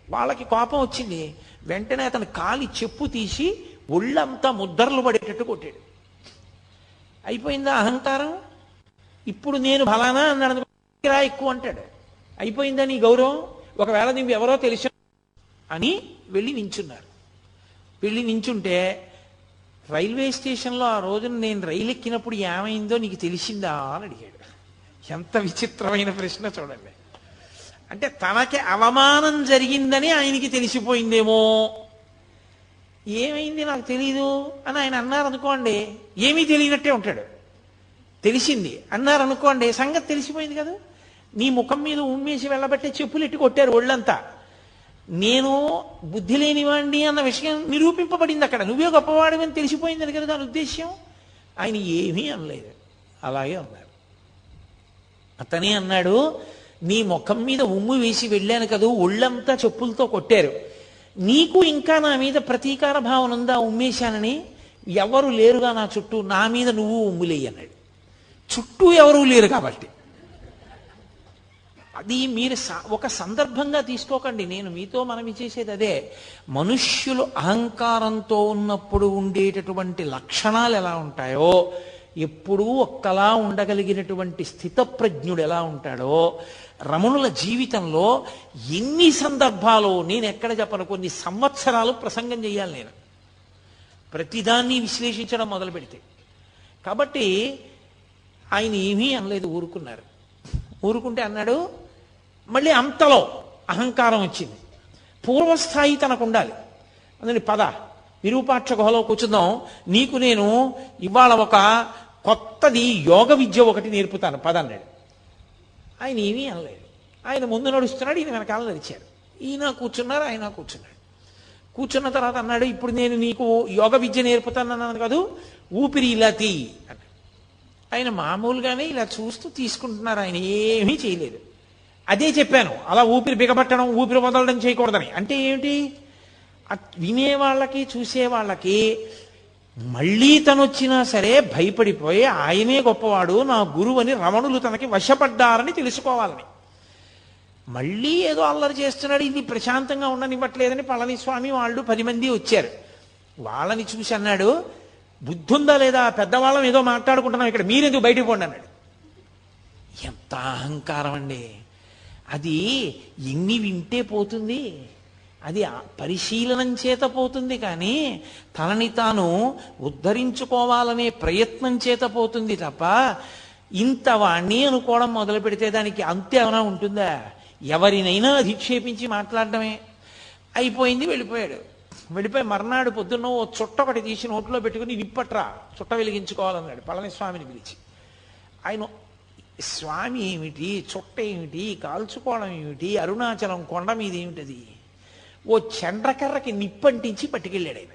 వాళ్ళకి కోపం వచ్చింది. వెంటనే అతను కాలి చెప్పు తీసి ఒళ్ళంతా ముద్దర్లు పడేటట్టు కొట్టాడు. అయిపోయిందా అహంకారం? ఇప్పుడు నేను ఫలానా అన్నాడు రా ఎక్కువ అంటాడు. అయిపోయిందా నీ గౌరవం? ఒకవేళ నువ్వు ఎవరో తెలుసు అని వెళ్ళి నించున్నారు. వెళ్ళి నించుంటే రైల్వే స్టేషన్లో ఆ రోజున నేను రైలు ఎక్కినప్పుడు ఏమైందో నీకు తెలిసిందా అని అడిగాడు. ఎంత విచిత్రమైన ప్రశ్న చూడండి. అంటే తనకి అవమానం జరిగిందని ఆయనకి తెలిసిపోయిందేమో. ఏమైంది నాకు తెలీదు అని ఆయన అన్నారనుకోండి, ఏమీ తెలియనట్టే ఉంటాడు. తెలిసింది అన్నారనుకోండి, సంగతి తెలిసిపోయింది కదా. నీ ముఖం మీద ఉమ్మేసి వెళ్ళబట్టే చెప్పులు ఎట్టి కొట్టారు ఒళ్ళంతా. నేను బుద్ధి లేనివాడిని అన్న విషయం నిరూపింపబడింది అక్కడ. నువ్వే గొప్పవాడివని తెలిసిపోయిందని కదా దాని ఉద్దేశ్యం. ఆయన ఏమీ అనలేదు, అలాగే అన్నారు. అతనే అన్నాడు, నీ ముఖం మీద ఉమ్ము వేసి వెళ్ళాను కదా, ఒళ్ళంతా చెప్పులతో కొట్టారు. నీకు ఇంకా నా మీద ప్రతీకార భావన ఉందా ఉమ్మేశానని? ఎవరు లేరుగా నా చుట్టూ, నా మీద నువ్వు ఉమ్ములేయి అన్నాడు. చుట్టూ ఎవరూ లేరు కాబట్టి అది మీరు ఒక సందర్భంగా తీసుకోకండి. నేను మీతో మనవి చేసేది అదే. మనుష్యులు అహంకారంతో ఉన్నప్పుడు ఉండేటటువంటి లక్షణాలు ఎలా ఉంటాయో, ఎప్పుడూ ఒక్కలా ఉండగలిగినటువంటి స్థితప్రజ్ఞుడు ఎలా ఉంటాడో, రమణుల జీవితంలో ఎన్ని సందర్భాలు, నేను ఎక్కడ చెప్పను, కొన్ని సంవత్సరాలు ప్రసంగం చేయాలి నేను ప్రతిదాన్ని విశ్లేషించడం మొదలు పెడితే. కాబట్టి ఆయన ఏమీ అనలేదు, ఊరుకున్నారు. ఊరుకుంటే అన్నాడు, మళ్ళీ అంతలో అహంకారం వచ్చింది. పూర్వస్థాయి తనకు ఉండాలి. అందుకని పద విరూపాక్ష గుహలో కూర్చుందాం, నీకు నేను ఇవాళ ఒక కొత్తది యోగ విద్య ఒకటి నేర్పుతాను పద అన్నాడు. ఆయన ఏమీ అనలేదు. ఆయన ముందు నడుస్తున్నాడు, ఈయన వెనకాల నడిచారు. ఈయన కూర్చున్నారు, ఆయన కూర్చున్నాడు. కూర్చున్న తర్వాత అన్నాడు, ఇప్పుడు నేను నీకు యోగ విద్య నేర్పుతానన్నాను కాదు, ఊపిరి ఇలా తీ అన్నాడు. ఆయన మామూలుగానే ఇలా చూస్తూ తీసుకుంటున్నారు, ఆయన ఏమీ చేయలేదు. అదే చెప్పాను, అలా ఊపిరి బిగబట్టడం, ఊపిరి వదలడం చేయకూడదని. అంటే ఏమిటి, వినేవాళ్ళకి చూసేవాళ్ళకి మళ్ళీ తను వచ్చినా సరే భయపడిపోయి ఆయనే గొప్పవాడు, నా గురువు అని రమణులు తనకి వశపడ్డారని తెలుసుకోవాలని. మళ్ళీ ఏదో అల్లరి చేస్తున్నాడు, ఇది ప్రశాంతంగా ఉండనివ్వట్లేదని పళనిస్వామి వాళ్ళు 10 మంది వచ్చారు. వాళ్ళని చూసి అన్నాడు, బుద్ధి ఉందా లేదా, పెద్దవాళ్ళం ఏదో మాట్లాడుకుంటున్నాం ఇక్కడ, మీరెందుకు బయటికి పోండి అన్నాడు. ఎంత అహంకారం అండి అది! ఎన్ని వింటే పోతుంది, అది పరిశీలనం చేత పోతుంది, కానీ తనని తాను ఉద్ధరించుకోవాలనే ప్రయత్నం చేత పోతుంది తప్ప ఇంత వాణ్ణి అనుకోవడం మొదలు పెడితే దానికి అంతే ఏమైనా ఉంటుందా? ఎవరినైనా అధిక్షేపించి మాట్లాడటమే. అయిపోయింది, వెళ్ళిపోయాడు. వెళ్ళిపోయి మర్నాడు పొద్దున్న ఓ చుట్ట ఒకటి తీసి నోట్లో పెట్టుకుని నిప్పట్రా, చుట్ట వెలిగించుకోవాలన్నాడు పళనిస్వామిని పిలిచి. ఆయన, స్వామి ఏమిటి, చుట్ట ఏమిటి, కాల్చుకోవడం ఏమిటి, అరుణాచలం కొండ మీద ఏమిటది, ఓ చండ్రకర్రకి నిప్పంటించి పట్టుకెళ్ళాడు ఆయన.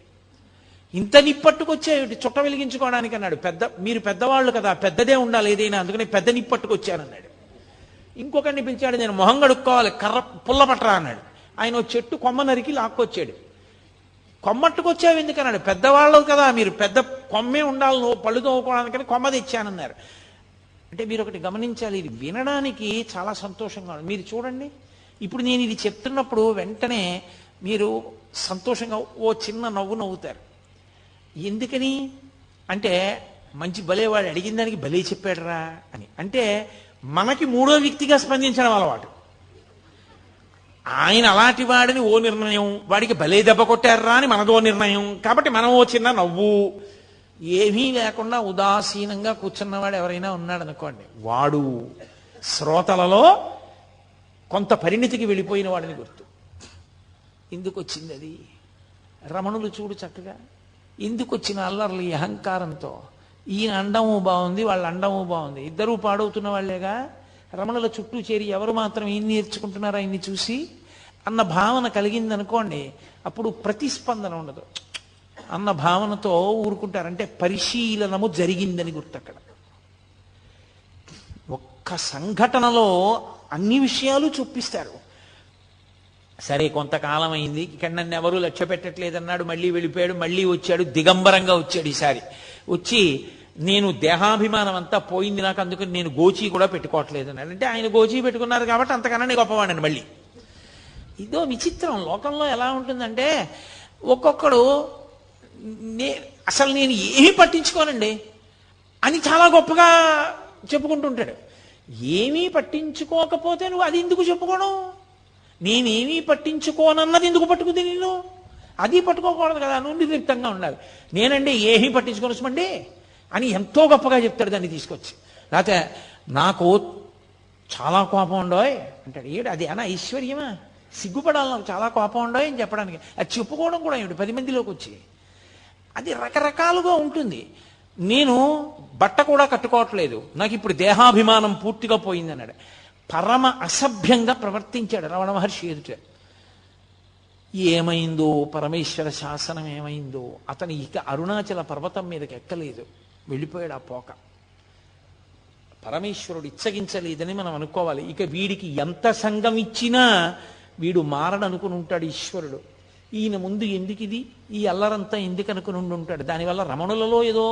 ఇంత నిప్పట్టుకొచ్చాయేమిటి చుట్ట వెలిగించుకోవడానికి అన్నాడు. మీరు పెద్దవాళ్ళు కదా, పెద్దదే ఉండాలి ఏదైనా, అందుకని పెద్ద నిప్పట్టుకొచ్చానన్నాడు. ఇంకొకరిని పిలిచాడు, నేను మొహం కడుక్కోవాలి, కర్ర పుల్ల పట్టరా అన్నాడు. ఆయన ఓ చెట్టు కొమ్మ నరికి లాక్కొచ్చాడు. కొమ్మట్టుకొచ్చావు ఎందుకన్నాడు. పెద్దవాళ్ళు కదా మీరు, పెద్ద కొమ్మే ఉండాలి, నువ్వు పళ్ళు తోముకోవడానికని కొమ్మ తెచ్చానన్నారు. అంటే మీరు ఒకటి గమనించాలి, ఇది వినడానికి చాలా సంతోషంగా ఉంది. మీరు చూడండి, ఇప్పుడు నేను ఇది చెప్తున్నప్పుడు వెంటనే మీరు సంతోషంగా ఓ చిన్న నవ్వు నవ్వుతారు. ఎందుకని అంటే, మంచి భలేవాడు అడిగిన దానికి భలే చెప్పాడురా అని. అంటే మనకి మూడో వ్యక్తిగా స్పందించడం అలవాటు. ఆయన అలాంటి వాడిని ఓ నిర్ణయం, వాడికి భలే దెబ్బ కొట్టారా అని మనదో నిర్ణయం. కాబట్టి మనం ఓ చిన్న నవ్వు, ఏమీ లేకుండా ఉదాసీనంగా కూర్చున్నవాడు ఎవరైనా ఉన్నాడు అనుకోండి, వాడు శ్రోతలలో కొంత పరిణితికి వెళ్ళిపోయిన వాడిని గుర్తు. ఎందుకు వచ్చింది అది? రమణులు చూడు చక్కగా ఎందుకు వచ్చిన అల్లర్లు ఈ అహంకారంతో. ఈయన అండము బాగుంది, వాళ్ళ అండము బాగుంది, ఇద్దరూ పాడవుతున్న వాళ్ళేగా. రమణుల చుట్టూ చేరి ఎవరు మాత్రం ఏం నేర్చుకుంటున్నారు ఆయన్ని చూసి అన్న భావన కలిగిందనుకోండి, అప్పుడు ప్రతిస్పందన ఉండదు అన్న భావనతో ఊరుకుంటారంటే పరిశీలనము జరిగిందని గుర్తు. అక్కడ ఒక్క సంఘటనలో అన్ని విషయాలు చూపిస్తారు. సరే కొంతకాలం అయింది, ఇక్కడ నన్ను ఎవరూ లక్ష్య పెట్టట్లేదన్నాడు, మళ్ళీ వెళ్ళిపోయాడు, మళ్ళీ వచ్చాడు, దిగంబరంగా వచ్చాడు. ఈసారి వచ్చి నేను దేహాభిమానం అంతా పోయింది నాకు, అందుకని నేను గోచీ కూడా పెట్టుకోవట్లేదు అన్నాడు. అంటే ఆయన గోచీ పెట్టుకున్నారు కాబట్టి అంతకన్నా గొప్పవాడిని మళ్ళీ. ఇదో విచిత్రం లోకంలో. ఎలా ఉంటుందంటే ఒక్కొక్కడు అసలు నేను ఏమీ పట్టించుకోనండి అని చాలా గొప్పగా చెప్పుకుంటుంటాడు. ఏమీ పట్టించుకోకపోతే నువ్వు అది ఎందుకు చెప్పుకోవడం? నేనేమీ పట్టించుకోనన్నది ఎందుకు పట్టుకుంది నేను? అది పట్టుకోకూడదు కదా, నువ్వు నిర్లిప్తంగా ఉండాలి. నేనండి ఏమీ పట్టించుకోనసమండి అని ఎంతో గొప్పగా చెప్తాడు దాన్ని తీసుకొచ్చి. లేకపోతే నాకు చాలా కోపం ఉండోయ్ అంటాడు. ఏడు అది అనా ఐశ్వర్యమా? సిగ్గుపడాలి నాకు చాలా కోపం ఉండోయ్ అని చెప్పడానికి. అది చెప్పుకోవడం కూడా ఏమిటి 10 మందిలోకి వచ్చి? అది రకరకాలుగా ఉంటుంది. నేను బట్ట కూడా కట్టుకోవట్లేదు, నాకు ఇప్పుడు దేహాభిమానం పూర్తిగా పోయింది అన్నాడు. పరమ అసభ్యంగా ప్రవర్తించాడు రమణ మహర్షి ఎదుట. ఏమైందో, పరమేశ్వర శాసనం ఏమైందో, అతను ఇక అరుణాచల పర్వతం మీదకి ఎక్కలేదు, వెళ్ళిపోయాడు ఆ పోక. పరమేశ్వరుడు ఇచ్చగించలేదని మనం అనుకోవాలి. ఇక వీడికి ఎంత సంఘం ఇచ్చినా వీడు మారడనుకుని ఉంటాడు ఈశ్వరుడు. ఈయన ముందు ఎందుకు ఇది, ఈ అల్లరంతా ఎందుకు అనుకుని ఉంటాడు. దానివల్ల రమణులలో ఏదో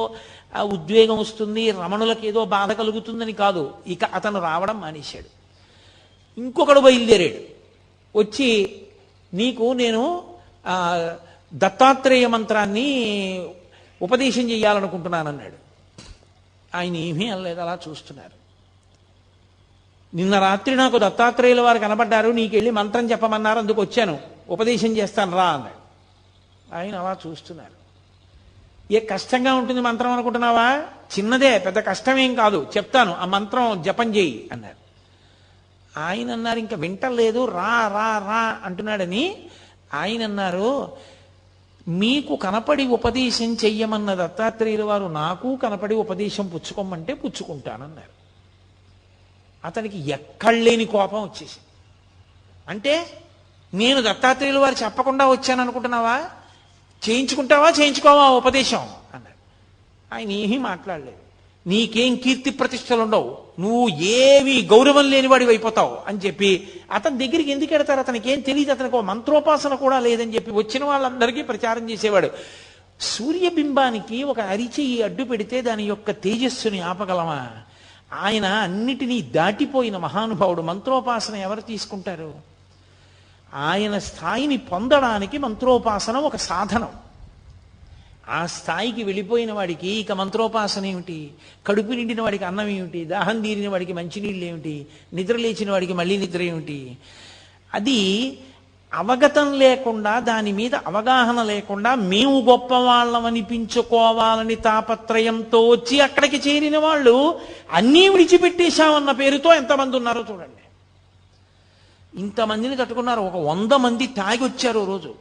ఉద్వేగం వస్తుంది, రమణులకు ఏదో బాధ కలుగుతుందని కాదు, ఇక అతను రావడం మానేశాడు. ఇంకొకడు బయలుదేరాడు వచ్చి, నీకు నేను దత్తాత్రేయ మంత్రాన్ని ఉపదేశం చేయాలనుకుంటున్నానన్నాడు. ఆయన ఏమీ అనలేదు, అలా చూస్తున్నారు. నిన్న రాత్రి నాకు దత్తాత్రేయుల వారు కనబడ్డారు, నీకెళ్ళి మంత్రం చెప్పమన్నారు, అందుకు వచ్చాను, ఉపదేశం చేస్తాను రా అన్నాడు. ఆయన అలా చూస్తున్నారు. ఏ కష్టంగా ఉంటుంది మంత్రం అనుకుంటున్నావా? చిన్నదే, పెద్ద కష్టమేం కాదు, చెప్తాను, ఆ మంత్రం జపం చేయి అన్నారు. ఆయన అన్నారు, ఇంకా వింటలేదు, రా రా రా అంటున్నాడని. ఆయన అన్నారు, మీకు కనపడి ఉపదేశం చెయ్యమన్న దత్తాత్రేయుల వారు నాకు కనపడి ఉపదేశం పుచ్చుకోమంటే పుచ్చుకుంటానన్నారు. అతనికి ఎక్కడలేని కోపం వచ్చేసింది. అంటే నేను దత్తాత్రేయుల వారు చెప్పకుండా వచ్చాను అనుకుంటున్నావా? చేయించుకుంటావా చేయించుకోవా ఉపదేశం అన్నాడు. ఆయన ఏమీ మాట్లాడలేదు. నీకేం కీర్తి ప్రతిష్టలు ఉండవు, నువ్వు ఏమీ గౌరవం లేనివాడివి అయిపోతావు అని చెప్పి అతని దగ్గరికి ఎందుకు ఎడతారు? అతనికి ఏం తెలియదు, అతనికి ఒక మంత్రోపాసన కూడా లేదని చెప్పి వచ్చిన వాళ్ళందరికీ ప్రచారం చేసేవాడు. సూర్యబింబానికి ఒక అరిచెయ్యి అడ్డు పెడితే దాని యొక్క తేజస్సుని ఆపగలమా? ఆయన అన్నిటినీ దాటిపోయిన మహానుభావుడు. మంత్రోపాసన ఎవరు తీసుకుంటారు? ఆయన స్థాయిని పొందడానికి మంత్రోపాసన ఒక సాధనం. ఆ స్థాయికి వెళ్ళిపోయిన వాడికి ఇక మంత్రోపాసన ఏమిటి? కడుపు నిండిన వాడికి అన్నం ఏమిటి? దాహం తీరిన వాడికి మంచినీళ్ళు ఏమిటి? నిద్ర లేచిన వాడికి మళ్ళీ నిద్ర ఏమిటి? అది అవగతం లేకుండా, దాని మీద అవగాహన లేకుండా మేము గొప్పవాళ్ళం అనిపించుకోవాలని తాపత్రయంతో వచ్చి అక్కడికి చేరిన వాళ్ళు అన్నీ విడిచిపెట్టేశామన్న పేరుతో ఎంతమంది ఉన్నారో చూడండి. ఇంతమందిని తట్టుకున్నారు. ఒక 100 మంది తాగి వచ్చారు రోజు.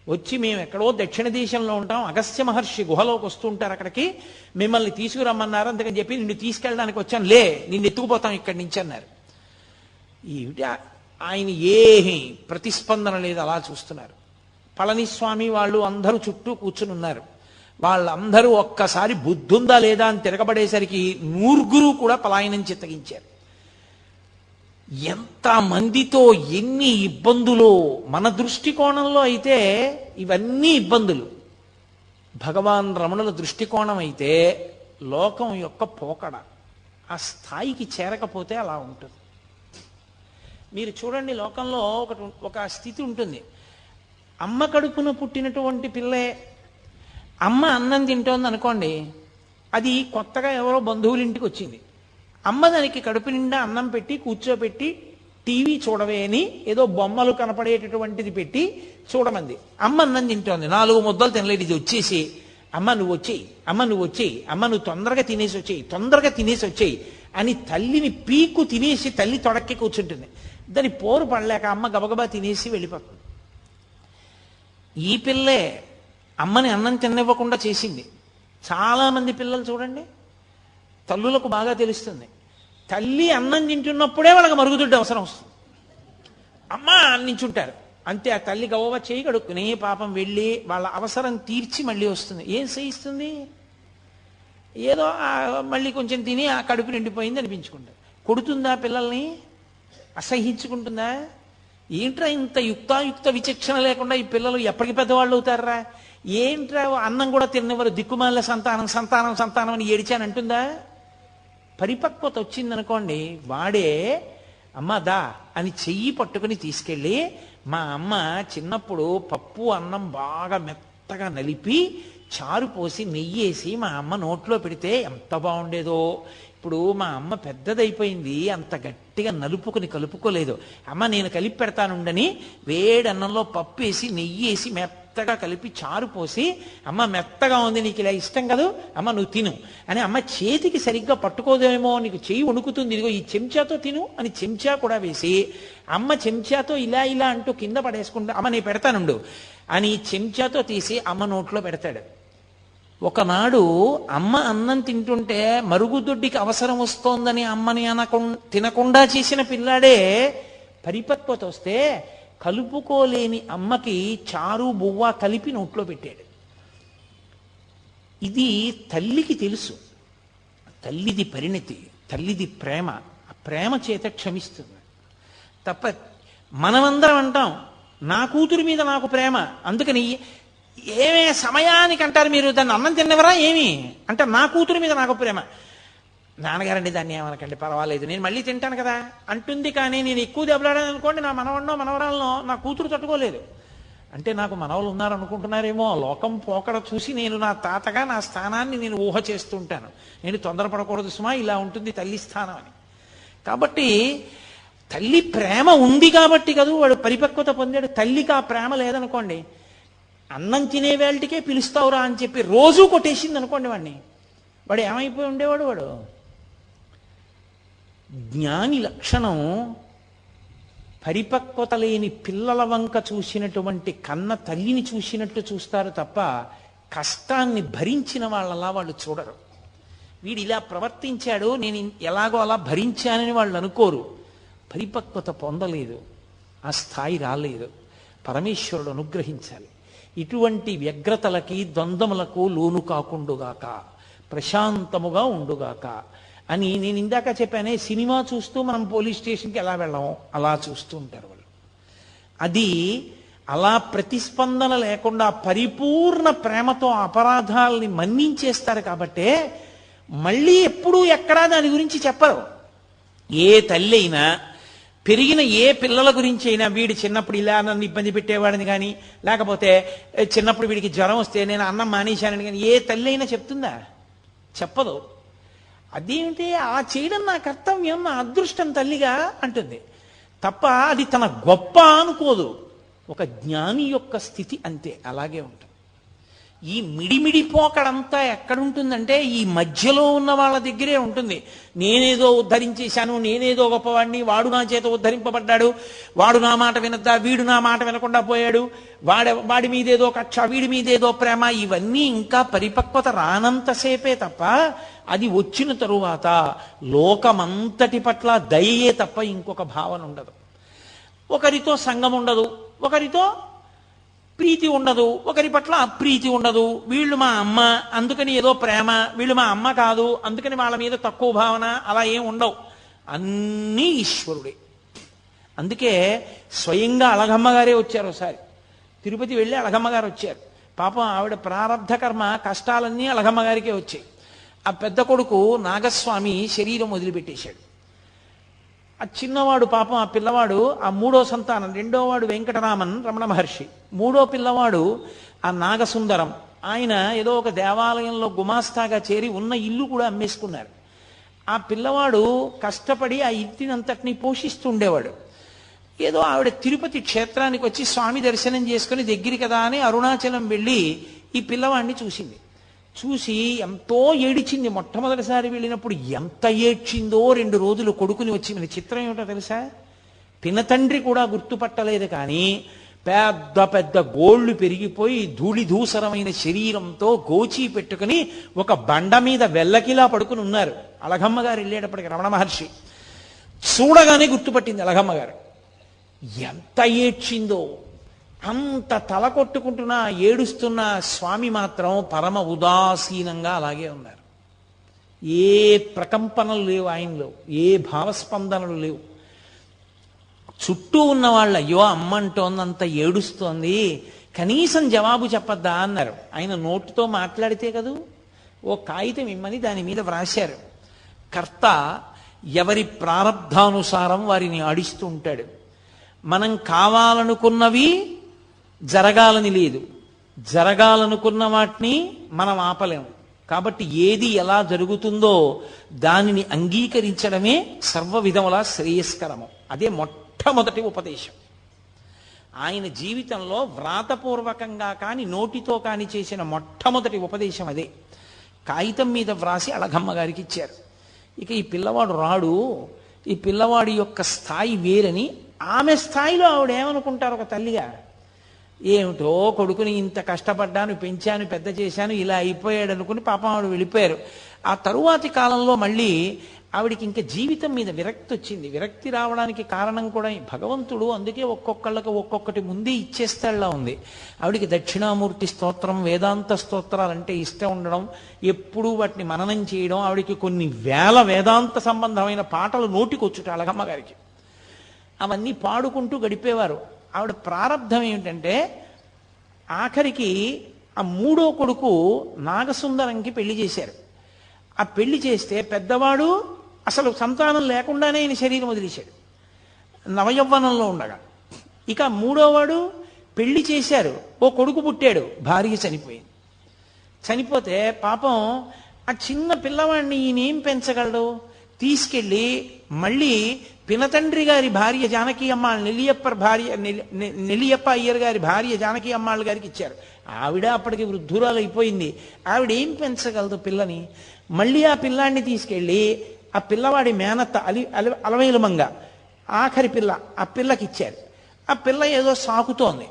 వచ్చి మేము ఎక్కడో దక్షిణ దేశంలో ఉంటాం, అగస్త్య మహర్షి గుహలోకి వస్తుంటారు, అక్కడికి మిమ్మల్ని తీసుకురమ్మన్నారు, అందుకని చెప్పి నిన్ను తీసుకెళ్ళడానికి వచ్చాను, లే నిన్ను ఎత్తుకుపోతాం ఇక్కడి నుంచి అన్నారు. ఏమిటి ఆయన ఏమీ ప్రతిస్పందన లేదు, అలా చూస్తున్నారు. పళనిస్వామి వాళ్ళు అందరూ చుట్టూ కూర్చుని ఉన్నారు. వాళ్ళందరూ ఒక్కసారి బుద్ధుందా లేదా అని తిరగబడేసరికి 100 కూడా పలాయనం చిత్తగించారు. ఎంత మందితో ఎన్ని ఇబ్బందులు! మన దృష్టికోణంలో అయితే ఇవన్నీ ఇబ్బందులు. భగవాన్ రమణుల దృష్టికోణం అయితే లోకం యొక్క పోకడ. ఆ స్థాయికి చేరకపోతే అలా ఉంటుంది. మీరు చూడండి, లోకంలో ఒక స్థితి ఉంటుంది. అమ్మ కడుపున పుట్టినటువంటి పిల్లే అమ్మ అన్నం తింటోంది అనుకోండి, అది కొత్తగా ఎవరో బంధువుల ఇంటికి వచ్చింది. అమ్మ దానికి కడుపు నిండా అన్నం పెట్టి కూర్చోబెట్టి టీవీ చూడవే అని ఏదో బొమ్మలు కనపడేటటువంటిది పెట్టి చూడమంది. అమ్మ అన్నం తింటోంది, 4 ముద్దలు తినలేదు. ఇది వచ్చేసి, అమ్మ నువ్వు వచ్చేయి, అమ్మ నువ్వు వచ్చేయి, అమ్మ నువ్వు తొందరగా తినేసి వచ్చేయి, తొందరగా తినేసి వచ్చేయి అని తల్లిని పీకు తినేసి తల్లి తొడక్కి కూర్చుంటుంది. దాని పోరు పడలేక అమ్మ గబగబా తినేసి వెళ్ళిపోతుంది. ఈ పిల్లే అమ్మని అన్నం తినివ్వకుండా చేసింది. చాలామంది పిల్లలు చూడండి, తల్లులకు బాగా తెలుస్తుంది. తల్లి అన్నం తింటున్నప్పుడే వాళ్ళకి మరుగుదొడ్డి అవసరం వస్తుంది. అమ్మ అన్నించుంటారు అంతే. ఆ తల్లి గవ్వ చేయి కడుక్కుని పాపం వెళ్ళి వాళ్ళ అవసరం తీర్చి మళ్ళీ వస్తుంది. ఏం చేయిస్తుంది? ఏదో మళ్ళీ కొంచెం తిని ఆ కడుపు నిండిపోయింది అనిపించుకుంటారు. కొడుతుందా పిల్లల్ని? అసహించుకుంటుందా? ఏంట్రా ఇంత యుక్తాయుక్త విచక్షణ లేకుండా ఈ పిల్లలు ఎప్పటికి పెద్దవాళ్ళు అవుతారా? ఏంట్రా అన్నం కూడా తిన్నవారు, దిక్కుమాల సంతానం సంతానం సంతానం అని ఏడిచానంటుందా? పరిపక్వత వచ్చిందనుకోండి, వాడే అమ్మ దా అని చెయ్యి పట్టుకుని తీసుకెళ్ళి, మా అమ్మ చిన్నప్పుడు పప్పు అన్నం బాగా మెత్తగా నలిపి చారు పోసి నెయ్యేసి మా అమ్మ నోట్లో పెడితే ఎంత బాగుండేదో. ఇప్పుడు మా అమ్మ పెద్దదైపోయింది, అంత గట్టిగా నలుపుకుని కలుపుకోలేదు. అమ్మ నేను కలిపి పెడతానుండని వేడి అన్నంలో పప్పు వేసి నెయ్యేసి మెత్తగా కలిపి చారు పోసి, అమ్మ మెత్తగా ఉంది, నీకు ఇలా ఇష్టం కాదు, అమ్మ నువ్వు తిను అని అమ్మ చేతికి సరిగ్గా పట్టుకోదేమో, నీకు చెయ్యి వణుకుతుంది, ఇదిగో ఈ చెంచాతో తిను అని చెంచా కూడా వేసి, అమ్మ చెంచాతో ఇలా ఇలా అంటూ కింద పడేసుకుంటా, అమ్మ నేను పెడతానుండు అని చెంచాతో తీసి అమ్మ నోట్లో పెడతాడు. ఒకనాడు అమ్మ అన్నం తింటుంటే మరుగుదొడ్డికి అవసరం వస్తోందని అమ్మని తినకుండా చేసిన పిల్లాడే పరిపక్వత వస్తే కలుపుకోలేని అమ్మకి చారు బువ్వ కలిపి నోట్లో పెట్టాడు. ఇది తల్లికి తెలుసు, తల్లిది పరిణతి, తల్లిది ప్రేమ. ఆ ప్రేమ చేత క్షమిస్తుంది తప్ప మనమందరం అంటాం నా కూతురి మీద నాకు ప్రేమ, అందుకని ఏమే సమయానికి అంటారు మీరు దాన్ని అన్నం తిన్నవరా ఏమి అంటే నా కూతురు మీద నాకు ప్రేమ. నాన్నగారండి దాన్ని ఏమనకండి పర్వాలేదు నేను మళ్ళీ తింటాను కదా అంటుంది. కానీ నేను ఎక్కువ దెబ్బలాడాను అనుకోండి, నా మనవడినో మనవరాలనో నా కూతురు తట్టుకోలేదు. అంటే నాకు మనవలు ఉన్నారనుకుంటున్నారేమో, లోకం పోకడ చూసి నేను నా తాతగా నా స్థానాన్ని నేను ఊహ చేస్తుంటాను. నేను తొందరపడకూడదు సుమా, ఇలా ఉంటుంది తల్లి స్థానం అని. కాబట్టి తల్లి ప్రేమ ఉంది కాబట్టి కదా వాడు పరిపక్వత పొందాడు. తల్లికి ఆ ప్రేమ లేదనుకోండి, అన్నం తినే వేళటికే పిలుస్తావురా అని చెప్పి రోజూ కొట్టేసింది అనుకోండి వాడిని, వాడు ఏమైపోయి ఉండేవాడు? వాడు జ్ఞాని లక్షణం పరిపక్వత లేని పిల్లల వంక చూసినటువంటి కన్న తల్లిని చూసినట్టు చూస్తారు తప్ప కష్టాన్ని భరించిన వాళ్ళలా వాళ్ళు చూడరు. వీడు ఇలా ప్రవర్తించాడు, నేను ఎలాగో అలా భరించానని వాళ్ళు అనుకోరు. పరిపక్వత పొందలేదు, ఆ స్థాయి రాలేదు. పరమేశ్వరుడు అనుగ్రహించాలి. ఇటువంటి వ్యగ్రతలకి ద్వంద్వములకు లోను కాకుండుగాక, ప్రశాంతముగా ఉండుగాక అని నేను ఇందాక చెప్పానే. సినిమా చూస్తూ మనం పోలీస్ స్టేషన్కి ఎలా వెళ్ళాము అలా చూస్తూ ఉంటారు వాళ్ళు. అది అలా ప్రతిస్పందన లేకుండా పరిపూర్ణ ప్రేమతో అపరాధాలని మన్నించేస్తారు. కాబట్టే మళ్ళీ ఎప్పుడూ ఎక్కడా దాని గురించి చెప్పరు. ఏ తల్లి అయినా పెరిగిన ఏ పిల్లల గురించి అయినా, వీడు చిన్నప్పుడు ఇలా నన్ను ఇబ్బంది పెట్టేవాడిని కానీ, లేకపోతే చిన్నప్పుడు వీడికి జ్వరం వస్తే నేను అన్నం మానేశానని కానీ ఏ తల్లి అయినా చెప్తుందా? చెప్పదు. అదేమిటి ఆ చేయడం నా కర్తవ్యం, నా అదృష్టం తల్లిగా అంటుంది తప్ప అది తన గొప్ప అనుకోదు. ఒక జ్ఞాని యొక్క స్థితి అంతే, అలాగే ఉంటుంది. ఈ మిడిమిడి పోకడంతా ఎక్కడుంటుందంటే ఈ మధ్యలో ఉన్న వాళ్ళ దగ్గరే ఉంటుంది. నేనేదో ఉద్ధరించేశాను, నేనేదో గొప్పవాడిని, వాడు నా చేత ఉద్ధరింపబడ్డాడు, వాడు నా మాట వినద్దా, వీడు నా మాట వినకుండా పోయాడు, వాడి మీదేదో కక్ష, వీడి మీదేదో ప్రేమ, ఇవన్నీ ఇంకా పరిపక్వత రానంతసేపే తప్ప అది వచ్చిన తరువాత లోకమంతటి పట్ల దయయే తప్ప ఇంకొక భావన ఉండదు. ఒకరితో సంగం ఉండదు, ఒకరితో ప్రీతి ఉండదు, ఒకరి పట్ల అప్రీతి ఉండదు. వీళ్ళు మా అమ్మ అందుకని ఏదో ప్రేమ, వీళ్ళు మా అమ్మ కాదు అందుకని వాళ్ళ మీద తక్కువ భావన, అలా ఏం ఉండవు. అన్నీ ఈశ్వరుడే. అందుకే స్వయంగా అళగమ్మ గారే వచ్చారు. ఒకసారి తిరుపతి వెళ్ళి అళగమ్మ గారు వచ్చారు. పాపం ఆవిడ ప్రారంధ కర్మ కష్టాలన్నీ అళగమ్మ గారికే వచ్చాయి. ఆ పెద్ద కొడుకు నాగస్వామి శరీరం వదిలిపెట్టేశాడు. ఆ చిన్నవాడు పాపం, ఆ పిల్లవాడు ఆ మూడో సంతానం, రెండోవాడు వెంకటరామన్ రమణ మహర్షి, మూడో పిల్లవాడు ఆ నాగసుందరం. ఆయన ఏదో ఒక దేవాలయంలో గుమాస్తాగా చేరి ఉన్న ఇల్లు కూడా అమ్మేసుకున్నారు. ఆ పిల్లవాడు కష్టపడి ఆ ఇంటినంతటినీ పోషిస్తుండేవాడు. ఏదో ఆవిడ తిరుపతి క్షేత్రానికి వచ్చి స్వామి దర్శనం చేసుకుని దగ్గరికి కదా అని అరుణాచలం వెళ్ళి ఈ పిల్లవాడిని చూసింది. చూసి ఎంతో ఏడిచింది. మొట్టమొదటిసారి వెళ్ళినప్పుడు ఎంత ఏడ్చిందో. 2 రోజులు కొడుకుని వచ్చి, మన చిత్రం ఏమిటో తెలుసా, పినతండ్రి కూడా గుర్తుపట్టలేదు. కానీ పెద్ద పెద్ద గోళ్లు పెరిగిపోయి ధూళిధూసరమైన శరీరంతో గోచి పెట్టుకుని ఒక బండ మీద వెల్లకిలా పడుకుని ఉన్నారు. అళగమ్మ గారు వెళ్ళేటప్పటికి రమణ మహర్షి చూడగానే గుర్తుపట్టింది అళగమ్మ గారు. ఎంత ఏడ్చిందో. అంత తల కొట్టుకుంటున్నా ఏడుస్తున్న స్వామి మాత్రం పరమ ఉదాసీనంగా అలాగే ఉన్నారు. ఏ ప్రకంపనలు లేవు ఆయనలో, ఏ భావస్పందనలు లేవు. చుట్టూ ఉన్న వాళ్ళు అయ్యో అమ్మంటోందంత ఏడుస్తోంది, కనీసం జవాబు చెప్పద్దా అన్నారు. ఆయన నోటితో మాట్లాడితే కదూ, ఓ కాగితం ఇమ్మని దాని మీద వ్రాశారు. కర్త ఎవరి ప్రారబ్ధానుసారం వారిని ఆడిస్తూ ఉంటాడు. మనం కావాలనుకున్నవి జరగాలని లేదు, జరగాలనుకున్న వాటిని మనం ఆపలేము. కాబట్టి ఏది ఎలా జరుగుతుందో దానిని అంగీకరించడమే సర్వ విధములా శ్రేయస్కరము. అదే మొట్టమొదటి ఉపదేశం. ఆయన జీవితంలో వ్రాతపూర్వకంగా కానీ నోటితో కానీ చేసిన మొట్టమొదటి ఉపదేశం అదే. కాగితం మీద వ్రాసి అళగమ్మ గారికి ఇచ్చారు. ఇక ఈ పిల్లవాడు రాడు, ఈ పిల్లవాడి యొక్క స్థాయి వేరని ఆమె స్థాయిలో ఆవిడ ఏమనుకుంటారు ఒక తల్లిగా, ఏమిటో కొడుకుని ఇంత కష్టపడ్డాను, పెంచాను, పెద్ద చేశాను, ఇలా అయిపోయాడు అనుకుని పాపం ఆవిడ వెళ్ళిపోయారు. ఆ తరువాతి కాలంలో మళ్ళీ ఆవిడికి ఇంకా జీవితం మీద విరక్తి వచ్చింది. విరక్తి రావడానికి కారణం కూడా భగవంతుడు అందుకే ఒక్కొక్కళ్ళకి ఒక్కొక్కటి ముందే ఇచ్చేస్తాడులా ఉంది. ఆవిడికి దక్షిణామూర్తి స్తోత్రం, వేదాంత స్తోత్రాలంటే ఇష్టం ఉండడం, ఎప్పుడూ వాటిని మననం చేయడం, ఆవిడికి కొన్ని వేల వేదాంత సంబంధమైన పాటలు నోటికొచ్చుట అళగమ్మ గారికి. అవన్నీ పాడుకుంటూ గడిపేవారు. ఆవిడ ప్రారంధం ఏమిటంటే ఆఖరికి ఆ మూడో కొడుకు నాగసుందరంకి పెళ్లి చేశారు. ఆ పెళ్లి చేస్తే పెద్దవాడు అసలు సంతానం లేకుండానే ఆయన శరీరం వదిలేశాడు నవయవ్వనంలో ఉండగా. ఇక మూడోవాడు పెళ్లి చేశారు, ఓ కొడుకు పుట్టాడు, భార్య చనిపోయింది. చనిపోతే పాపం ఆ చిన్న పిల్లవాడిని ఈయనేం పెంచగలడు? తీసుకెళ్ళి మళ్ళీ పినతండ్రి గారి భార్య జానకి అమ్మాள் నెల్లియప్ప అయ్యర్ గారి భార్య జానకి అమ్మాళ్ళ గారికి ఇచ్చారు. ఆవిడ అప్పటికి వృద్ధురాలు అయిపోయింది. ఆవిడ ఏం పెంచగలదు పిల్లని? మళ్ళీ ఆ పిల్లాడిని తీసుకెళ్ళి ఆ పిల్లవాడి మేనత్త అలవేలుమంగ ఆఖరి పిల్ల, ఆ పిల్లకి ఇచ్చారు. ఆ పిల్ల ఏదో సాకుతోంది.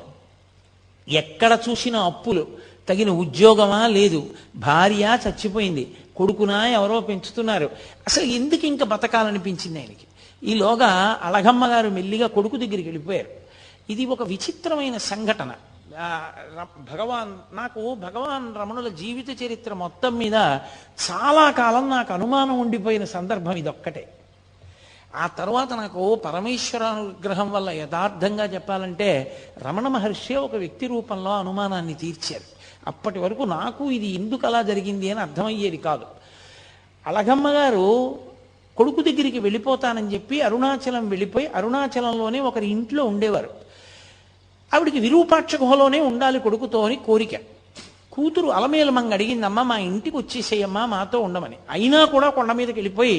ఎక్కడ చూసినా అప్పులు, తగిన ఉద్యోగమా లేదు, భార్య చచ్చిపోయింది, కొడుకునా ఎవరో పెంచుతున్నారు. అసలు ఎందుకు ఇంకా బతకాలనిపించింది ఆయనకి. ఈలోగా అళగమ్మ గారు మెల్లిగా కొడుకు దగ్గరికి వెళ్ళిపోయారు. ఇది ఒక విచిత్రమైన సంఘటన. నాకు భగవాన్ రమణుల జీవిత చరిత్ర మొత్తం మీద చాలా కాలం నాకు అనుమానం ఉండిపోయిన సందర్భం ఇదొక్కటే. ఆ తర్వాత నాకు పరమేశ్వరానుగ్రహం వల్ల యథార్థంగా చెప్పాలంటే రమణ మహర్షి ఒక వ్యక్తి రూపంలో అనుమానాన్ని తీర్చారు. అప్పటి వరకు నాకు ఇది ఎందుకు అలా జరిగింది అని అర్థమయ్యేది కాదు. అళగమ్మ గారు కొడుకు దగ్గరికి వెళ్ళిపోతానని చెప్పి అరుణాచలం వెళ్ళిపోయి అరుణాచలంలోనే ఒకరి ఇంట్లో ఉండేవారు. ఆవిడికి విరూపాక్ష గుహలోనే ఉండాలి కొడుకుతో అని కోరిక. కూతురు అలమేలమంగ అడిగిందమ్మా, మా ఇంటికి వచ్చేసేయమ్మా, మాతో ఉండమని. అయినా కూడా కొండ మీదకి వెళ్ళిపోయి,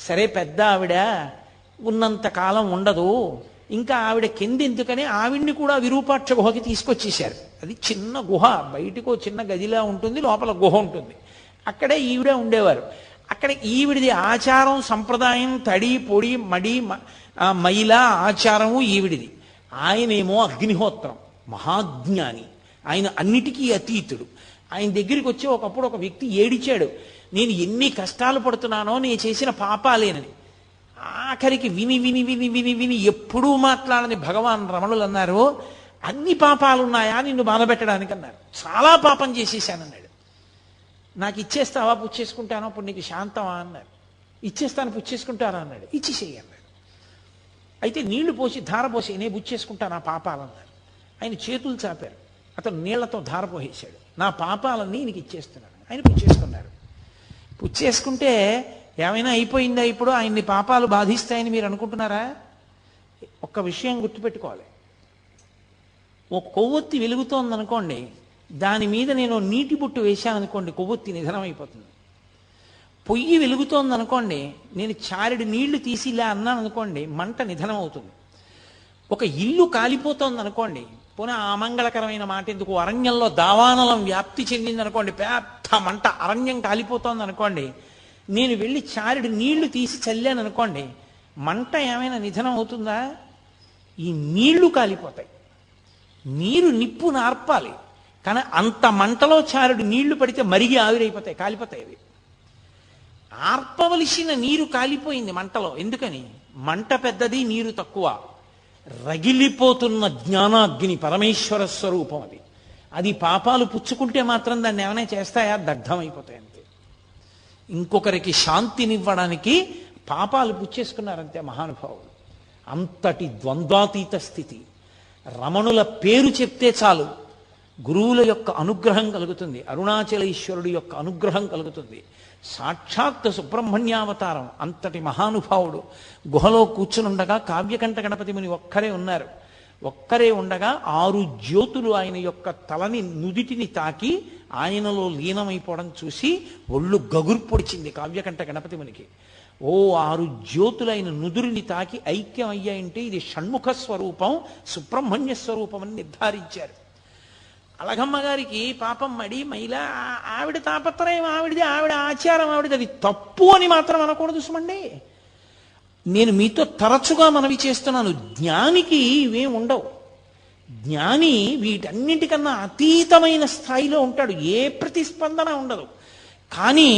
సరే పెద్ద ఆవిడ ఉన్నంత కాలం ఉండదు, ఇంకా ఆవిడ కిందెందుకని ఆవిడ్ని కూడా విరూపాక్ష గుహకి తీసుకొచ్చేశారు. అది చిన్న గుహ, బయటకు చిన్న గదిలా ఉంటుంది, లోపల గుహ ఉంటుంది. అక్కడే ఈవిడ ఉండేవారు. అక్కడ ఈవిడిది ఆచారం సంప్రదాయం, తడి పొడి మడి మైల ఆచారము ఈవిడిది. ఆయనేమో అగ్నిహోత్రం, మహాజ్ఞాని, ఆయన అన్నిటికీ అతీతుడు. ఆయన దగ్గరికి వచ్చి ఒకప్పుడు ఒక వ్యక్తి ఏడిచాడు, నేను ఎన్ని కష్టాలు పడుతున్నానో నేను చేసిన పాపాలేనని. ఆఖరికి విని విని విని విని విని ఎప్పుడూ మాట్లాడని భగవాన్ రమణులు అన్నారు, అన్ని పాపాలున్నాయా నిన్ను బాధపెట్టడానికి అన్నారు. చాలా పాపం చేసేసానన్నాడు. నాకు ఇచ్చేస్తావా, పుచ్చేసుకుంటానో, అప్పుడు నీకు శాంతమా అన్నారు. ఇచ్చేస్తాను, పుచ్చేసుకుంటారా అన్నాడు. ఇచ్చేసేయి అన్నాడు. అయితే నీళ్లు పోసి ధార పోసి నేను పుచ్చేసుకుంటాను ఆ పాపాలన్నారు. ఆయన చేతులు చాపారు, అతను నీళ్లతో ధార పోసేశాడు. నా పాపాలన్నీ నీకు ఇచ్చేస్తున్నాను. ఆయన పుచ్చేసుకున్నారు. పుచ్చేసుకుంటే ఏమైనా అయిపోయిందా? ఇప్పుడు ఆయన్ని పాపాలు బాధిస్తాయని మీరు అనుకుంటున్నారా? ఒక్క విషయం గుర్తుపెట్టుకోవాలి. ఒక కొవ్వొత్తి వెలుగుతోందనుకోండి, దాని మీద నేను నీటి బొట్టు వేశాననుకోండి, కొవ్వొత్తి నిధనం అయిపోతుంది. పొయ్యి వెలుగుతోందనుకోండి, నేను చారెడు నీళ్లు తీసి ఇలా అన్నాను అనుకోండి, మంట నిధనం అవుతుంది. ఒక ఇల్లు కాలిపోతోందనుకోండి, పోనీ అమంగళకరమైన మాట ఎందుకు, అరణ్యంలో దావానలం వ్యాప్తి చెందిందనుకోండి, పెద్ద మంట, అరణ్యం కాలిపోతోంది అనుకోండి, నేను వెళ్ళి చారెడు నీళ్లు తీసి చల్లాను అనుకోండి, మంట ఏమైనా నిధనం అవుతుందా? ఈ నీళ్లు కాలిపోతాయి. నీరు నిప్పు నార్పాలి, కానీ అంత మంటలో చారెడు నీళ్లు పడితే మరిగి ఆవిరైపోతాయి, కాలిపోతాయి అవి. ఆర్పవలసిన నీరు కాలిపోయింది మంటలో. ఎందుకని? మంట పెద్దది, నీరు తక్కువ. రగిలిపోతున్న జ్ఞానాగ్ని పరమేశ్వర స్వరూపం అది. అది పాపాలు పుచ్చుకుంటే మాత్రం దాన్ని ఏమైనా చేస్తాయా? దగ్ధమైపోతాయి అంతే. ఇంకొకరికి శాంతినివ్వడానికి పాపాలు పుచ్చేసుకున్నారంతే మహానుభావులు. అంతటి ద్వంద్వాతీత స్థితి. రమణుల పేరు చెప్తే చాలు గురువుల యొక్క అనుగ్రహం కలుగుతుంది, అరుణాచలేశ్వరుడి యొక్క అనుగ్రహం కలుగుతుంది. సాక్షాత్ సుబ్రహ్మణ్యావతారం. అంతటి మహానుభావుడు గుహలో కూర్చునుండగా కావ్యకంఠ గణపతి ముని ఒక్కరే ఉన్నారు. ఒక్కరే ఉండగా 6 జ్యోతులు ఆయన యొక్క తలని నుదిటిని తాకి ఆయనలో లీనమైపోవడం చూసి ఒళ్ళు గగుర్పొడిచింది కావ్యకంఠ గణపతి మునికి. 6 జ్యోతులు ఆయన నుదురిని తాకి ఐక్యం అయ్యాయంటే ఇది షణ్ముఖ స్వరూపం, సుబ్రహ్మణ్య స్వరూపం అని నిర్ధారించారు. అళగమ్మ గారికి పాపం మడి మైల, ఆవిడ తాపత్రయం ఆవిడది, ఆవిడ ఆచారం ఆవిడది. అది తప్పు అని మాత్రం అనకూడదు సుమండి. నేను మీతో తరచుగా మనవి చేస్తున్నాను, జ్ఞానికి ఇవేం ఉండవు. జ్ఞాని వీటన్నింటికన్నా అతీతమైన స్థాయిలో ఉంటాడు, ఏ ప్రతిస్పందన ఉండదు. కానీ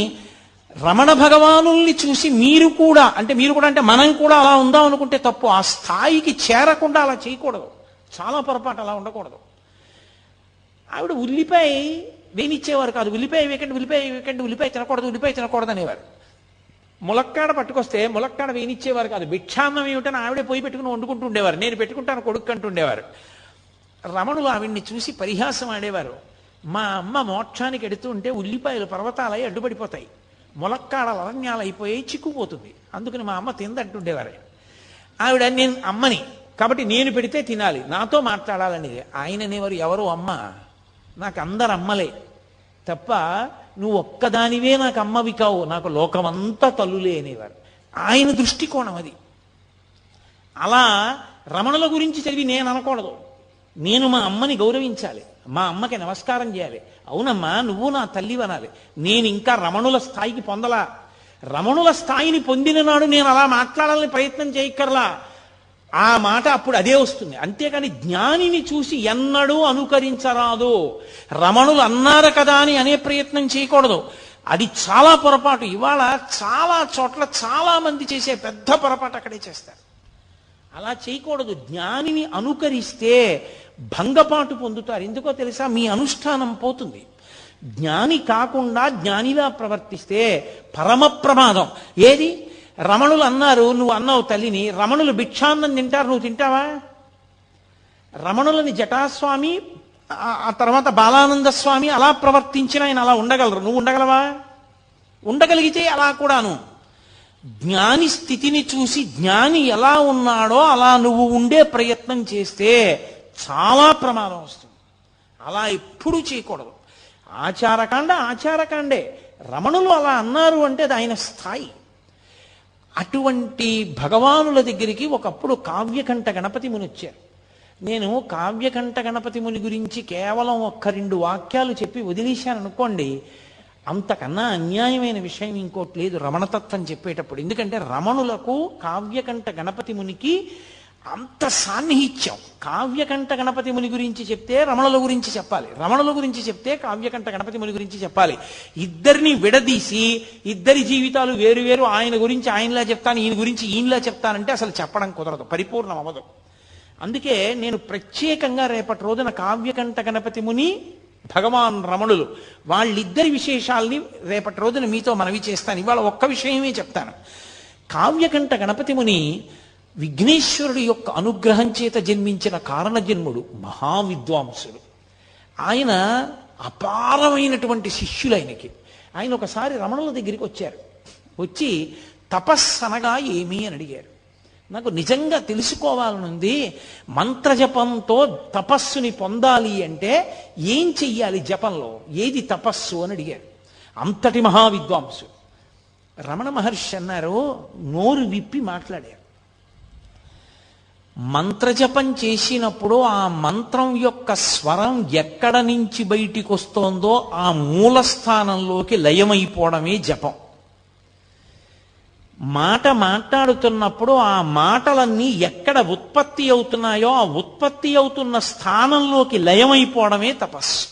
రమణ భగవానుల్ని చూసి మీరు కూడా అంటే మనం కూడా అలా ఉందాం అనుకుంటే తప్పు. ఆ స్థాయికి చేరకుండా అలా చేయకూడదు, చాలా పొరపాటు, అలా ఉండకూడదు. ఆవిడ ఉల్లిపాయ వేనిచ్చేవారు కాదు, ఉల్లిపాయ వేకండి, ఉల్లిపాయ తినకూడదు అనేవారు. ములక్కాడ పట్టుకొస్తే ములక్కాడ వేనిచ్చేవారు కాదు. భిక్షాన్నం ఏమిటని ఆవిడే పోయి పెట్టుకుని వండుకుంటూ ఉండేవారు. నేను పెట్టుకుంటాను కొడుకు అంటుండేవారు. రమణులు ఆవిడ్ని చూసి పరిహాసం ఆడేవారు. మా అమ్మ మోక్షానికి ఎడుతూ ఉంటే ఉల్లిపాయలు పర్వతాలై అడ్డుపడిపోతాయి, ములక్కాడల అరణ్యాలు అయిపోయి చిక్కుపోతుంది. అందుకని మా అమ్మ తిందంటుండేవారు. ఆవిడ నేను అమ్మని కాబట్టి నేను పెడితే తినాలి, నాతో మాట్లాడాలని. ఆయన అనేవారు, ఎవరు అమ్మ, నాకు అందరు అమ్మలే తప్ప నువ్వు ఒక్కదానివే నాకు అమ్మవి కావు, నాకు లోకమంతా తల్లులే అనేవారు. ఆయన దృష్టికోణం అది. అలా రమణుల గురించి చదివి నేను అనకూడదు, నేను మా అమ్మని గౌరవించాలి, మా అమ్మకి నమస్కారం చేయాలి. అవునమ్మా నువ్వు నా తల్లి అనాలి. నేను ఇంకా రమణుల స్థాయికి పొందలా. రమణుల స్థాయిని పొందిన నాడు నేను అలా మాట్లాడాలని ప్రయత్నం చేయక్కర్లా. ఆ మాట అప్పుడు అదే వస్తుంది. అంతేకాని జ్ఞానిని చూసి ఎన్నడూ అనుకరించరాదు. రమణులు అన్నారు కదా అని అనే ప్రయత్నం చేయకూడదు. అది చాలా పొరపాటు. ఇవాళ చాలా చోట్ల చాలా మంది చేసే పెద్ద పొరపాటు అక్కడే చేస్తారు. అలా చేయకూడదు. జ్ఞానిని అనుకరిస్తే భంగపాటు పొందుతారు. ఎందుకో తెలుసా, మీ అనుష్ఠానం పోతుంది. జ్ఞాని కాకుండా జ్ఞానిలా ప్రవర్తిస్తే పరమ ప్రమాదం. ఏది, రమణులు అన్నారు, నువ్వు అన్నావు తల్లిని, రమణులు భిక్షాన్నం తింటారు, నువ్వు తింటావా? రమణులని జటాస్వామి ఆ తర్వాత బాలానంద స్వామి అలా ప్రవర్తించిన ఆయన అలా ఉండగలరు, నువ్వు ఉండగలవా? ఉండగలిగితే అలా కూడాను. జ్ఞాని స్థితిని చూసి జ్ఞాని ఎలా ఉన్నాడో అలా నువ్వు ఉండే ప్రయత్నం చేస్తే చాలా ప్రమాదం వస్తుంది. అలా ఎప్పుడూ చేయకూడదు. ఆచారకాండ ఆచారకాండే. రమణులు అలా అన్నారు అంటే అది ఆయన స్థాయి. అటువంటి భగవానుల దగ్గరికి ఒకప్పుడు కావ్యకంఠ గణపతి ముని వచ్చారు. నేను కావ్యకంఠ గణపతి ముని గురించి కేవలం 1-2 వాక్యాలు చెప్పి వదిలేశాను అనుకోండి, అంతకన్నా అన్యాయమైన విషయం ఇంకోటి లేదు రమణతత్వం చెప్పేటప్పుడు. ఎందుకంటే రమణులకు కావ్యకంఠ గణపతి మునికి అంత సాన్నిహిత్యం. కావ్యకంఠ గణపతి ముని గురించి చెప్తే రమణుల గురించి చెప్పాలి, రమణుల గురించి చెప్తే కావ్యకంఠ గణపతి ముని గురించి చెప్పాలి. ఇద్దరిని విడదీసి ఇద్దరి జీవితాలు వేరు వేరు, ఆయన గురించి ఆయనలా చెప్తాను, ఈయన గురించి ఈయనలా చెప్తానంటే అసలు చెప్పడం కుదరదు, పరిపూర్ణం అవ్వదు. అందుకే నేను ప్రత్యేకంగా రేపటి రోజున కావ్యకంఠ గణపతి ముని, భగవాన్ రమణులు, వాళ్ళిద్దరి విశేషాల్ని రేపటి రోజున మీతో మనవి చేస్తాను. ఇవాళ ఒక్క విషయమే చెప్తాను. కావ్యకంఠ గణపతి ముని విఘ్నేశ్వరుడి యొక్క అనుగ్రహం చేత జన్మించిన కారణజన్ముడు, మహావిద్వాంసుడు. ఆయన అపారమైనటువంటి శిష్యులు ఆయనకి. ఆయన ఒకసారి రమణుల దగ్గరికి వచ్చారు. వచ్చి తపస్సనగా ఏమి అని అడిగారు. నాకు నిజంగా తెలుసుకోవాలనుంది, మంత్రజపంతో తపస్సుని పొందాలి అంటే ఏం చెయ్యాలి, జపంలో ఏది తపస్సు అని అడిగారు. అంతటి మహావిద్వాంసు రమణ మహర్షి అన్నారు, నోరు విప్పి మాట్లాడారు. మంత్రజపం చేసినప్పుడు ఆ మంత్రం యొక్క స్వరం ఎక్కడ నుంచి బయటికి వస్తోందో ఆ మూలస్థానంలోకి లయమైపోవడమే జపం. మాట మాట్లాడుతున్నప్పుడు ఆ మాటలన్నీ ఎక్కడ ఉత్పత్తి అవుతున్నాయో ఆ ఉత్పత్తి అవుతున్న స్థానంలోకి లయమైపోవడమే తపస్సు.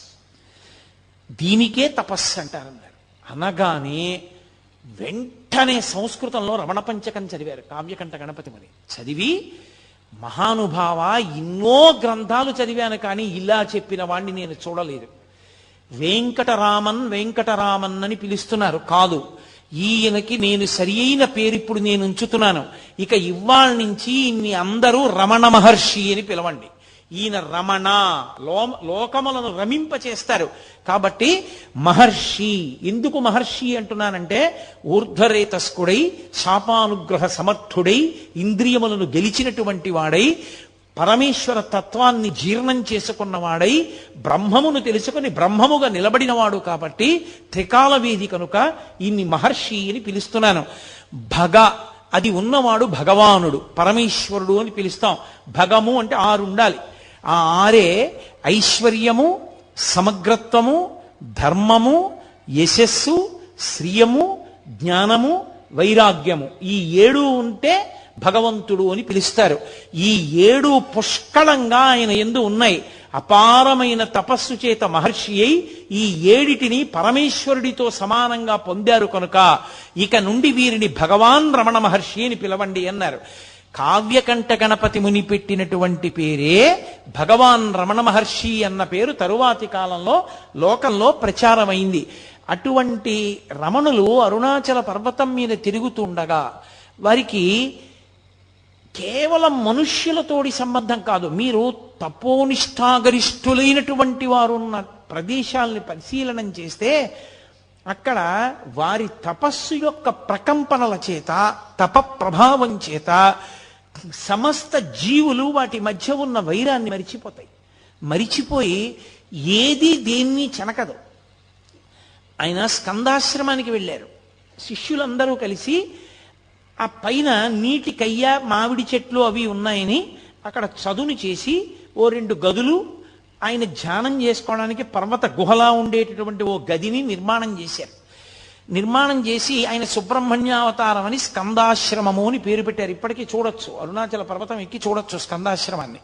దీనికే తపస్సు అంటారన్నారు. అనగానే వెంటనే సంస్కృతంలో రమణ పంచకం చదివారు కావ్యకంఠ గణపతి ముని. చదివి, మహానుభావ, ఎన్నో గ్రంథాలు చదివాను కానీ ఇలా చెప్పిన వాణ్ణి నేను చూడలేదు. వెంకటరామన్ వెంకటరామన్ అని పిలుస్తున్నారు, కాదు, ఈయనకి నేను సరి అయిన పేరు ఇప్పుడు నేను ఉంచుతున్నాను. ఇక ఇవాళ నుంచి ఇన్ని అందరూ రమణ మహర్షి అని పిలవండి. ఈయన రమణ, లోకములను రమింప చేస్తారు కాబట్టి మహర్షి. ఎందుకు మహర్షి అంటున్నానంటే, ఊర్ధ్వరేతస్కుడై, శాపానుగ్రహ సమర్థుడై, ఇంద్రియములను గెలిచినటువంటి వాడై, పరమేశ్వర తత్వాన్ని జీర్ణం చేసుకున్నవాడై, బ్రహ్మమును తెలుసుకుని బ్రహ్మముగా నిలబడినవాడు కాబట్టి త్రికాల వేది కనుక ఇన్ని మహర్షి అని పిలుస్తున్నాను. భగ, అది ఉన్నవాడు భగవానుడు, పరమేశ్వరుడు అని పిలుస్తాం. భగము అంటే 6 ఉండాలి. ఆ 6 ఐశ్వర్యము, సమగ్రత్వము, ధర్మము, యశస్సు, శ్రియము, జ్ఞానము, వైరాగ్యము. ఈ 7 ఉంటే భగవంతుడు అని పిలుస్తారు. ఈ 7 పుష్కళంగా ఆయన యందు ఉన్నాయి. అపారమైన తపస్సు చేత మహర్షి అయి ఈ 7టిని పరమేశ్వరుడితో సమానంగా పొందారు కనుక ఇక నుండి వీరిని భగవాన్ రమణ మహర్షి అని పిలవండి అన్నారు. కావ్యకంఠ గణపతి ముని పెట్టినటువంటి పేరే భగవాన్ రమణ మహర్షి అన్న పేరు తరువాతి కాలంలో లోకంలో ప్రచారమైంది. అటువంటి రమణులు అరుణాచల పర్వతం మీద తిరుగుతుండగా వారికి కేవలం మనుష్యులతోటి సంబంధం కాదు, మీరు తపోనిష్టాగరిష్ఠులైనటువంటి వారు ఉన్న ప్రదేశాలని పరిశీలనం చేస్తే అక్కడ వారి తపస్సు యొక్క ప్రకంపనల చేత, తప ప్రభావం చేత సమస్త జీవులు వాటి మధ్య ఉన్న వైరాన్ని మరిచిపోతాయి. మరిచిపోయి ఏది దేన్ని చెనకదు. ఆయన స్కందాశ్రమానికి వెళ్ళారు. శిష్యులందరూ కలిసి ఆ పైన నీటి కయ్య, మామిడి చెట్లు అవి ఉన్నాయని అక్కడ చదును చేసి ఓ 2 గదులు ఆయన ధ్యానం చేసుకోవడానికి పర్వత గుహలా ఉండేటటువంటి ఓ గదిని నిర్మాణం చేశారు. నిర్మాణం చేసి ఆయన సుబ్రహ్మణ్యావతారం అని స్కందాశ్రమము అని పేరు పెట్టారు. ఇప్పటికీ చూడొచ్చు, అరుణాచల పర్వతం ఎక్కి చూడొచ్చు స్కందాశ్రమాన్ని.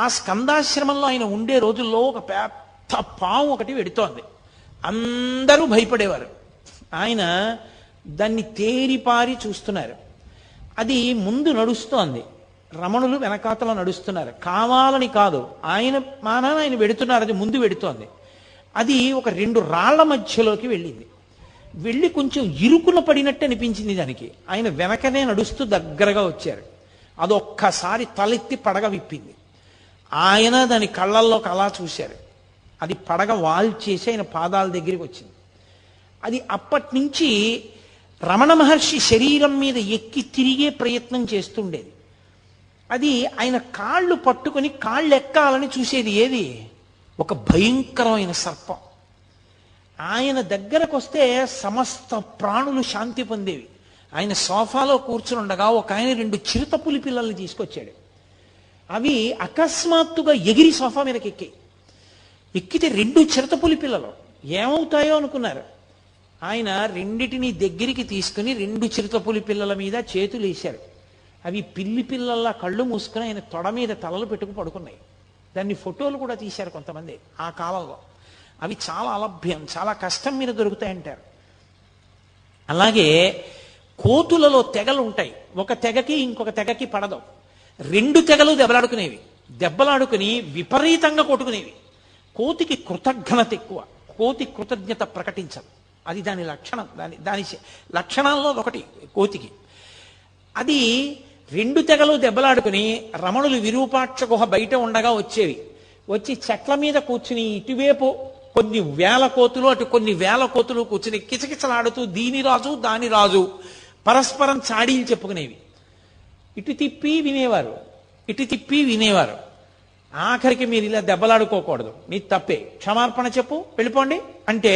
ఆ స్కందాశ్రమంలో ఆయన ఉండే రోజుల్లో ఒక పెద్ద పాము ఒకటి వెడుతోంది. అందరూ భయపడేవారు. ఆయన దాన్ని తేరిపారి చూస్తున్నారు. అది ముందు నడుస్తోంది, రమణులు వెనకాతల నడుస్తున్నారు. కావాలని కాదు, ఆయన మానాన ఆయన వెడుతున్నారు, అది ముందు వెడుతోంది. అది ఒక 2 రాళ్ల మధ్యలోకి వెళ్ళింది. వెళ్ళి కొంచెం ఇరుకున పడినట్టు అనిపించింది దానికి. ఆయన వెనకనే నడుస్తూ దగ్గరగా వచ్చారు. అదొక్కసారి తలెత్తి పడగ విప్పింది. ఆయన దాని కళ్ళల్లోకి అలా చూశారు. అది పడగ వాల్చేసి ఆయన పాదాల దగ్గరికి వచ్చింది. అది అప్పటి నుంచి రమణ మహర్షి శరీరం మీద ఎక్కి తిరిగే ప్రయత్నం చేస్తుండేది. అది ఆయన కాళ్ళు పట్టుకొని కాళ్ళు ఎక్కాలని చూసేది. ఏది? ఒక భయంకరమైన సర్పం. ఆయన దగ్గరకు వస్తే సమస్త ప్రాణులు శాంతి పొందేవి. ఆయన సోఫాలో కూర్చుని ఉండగా ఒక ఆయన 2 చిరుతపులి పిల్లల్ని తీసుకొచ్చాడు. అవి అకస్మాత్తుగా ఎగిరి సోఫా మీదకి ఎక్కాయి. ఎక్కితే 2 చిరుతపులి పిల్లలు ఏమవుతాయో అనుకున్నారు. ఆయన రెండిటిని దగ్గరికి తీసుకుని 2 చిరుతపులి పిల్లల మీద చేతులు వేశారు. అవి పిల్లి పిల్లల్లా కళ్ళు మూసుకుని ఆయన తొడ మీద తలలు పెట్టుకు పడుకున్నాయి. దాన్ని ఫోటోలు కూడా తీశారు కొంతమంది ఆ కాలంలో. అవి చాలా అలభ్యం, చాలా కష్టం మీద దొరుకుతాయంటారు. అలాగే కోతులలో తెగలు ఉంటాయి. ఒక తెగకి ఇంకొక తెగకి పడదు. 2 తెగలు దెబ్బలాడుకునేవి. దెబ్బలాడుకుని విపరీతంగా కొట్టుకునేవి. కోతికి కృతజ్ఞత ఎక్కువ. కోతి కృతజ్ఞత ప్రకటించదు. అది దాని లక్షణం. దాని లక్షణాల్లో ఒకటి కోతికి. అది 2 తెగలు దెబ్బలాడుకుని రమణులు విరూపాక్ష గుహ బయట ఉండగా వచ్చేవి. వచ్చి చెట్ల మీద కూర్చుని ఇటువైపు కొన్ని వేల కోతులు, అటు కొన్ని వేల కోతులు కూర్చుని కిచకిచలాడుతూ దీని రాజు దాని రాజు పరస్పరం చాడీలు చెప్పుకునేవి. ఇటు తిప్పి వినేవారు, ఇటు తిప్పి వినేవారు. ఆఖరికి మీరు ఇలా దెబ్బలాడుకోకూడదు, నీ తప్పే, క్షమార్పణ చెప్పు, వెళ్ళిపోండి అంటే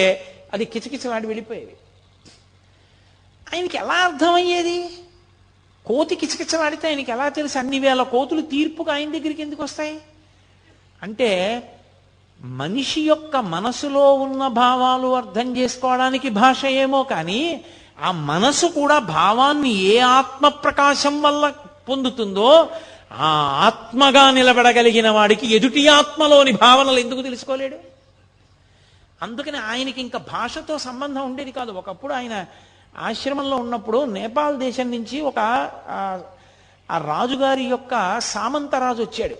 అది కిచకిచలాడి వెళ్ళిపోయేది. ఆయనకి ఎలా అర్థమయ్యేది? కోతి కిచకిచలాడితే ఆయనకి ఎలా తెలుసు? అన్ని వేల కోతులు తీర్పుగా ఆయన దగ్గరికి ఎందుకు వస్తాయి? అంటే మనిషి యొక్క మనసులో ఉన్న భావాలు అర్థం చేసుకోవడానికి భాష ఏమో కానీ ఆ మనసు కూడా భావాన్ని ఏ ఆత్మ ప్రకాశం వల్ల పొందుతుందో ఆ ఆత్మగా నిలబడగలిగిన వాడికి ఎదుటి ఆత్మలోని భావనలు ఎందుకు తెలుసుకోలేడు? అందుకని ఆయనకి ఇంకా భాషతో సంబంధం ఉండేది కాదు. ఒకప్పుడు ఆయన ఆశ్రమంలో ఉన్నప్పుడు నేపాల్ దేశం నుంచి ఆ రాజుగారి యొక్క సామంతరాజు వచ్చాడు.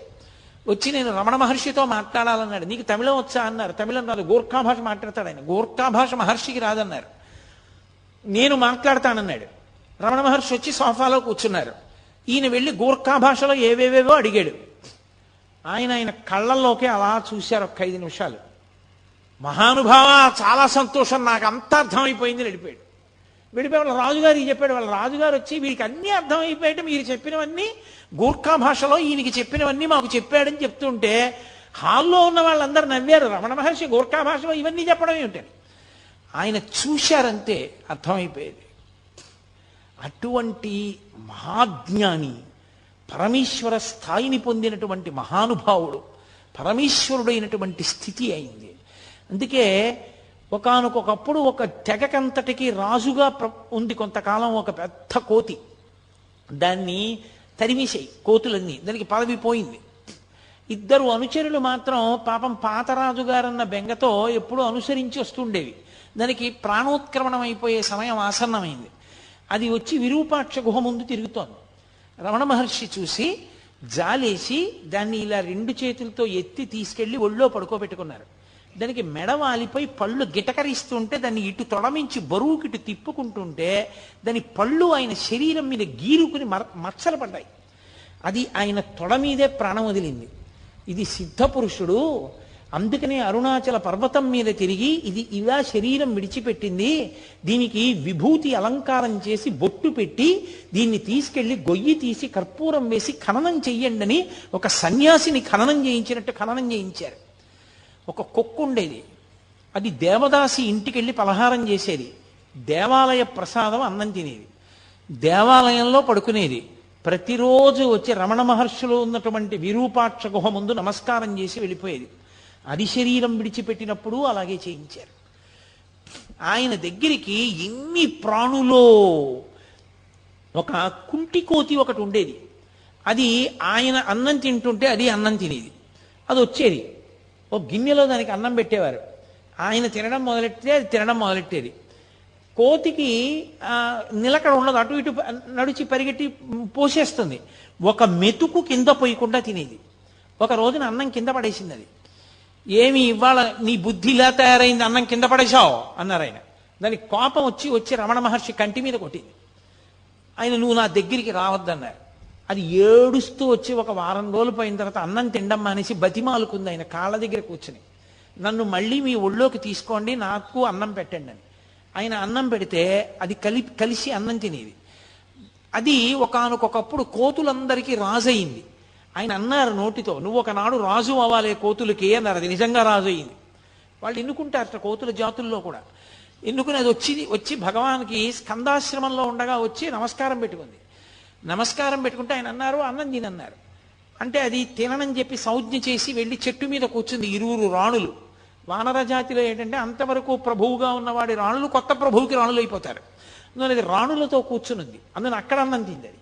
వచ్చి నేను రమణ మహర్షితో మాట్లాడాలన్నాడు. నీకు తమిళం వచ్చా అన్నారు. తమిళం రాదు, గోర్ఖా భాష మాట్లాడతాడు ఆయన. గోర్ఖా భాష మహర్షికి రాదన్నారు. నేను మాట్లాడతానన్నాడు. రమణ మహర్షి వచ్చి సోఫాలో కూర్చున్నారు. ఈయన వెళ్ళి గోర్ఖా భాషలో ఏవేవేవో అడిగాడు. ఆయన కళ్ళల్లోకి అలా చూశారు ఒక 5 నిమిషాలు. మహానుభావ, చాలా సంతోషం, నాకు అంతా అర్థమైపోయింది, వెళ్ళిపోయాడు. వాళ్ళ రాజుగారికి చెప్పాడు. వాళ్ళ రాజుగారు వచ్చి వీడికి అన్నీ అర్థమైపోయాడు, మీరు చెప్పినవన్నీ గోర్ఖా భాషలో ఈయనకి చెప్పినవన్నీ మాకు చెప్పాడని చెప్తుంటే హాల్లో ఉన్న వాళ్ళందరూ నవ్వారు. రమణ మహర్షి గోర్ఖా భాషలో ఇవన్నీ చెప్పడం ఏమిటని. ఆయన చూశారంతే అర్థమైపోయేది. అటువంటి మహాజ్ఞాని, పరమేశ్వర స్థాయిని పొందినటువంటి మహానుభావుడు, పరమేశ్వరుడైనటువంటి స్థితి అయింది. అందుకే ఒకానొకప్పుడు ఒక తెగకంతటికి రాజుగా ఉంది కొంతకాలం ఒక పెద్ద కోతి. దాన్ని తరిమేశాయి కోతులన్నీ, దానికి పదవి పోయింది. 2 అనుచరులు మాత్రం పాపం పాతరాజుగారన్న బెంగతో ఎప్పుడూ అనుసరించి వస్తుండేవి. దానికి ప్రాణోత్క్రమణం అయిపోయే సమయం ఆసన్నమైంది. అది వచ్చి విరూపాక్ష గుహ ముందు తిరుగుతోంది. రమణ మహర్షి చూసి జాలేసి దాన్ని ఇలా 2 చేతులతో ఎత్తి తీసుకెళ్లి ఒళ్ళో పడుకోబెట్టుకున్నారు. దానికి మెడవాలిపోయి పళ్ళు గిటకరిస్తుంటే దాన్ని ఇటు తొడమించి బరువుకిటు తిప్పుకుంటుంటే దాని పళ్ళు ఆయన శరీరం మీద గీరుకుని మచ్చలు పడ్డాయి. అది ఆయన తొడ మీదే ప్రాణం వదిలింది. ఇది సిద్ధపురుషుడు, అందుకనే అరుణాచల పర్వతం మీద తిరిగి ఇది ఇలా శరీరం విడిచిపెట్టింది, దీనికి విభూతి అలంకారం చేసి బొట్టు పెట్టి దీన్ని తీసుకెళ్లి గొయ్యి తీసి కర్పూరం వేసి ఖననం చెయ్యండి అని ఒక సన్యాసిని ఖననం చేయించినట్టు ఖననం చేయించారు. ఒక కుక్క ఉండేది, అది దేవదాసి ఇంటికి వెళ్ళి పలహారం చేసేది, దేవాలయ ప్రసాదం అన్నం తినేది, దేవాలయంలో పడుకునేది, ప్రతిరోజు వచ్చి రమణ మహర్షులు ఉన్నటువంటి విరూపాక్ష గుహ ముందు నమస్కారం చేసి వెళ్ళిపోయేది. అది శరీరం విడిచిపెట్టినప్పుడు అలాగే చేయించారు. ఆయన దగ్గరికి ఎన్ని ప్రాణులో ఒక కుంటికోతి ఒకటి ఉండేది, అది ఆయన అన్నం తింటుంటే అది అన్నం తినేది, అది వచ్చేది, ఒక గిన్నెలో దానికి అన్నం పెట్టేవారు, ఆయన తినడం మొదలెట్టితే అది తినడం మొదలెట్టేది. కోతికి నిలకడ ఉండదు, అటు ఇటు నడిచి పరిగెట్టి పోసేస్తుంది, ఒక మెతుకు కింద పోయకుండా తినేది. ఒక రోజున అన్నం కింద పడేసింది. అది ఏమి ఇవాళ నీ బుద్ధి ఇలా తయారైంది, అన్నం కింద పడేశావు అన్నారు ఆయన. దానికి కోపం వచ్చి రమణ మహర్షి కంటి మీద కొట్టింది. ఆయన నువ్వు నా దగ్గరికి రావద్దన్నారు. అది ఏడుస్తూ వచ్చి ఒక వారం రోజులు పోయిన తర్వాత అన్నం తినడం మానేసి బతిమాలుకుంది ఆయన కాళ్ళ దగ్గర కూర్చుని, నన్ను మళ్ళీ మీ ఒళ్ళోకి తీసుకోండి, నాకు అన్నం పెట్టండి అని. ఆయన అన్నం పెడితే అది కలిసి అన్నం తినేది. అది ఒకానొకప్పుడు కోతులందరికీ రాజయింది. ఆయన అన్నారు నోటితో, నువ్వు ఒకనాడు రాజు అవ్వాలే కోతులకి అన్నారు. అది నిజంగా రాజు అయింది. వాళ్ళు ఎన్నుకుంటారట కోతుల జాతుల్లో కూడా. ఎన్నుకుని అది వచ్చి భగవాన్కి స్కందాశ్రమంలో ఉండగా వచ్చి నమస్కారం పెట్టుకుంది. నమస్కారం పెట్టుకుంటే ఆయన అన్నారు అన్నం తినన్నారు. అంటే అది తిననని చెప్పి సంజ్ఞ చేసి వెళ్ళి చెట్టు మీద కూర్చుంది. 20 రాణులు. వానర జాతిలో ఏంటంటే అంతవరకు ప్రభువుగా ఉన్నవాడి రాణులు కొత్త ప్రభువుకి రాణులు అయిపోతారు. అందువల్ల అది రాణులతో కూర్చునుంది. అందులో అక్కడ అన్నం తింది అది.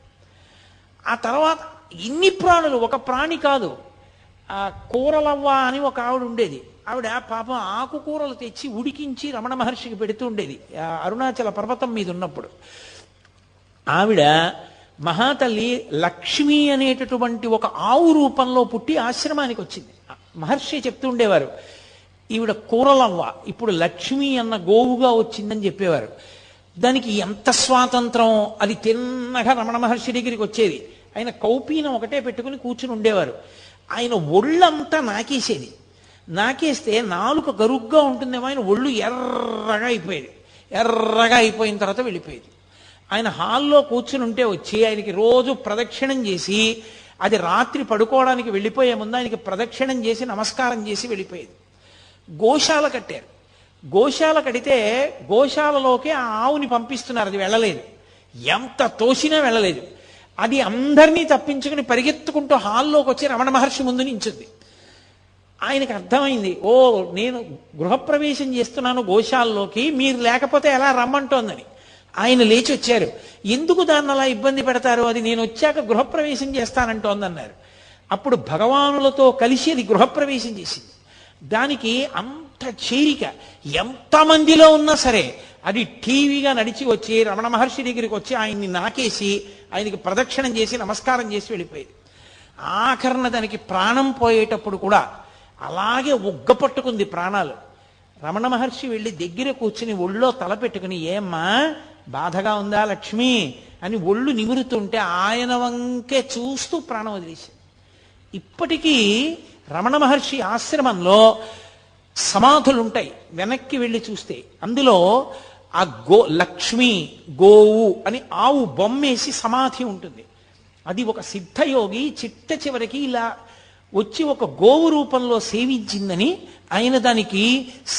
ఆ తర్వాత ఇన్ని ప్రాణులు, ఒక ప్రాణి కాదు, ఆ కూరలవ్వ అని ఒక ఆవిడ ఉండేది. ఆవిడ పాపం ఆకుకూరలు తెచ్చి ఉడికించి రమణ మహర్షికి పెడుతూ ఉండేది అరుణాచల పర్వతం మీద ఉన్నప్పుడు. ఆవిడ మహాతల్లి లక్ష్మి అనేటటువంటి ఒక ఆవు రూపంలో పుట్టి ఆశ్రమానికి వచ్చింది. మహర్షి చెప్తూ ఉండేవారు, ఈవిడ కూరలవ్వ ఇప్పుడు లక్ష్మి అన్న గోవుగా వచ్చిందని చెప్పేవారు. దానికి ఎంత స్వాతంత్రం, అది తిన్నగా రమణ మహర్షి దగ్గరికి వచ్చేది. ఆయన కౌపీనం ఒకటే పెట్టుకుని కూర్చుని ఉండేవారు. ఆయన ఒళ్ళంతా నాకేసేది. నాకేస్తే నాలుక గరుగ్గా ఉంటుందేమో, ఆయన ఒళ్ళు ఎర్రగా అయిపోయేది. ఎర్రగా అయిపోయిన తర్వాత వెళ్ళిపోయేది. ఆయన హాల్లో కూర్చుని ఉంటే వచ్చి ఆయనకి రోజు ప్రదక్షిణం చేసి, అది రాత్రి పడుకోవడానికి వెళ్ళిపోయే ముందు ఆయనకి ప్రదక్షిణం చేసి నమస్కారం చేసి వెళ్ళిపోయేది. గోశాల కట్టారు. గోశాల కడితే గోశాలలోకి ఆ ఆవుని పంపిస్తున్నారు. అది వెళ్ళలేదు, ఎంత తోసినా వెళ్ళలేదు. అది అందరినీ తప్పించుకుని పరిగెత్తుకుంటూ హాల్లోకి వచ్చి రమణ మహర్షి ముందు నించుంది. ఆయనకు అర్థమైంది, ఓ నేను గృహప్రవేశం చేస్తున్నాను గోశాలలోకి, మీరు లేకపోతే ఎలా రమ్మంటోందని. ఆయన లేచి వచ్చారు. ఎందుకు దాన్ని అలా ఇబ్బంది పెడతారు, అది నేను వచ్చాక గృహప్రవేశం చేస్తానంటోందన్నారు. అప్పుడు భగవానులతో కలిసి అది గృహప్రవేశం చేసింది. దానికి అంత చేరిక, ఎంతమందిలో ఉన్నా సరే అది టీవీగా నడిచి వచ్చి రమణ మహర్షి దగ్గరికి వచ్చి ఆయన్ని నాకేసి ఆయనకి ప్రదక్షిణం చేసి నమస్కారం చేసి వెళ్ళిపోయేది. ఆఖరణ దానికి ప్రాణం పోయేటప్పుడు కూడా అలాగే ఉగ్గపట్టుకుంది ప్రాణాలు. రమణ మహర్షి వెళ్ళి దగ్గర కూర్చుని ఒళ్ళో తల పెట్టుకుని, ఏమ్మా బాధగా ఉందా లక్ష్మి అని ఒళ్ళు నిమురుతుంటే ఆయన వంకే చూస్తూ ప్రాణం వదిలేసింది. ఇప్పటికీ రమణ మహర్షి ఆశ్రమంలో సమాధులుంటాయి, వెనక్కి వెళ్ళి చూస్తే అందులో ఆ లక్ష్మి గోవు అని ఆవు బొమ్మేసి సమాధి ఉంటుంది. అది ఒక సిద్ధయోగి చిట్ట చివరికి ఇలా వచ్చి ఒక గోవు రూపంలో సేవించిందని ఆయన దానికి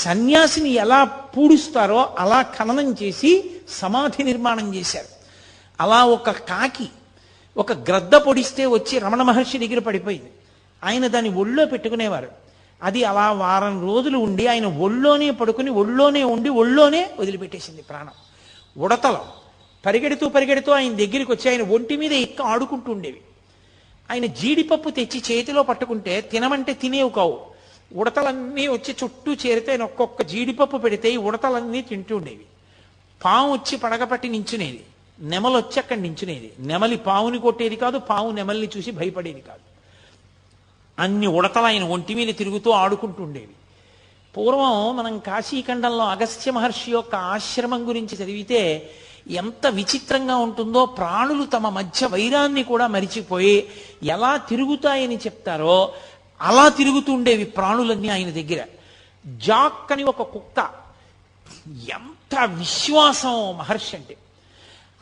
సన్యాసిని ఎలా పూడుస్తారో అలా ఖననం చేసి సమాధి నిర్మాణం చేశారు. అలా ఒక కాకి ఒక గ్రద్ద పొడిస్తే వచ్చి రమణ మహర్షి దగ్గర పడిపోయింది. ఆయన దాన్ని ఒళ్ళో పెట్టుకునేవారు. అది అలా వారం రోజులు ఉండి ఆయన ఒళ్ళోనే పడుకుని ఒళ్ళోనే ఉండి ఒళ్ళోనే వదిలిపెట్టేసింది ప్రాణం. ఉడతలు పరిగెడుతూ ఆయన దగ్గరికి వచ్చి ఆయన ఒంటి మీద ఎక్క ఆడుకుంటూ ఉండేవి. ఆయన జీడిపప్పు తెచ్చి చేతిలో పట్టుకుంటే తినమంటే తినేవి కావు. ఉడతలన్నీ వచ్చి చుట్టూ చేరితే ఆయన ఒక్కొక్క జీడిపప్పు పెడితే ఈ ఉడతలన్నీ తింటూ ఉండేవి. పాము వచ్చి పడగపట్టి నించునేది, నెమలు వచ్చి అక్కడ నించునేది. నెమలి పావుని కొట్టేది కాదు, పావు నెమల్ని చూసి భయపడేది కాదు. అన్ని ఉడతలు ఆయన ఒంటి మీద తిరుగుతూ ఆడుకుంటూ ఉండేవి. పూర్వం మనం కాశీఖండంలో అగస్త్య మహర్షి యొక్క ఆశ్రమం గురించి చదివితే ఎంత విచిత్రంగా ఉంటుందో. ప్రాణులు తమ మధ్య వైరాన్ని కూడా మరిచిపోయి ఎలా తిరుగుతాయని చెప్తారో అలా తిరుగుతుండేవి ప్రాణులన్నీ ఆయన దగ్గర. జాక్ అని ఒక కుక్క, ఎంత విశ్వాసం మహర్షి అంటే,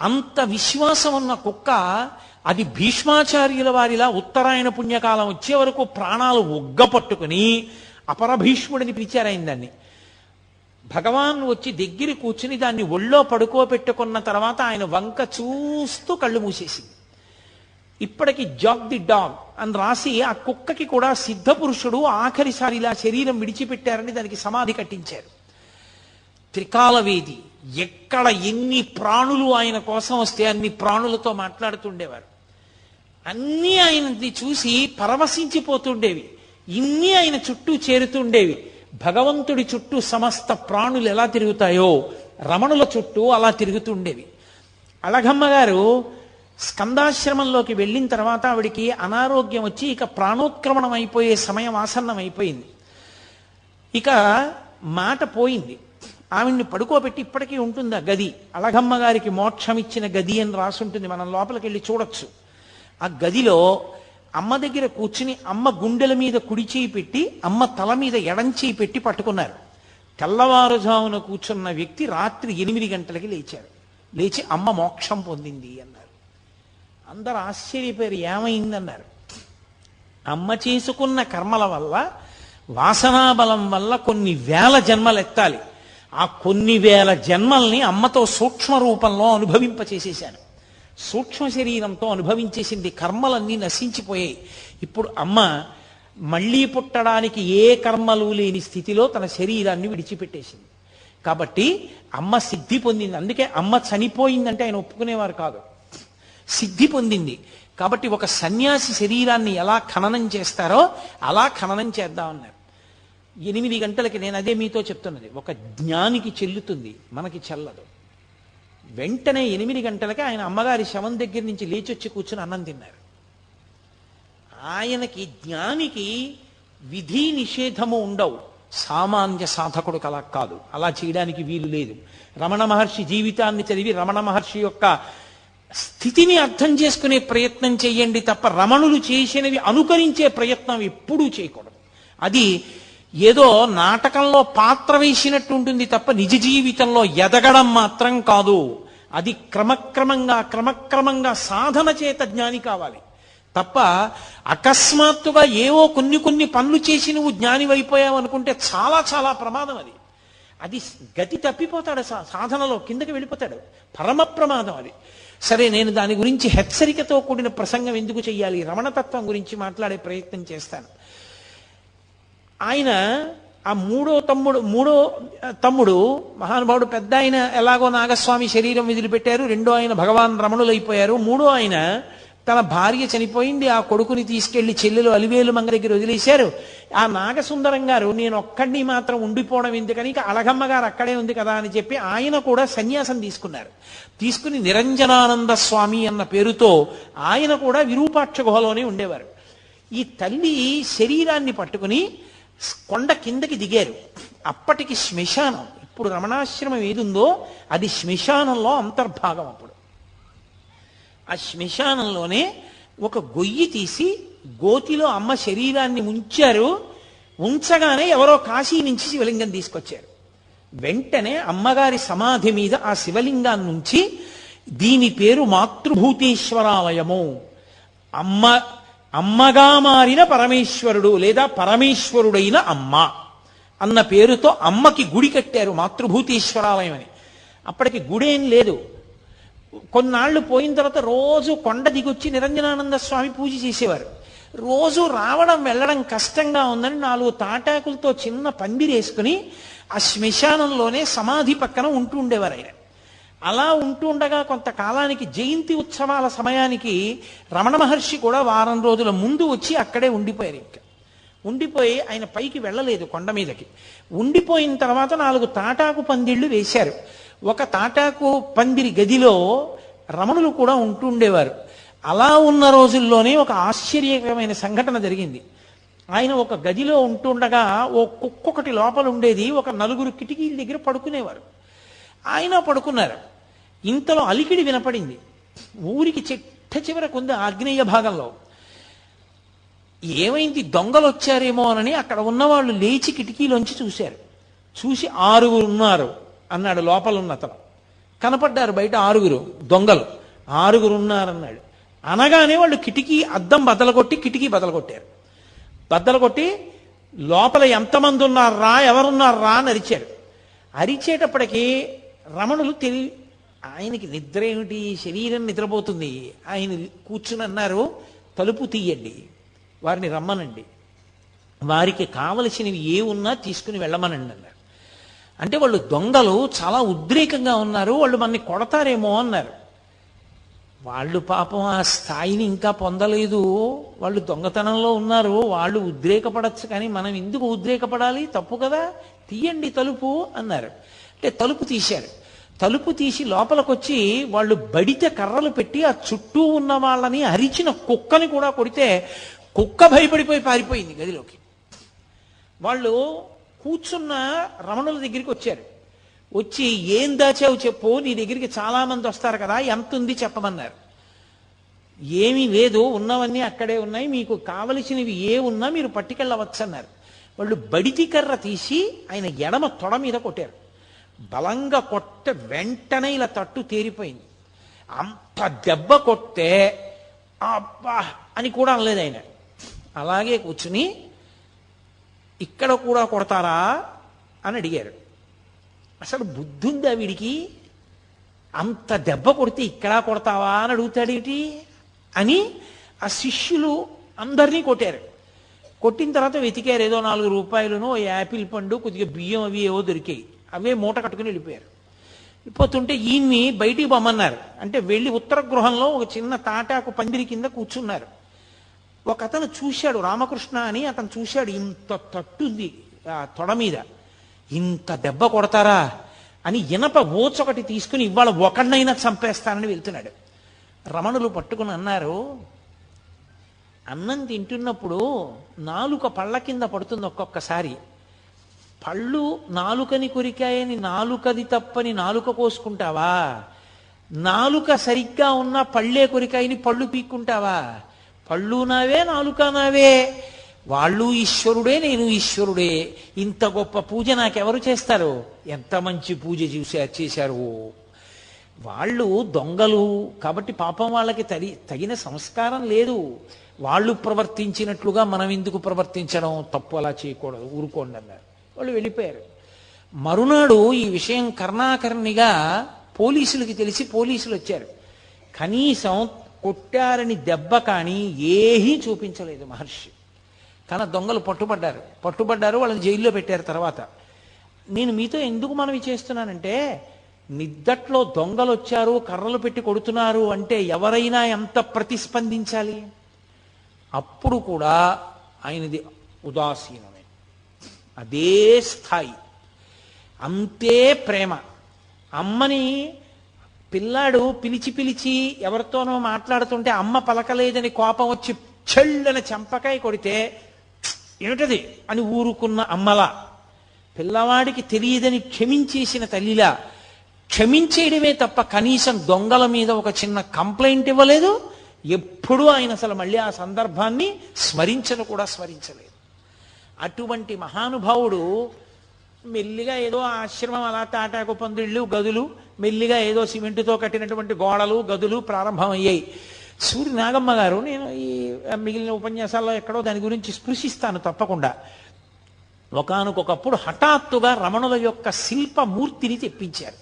అంత విశ్వాసం ఉన్న కుక్క అది భీష్మాచార్యుల వారిలా ఉత్తరాయణ పుణ్యకాలం వచ్చే వరకు ప్రాణాలు ఒగ్గపట్టుకుని అపరభీష్ముడిని పిలిచారు ఆయన దాన్ని. భగవాన్ వచ్చి దగ్గర కూర్చుని దాన్ని ఒళ్ళో పడుకోబెట్టుకున్న తర్వాత ఆయన వంక చూస్తూ కళ్ళు మూసేసింది. ఇప్పటికి జాక్ ది డాగ్ అని రాసి ఆ కుక్కకి కూడా సిద్ధపురుషుడు ఆఖరిసారి ఇలా శరీరం విడిచిపెట్టారని దానికి సమాధి కట్టించారు. త్రికాలవేది, ఎక్కడ ఎన్ని ప్రాణులు ఆయన కోసం వస్తే అన్ని ప్రాణులతో మాట్లాడుతుండేవారు. అన్నీ ఆయనని చూసి పరవశించిపోతుండేవి. ఇన్ని ఆయన చుట్టూ చేరుతుండేవి. భగవంతుడి చుట్టూ సమస్త ప్రాణులు ఎలా తిరుగుతాయో రమణుల చుట్టూ అలా తిరుగుతుండేవి. అళగమ్మ గారు స్కందాశ్రమంలోకి వెళ్ళిన తర్వాత ఆవిడికి అనారోగ్యం వచ్చి ఇక ప్రాణోత్క్రమణం అయిపోయే సమయం ఆసన్నం అయిపోయింది. ఇక మాట పోయింది. ఆవిడ్ని పడుకోబెట్టి, ఇప్పటికీ ఉంటుంది ఆ గది, అళగమ్మ గారికి మోక్షం ఇచ్చిన గది అని రాసుంటుంది, మనం లోపలికి వెళ్ళి చూడొచ్చు. ఆ గదిలో అమ్మ దగ్గర కూర్చుని అమ్మ గుండెల మీద కుడి చేయి పెట్టి అమ్మ తల మీద ఎడం చేయి పెట్టి పట్టుకున్నారు. తెల్లవారుజామున కూర్చున్న వ్యక్తి రాత్రి 8 గంటలకి లేచారు. లేచి అమ్మ మోక్షం పొందింది అన్నారు. అందరూ ఆశ్చర్యపోయారు, ఏమైందన్నారు. అమ్మ చేసుకున్న కర్మల వల్ల, వాసనాబలం వల్ల కొన్ని వేల జన్మలు ఎత్తాలి. ఆ కొన్ని వేల జన్మల్ని అమ్మతో సూక్ష్మ రూపంలో అనుభవింపచేసేశాను. సూక్ష్మ శరీరంతో అనుభవించేసింది. కర్మలన్నీ నశించిపోయాయి. ఇప్పుడు అమ్మ మళ్ళీ పుట్టడానికి ఏ కర్మలు లేని స్థితిలో తన శరీరాన్ని విడిచిపెట్టేసింది. కాబట్టి అమ్మ సిద్ధి పొందింది. అందుకే అమ్మ చనిపోయిందంటే ఆయన ఒప్పుకునేవారు కాదు, సిద్ధి పొందింది. కాబట్టి ఒక సన్యాసి శరీరాన్ని ఎలా ఖననం చేస్తారో అలా ఖననం చేద్దామన్నారు. 8 గంటలకి, నేను అదే మీతో చెప్తున్నది, ఒక జ్ఞానికి చెల్లుతుంది, మనకి చెల్లదు. వెంటనే 8 గంటలకి ఆయన అమ్మగారి శవం దగ్గర నుంచి లేచొచ్చి కూర్చుని అన్నం తిన్నారు. ఆయనకి, జ్ఞానికి విధి నిషేధము ఉండవు. సామాన్య సాధకుడు అలా కాదు, అలా చేయడానికి వీలు లేదు. రమణ మహర్షి జీవితాన్ని చదివి రమణ మహర్షి యొక్క స్థితిని అర్థం చేసుకునే ప్రయత్నం చేయండి తప్ప రమణులు చేసినవి అనుకరించే ప్రయత్నం ఎప్పుడూ చేయకూడదు. అది ఏదో నాటకంలో పాత్ర వేసినట్టు ఉంటుంది తప్ప నిజ జీవితంలో ఎదగడం మాత్రం కాదు. అది క్రమక్రమంగా సాధన చేత జ్ఞాని కావాలి తప్ప అకస్మాత్తుగా ఏవో కొన్ని పనులు చేసి నువ్వు జ్ఞానివైపోయావు అనుకుంటే చాలా చాలా ప్రమాదం. అది గతి తప్పిపోతాడు, సాధనలో కిందకి వెళ్ళిపోతాడు, పరమ ప్రమాదం అది. సరే, నేను దాని గురించి హెచ్చరికతో కూడిన ప్రసంగం ఎందుకు చెయ్యాలి, రమణతత్వం గురించి మాట్లాడే ప్రయత్నం చేస్తాను. ఆయన ఆ మూడో తమ్ముడు మహానుభావుడు, పెద్ద ఆయన ఎలాగో నాగస్వామి శరీరం వదిలిపెట్టారు, రెండో ఆయన భగవాన్ రమణులైపోయారు, మూడో ఆయన తన భార్య చనిపోయింది, ఆ కొడుకుని తీసుకెళ్లి చెల్లెలు అలివేలు మంగ దగ్గర వదిలేశారు. ఆ నాగసుందరం గారు నేను ఒక్కడిని మాత్రం ఉండిపోవడం ఎందుకని, ఇక అళగమ్మ గారు అక్కడే ఉంది కదా అని చెప్పి ఆయన కూడా సన్యాసం తీసుకున్నారు. తీసుకుని నిరంజనానంద స్వామి అన్న పేరుతో ఆయన కూడా విరూపాక్ష గుహలోనే ఉండేవారు. ఈ తల్లి శరీరాన్ని పట్టుకుని కొండ కిందకి దిగారు. అప్పటికి శ్మశానం, ఇప్పుడు రమణాశ్రమం ఏదుందో అది శ్మశానంలో అంతర్భాగం. అప్పుడు ఆ శ్మశానంలోనే ఒక గొయ్యి తీసి గోతిలో అమ్మ శరీరాన్ని ఉంచారు. ఉంచగానే ఎవరో కాశీ నుంచి శివలింగం తీసుకొచ్చారు. వెంటనే అమ్మగారి సమాధి మీద ఆ శివలింగాన్ని నుంచి, దీని పేరు మాతృభూతేశ్వరాలయము, అమ్మగా మారిన పరమేశ్వరుడు లేదా పరమేశ్వరుడైన అమ్మ అన్న పేరుతో అమ్మకి గుడి కట్టారు, మాతృభూతేశ్వరాలయం అని. అప్పటికి గుడేం లేదు. కొన్నాళ్ళు పోయిన తర్వాత రోజు కొండ దిగొచ్చి నిరంజనానంద స్వామి పూజ చేసేవారు. రోజు రావడం వెళ్ళడం కష్టంగా ఉందని 4 తాటాకులతో చిన్న పందిరేసుకుని ఆ శ్మశానంలోనే సమాధి పక్కన ఉంటూ ఉండేవారు ఆయన. అలా ఉంటూ ఉండగా కొంతకాలానికి జయంతి ఉత్సవాల సమయానికి రమణ మహర్షి కూడా వారం రోజుల ముందు వచ్చి అక్కడే ఉండిపోయారు. ఇంకా ఉండిపోయి ఆయన పైకి వెళ్ళలేదు కొండ మీదకి. ఉండిపోయిన తర్వాత 4 తాటాకు పందిళ్ళు వేశారు. ఒక తాటాకు పందిరి గదిలో రమణులు కూడా ఉంటూ ఉండేవారు. అలా ఉన్న రోజుల్లోనే ఒక ఆశ్చర్యకరమైన సంఘటన జరిగింది. ఆయన ఒక గదిలో ఉంటుండగా ఓ కుక్కొకటి లోపల ఉండేది. ఒక 4 కిటికీల దగ్గర పడుకునేవారు. ఆయన పడుకున్నారు. ఇంతలో అలికిడి వినపడింది. ఊరికి చిట్ట చివరకు ఉంది ఆగ్నేయ భాగంలో. ఏమైంది, దొంగలు వచ్చారేమో అని అక్కడ ఉన్నవాళ్ళు లేచి కిటికీలోంచి చూశారు. చూసి 6 ఉన్నారు అన్నాడు లోపల ఉన్న అతను. కనపడ్డారు బయట 6 దొంగలు. 6 ఉన్నారన్నాడు. అనగానే వాళ్ళు కిటికీ అద్దం బద్దలగొట్టి కిటికీ బద్దలగొట్టారు. బద్దలగొట్టి లోపల ఎంతమంది ఉన్నారా, ఎవరున్నారా అని అరిచారు. అరిచేటప్పటికీ రమణులు ఆయనకి నిద్ర ఏమిటి, శరీరం నిద్రపోతుంది. ఆయన కూర్చుని అన్నారు, తలుపు తీయండి, వారిని రమ్మనండి, వారికి కావలసినవి ఏ ఉన్నా తీసుకుని వెళ్ళమనండి అన్నారు. అంటే వాళ్ళు దొంగలు చాలా ఉద్రేకంగా ఉన్నారు, వాళ్ళు మనని కొడతారేమో అన్నారు. వాళ్ళు పాపం ఆ స్థాయిని ఇంకా పొందలేదు, వాళ్ళు దొంగతనంలో ఉన్నారు, వాళ్ళు ఉద్రేకపడచ్చు, కానీ మనం ఎందుకు ఉద్రేకపడాలి, తప్పు కదా, తీయండి తలుపు అన్నారు. అంటే తలుపు తీశారు. తలుపు తీసి లోపలికొచ్చి వాళ్ళు బడితే కర్రలు పెట్టి ఆ చుట్టూ ఉన్న వాళ్ళని అరిచిన కుక్కని కూడా కొడితే కుక్క భయపడిపోయి పారిపోయింది గదిలోకి. వాళ్ళు కూర్చున్న రమణుల దగ్గరికి వచ్చారు. వచ్చి ఏం దాచావు చెప్పు, నీ దగ్గరికి చాలా మంది వస్తారు కదా, ఎంత ఉంది చెప్పమన్నారు. ఏమీ లేదు, ఉన్నవన్నీ అక్కడే ఉన్నాయి, మీకు కావలసినవి ఏ ఉన్నా మీరు పట్టుకెళ్ళవచ్చు అన్నారు. వాళ్ళు బడితి కర్ర తీసి ఆయన ఎడమ తొడ మీద కొట్టారు. బలంగా కొట్ట వెంటనే ఇలా తట్టు తేరిపోయింది. అంత దెబ్బ కొట్టే అబ్బా అని కూడా అనలేదు ఆయన. అలాగే కూర్చుని ఇక్కడ కూడా కొడతారా అని అడిగారు. అసలు బుద్ధి ఉందా వీడికి, అంత దెబ్బ కొడితే ఇక్కడ కొడతావా అని అడుగుతాడేమిటి అని ఆ శిష్యులు అందరినీ కొట్టారు. కొట్టిన తర్వాత వెతికారు, ఏదో 4 రూపాయలను, యాపిల్ పండు, కొద్దిగా బియ్యం అవి ఏవో దొరికాయి. అవే మూట కట్టుకుని వెళ్ళిపోయారు. వెళ్ళిపోతుంటే ఈయన్ని బయటికి పొమ్మన్నారు. అంటే వెళ్ళి ఉత్తర గృహంలో ఒక చిన్న తాటాకు పందిరి కింద కూర్చున్నారు. ఒక అతను చూశాడు, రామకృష్ణ అని అతను చూశాడు, ఇంత తట్టుంది ఆ తొడ మీద, ఇంత దెబ్బ కొడతారా అని ఇనప ఓచొకటి తీసుకుని ఇవాళ ఒకడినైనా చంపేస్తానని వెళ్తున్నాడు. రమణులు పట్టుకుని అన్నారు, అన్నం తింటున్నప్పుడు నాలుక పళ్ళ కింద పడుతుంది ఒక్కొక్కసారి, పళ్ళు నాలుకని కొరికాయని నాలుకది తప్పని నాలుక కోసుకుంటావా, నాలుక సరిగ్గా ఉన్న పళ్ళే కొరికాయని పళ్ళు పీక్కుంటావా, పళ్ళు నావే నాలుక నావే, వాళ్ళు ఈశ్వరుడే నేను ఈశ్వరుడే, ఇంత గొప్ప పూజ నాకెవరు చేస్తారు, ఎంత మంచి పూజ చేశారు. వాళ్ళు దొంగలు కాబట్టి పాపం వాళ్ళకి తగిన సంస్కారం లేదు, వాళ్ళు ప్రవర్తించినట్లుగా మనం ఎందుకు ప్రవర్తించడం, తప్పు అలా చేయకూడదు, ఊరుకోండి అన్నారు. వాళ్ళు వెళ్ళిపోయారు. మరునాడు ఈ విషయం కర్ణాకర్ణిగా పోలీసులకి తెలిసి పోలీసులు వచ్చారు. కనీసం కొట్టారని దెబ్బ కానీ ఏమీ చూపించలేదు మహర్షి. కానీ దొంగలు పట్టుబడ్డారు, వాళ్ళని జైల్లో పెట్టారు. తర్వాత నేను మీతో ఎందుకు మనవి చేస్తున్నానంటే, నిద్దట్లో దొంగలు వచ్చారు, కర్రలు పెట్టి కొడుతున్నారు అంటే ఎవరైనా ఎంత ప్రతిస్పందించాలి. అప్పుడు కూడా ఆయనది ఉదాసీనమే, అదే స్థాయి, అంతే ప్రేమ. అమ్మని పిల్లాడు పిలిచి ఎవరితోనో మాట్లాడుతుంటే అమ్మ పలకలేదని కోపం వచ్చి చెళ్ళని చెంపకాయ కొడితే ఏమిటది అని ఊరుకున్న అమ్మలా, పిల్లవాడికి తెలియదని క్షమించేసిన తల్లిలా, క్షమించేయడమే తప్ప కనీసం దొంగల మీద ఒక చిన్న కంప్లైంట్ ఇవ్వలేదు. ఎప్పుడూ ఆయన అసలు మళ్ళీ ఆ సందర్భాన్ని స్మరించలేదు. అటువంటి మహానుభావుడు మెల్లిగా ఏదో ఆశ్రమం అలా తాటాకు పందిళ్ళు గదులు, మెల్లిగా ఏదో సిమెంటుతో కట్టినటువంటి గోడలు గదులు ప్రారంభమయ్యాయి. సూర్య నాగమ్మ గారు, నేను ఈ మిగిలిన ఉపన్యాసాల్లో ఎక్కడో దాని గురించి స్పృశిస్తాను తప్పకుండా. ఒకానొకప్పుడు హఠాత్తుగా రమణుల యొక్క శిల్పమూర్తిని తెప్పించారు.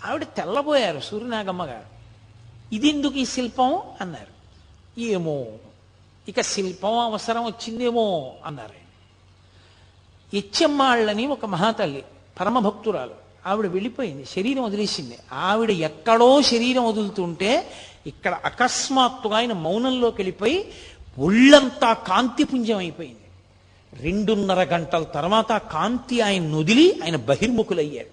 ఆవిడ తెల్లబోయారు సూర్యనాగమ్మ గారు. ఇదెందుకు ఈ శిల్పం అన్నారు. ఏమో ఇక శిల్పం అవసరం వచ్చిందేమో అన్నారు. ఎచ్చెమ్మాళ్ళని ఒక మహాతల్లి, పరమభక్తురాలు, ఆవిడ వెళ్ళిపోయింది, శరీరం వదిలేసింది. ఆవిడ ఎక్కడో శరీరం వదులుతుంటే ఇక్కడ అకస్మాత్తుగా ఆయన మౌనంలోకి వెళ్ళిపోయి ఒళ్ళంతా కాంతిపుంజం అయిపోయింది. 2.5 గంటల తర్వాత కాంతి ఆయన వదిలి ఆయన బహిర్ముఖులయ్యారు.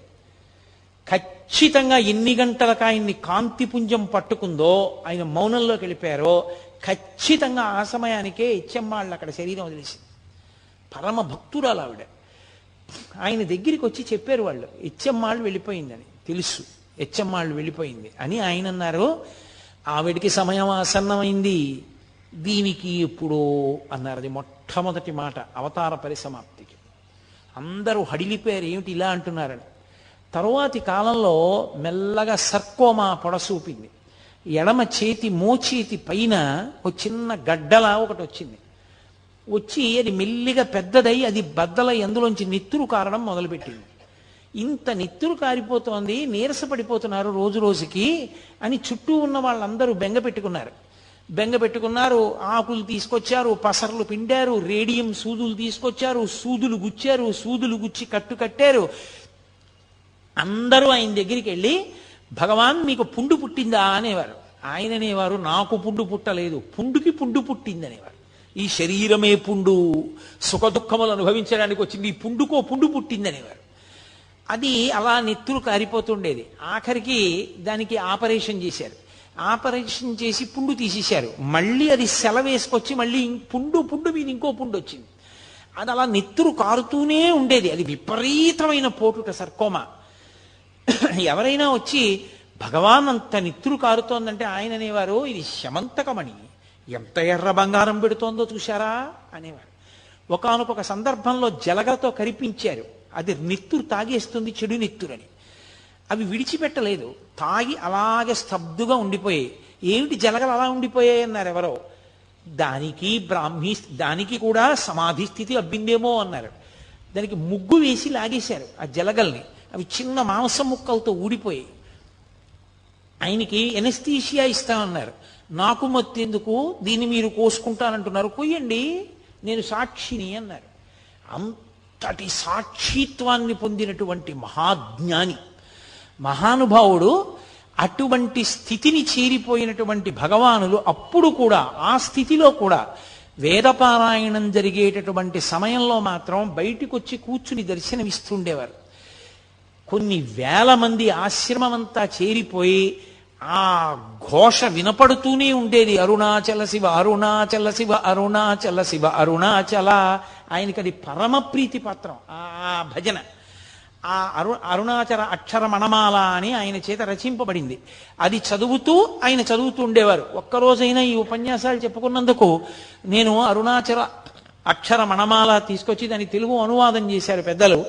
ఖచ్చితంగా ఎన్ని గంటలకు ఆయన్ని కాంతిపుంజం పట్టుకుందో, ఆయన మౌనంలోకి వెళ్ళిపోయారో, ఖచ్చితంగా ఆ సమయానికే ఇచ్చెమ్మాళ్ళు అక్కడ శరీరం వదిలేసింది. పరమ భక్తురాలు ఆవిడ. ఆయన దగ్గరికి వచ్చి చెప్పారు వాళ్ళు, ఇచ్చెమ్మాళ్ళు వెళ్ళిపోయిందని. తెలుసు ఇచ్చెమ్మాళ్ళు వెళ్ళిపోయింది అని ఆయన అన్నారు. ఆవిడికి సమయం ఆసన్నమైంది, దీనికి ఎప్పుడో అన్నారు. అది మొట్టమొదటి మాట అవతార పరిసమాప్తికి. అందరూ హడిలిపోయారు, ఏమిటి ఇలా అంటున్నారని. తరువాతి కాలంలో మెల్లగా సర్కోమా పొడసూపింది. ఎడమ చేతి మోచేతి పైన ఒక చిన్న గడ్డలా ఒకటి వచ్చింది. వచ్చి అది మెల్లిగా పెద్దదై అది బద్దలై అందులోంచి నెత్తురు కారడం మొదలుపెట్టింది. ఇంత నెత్తురు కారిపోతోంది, నీరసపడిపోతున్నారు రోజు రోజుకి అని చుట్టూ ఉన్న వాళ్ళందరూ బెంగ పెట్టుకున్నారు. ఆకులు తీసుకొచ్చారు, పసర్లు పిండారు, రేడియం సూదులు తీసుకొచ్చారు, సూదులు గుచ్చారు, సూదులు గుచ్చి కట్టారు. అందరూ ఆయన దగ్గరికి వెళ్ళి, భగవాన్ మీకు పుండు పుట్టిందా అనేవారు. ఆయన అనేవారు, నాకు పుండు పుట్టలేదు, పుండుకి పుండు పుట్టింది అనేవారు. ఈ శరీరమే పుండు, సుఖ దుఃఖములు అనుభవించడానికి వచ్చింది, ఈ పుండుకో పుండు పుట్టింది అనేవారు. అది అలా నెత్తురు కారిపోతుండేది. ఆఖరికి దానికి ఆపరేషన్ చేశారు. ఆపరేషన్ చేసి పుండు తీసేశారు. మళ్ళీ అది సెలవేసుకొచ్చి మళ్ళీ పుండు మీద ఇంకో పుండు వచ్చింది. అది అలా నెత్తురు కారుతూనే ఉండేది. అది విపరీతమైన పోటుట సర్కోమా. ఎవరైనా వచ్చి భగవాన్ అంత నెత్తురు కారుతోందంటే ఆయన అనేవారు, ఇది శమంతకమణి, ఎంత ఎర్ర బంగారం పెడుతోందో చూశారా అనేవారు. ఒకానొక సందర్భంలో జలగలతో కరిపించారు. అది నెత్తురు తాగేస్తుంది, చెడు నెత్తురని. అవి విడిచిపెట్టలేదు, తాగి అలాగే స్తబ్దుగా ఉండిపోయాయి. ఏమిటి జలగలు అలా ఉండిపోయాయి అన్నారు ఎవరో. దానికి కూడా సమాధి స్థితి అబ్బిందేమో అన్నారు. దానికి ముగ్గు వేసి లాగేశారు ఆ జలగల్ని. అవి చిన్న మాంసం ముక్కలతో ఊడిపోయాయి. ఆయనకి ఎనస్థీషియా ఇస్తామన్నారు. నాకు మత్తెందుకు, దీన్ని మీరు కోసుకుంటానంటున్నారు, కొయ్యండి, నేను సాక్షిని అన్నారు. అంతటి సాక్షిత్వాన్ని పొందినటువంటి మహాజ్ఞాని, మహానుభావుడు. అటువంటి స్థితిని చేరిపోయినటువంటి భగవానులు అప్పుడు కూడా, ఆ స్థితిలో కూడా వేదపారాయణం జరిగేటటువంటి సమయంలో మాత్రం బయటికి వచ్చి కూర్చుని దర్శనమిస్తుండేవారు. కొన్ని వేల మంది ఆశ్రమం అంతా చేరిపోయి ఆ ఘోష వినపడుతూనే ఉండేది. అరుణాచల శివ, అరుణాచల శివ, అరుణాచల శివ, అరుణాచల. ఆయనకి అది పరమ ప్రీతి పాత్రం ఆ భజన. ఆ అరుణాచల అక్షర మణమాల అని ఆయన చేత రచింపబడింది. అది ఆయన చదువుతూ ఉండేవారు. ఒక్కరోజైనా ఈ ఉపన్యాసాలు చెప్పుకున్నందుకు నేను అరుణాచల అక్షర మణమాల తీసుకొచ్చి దాని తెలుగు అనువాదం చేశారు పెద్దలు.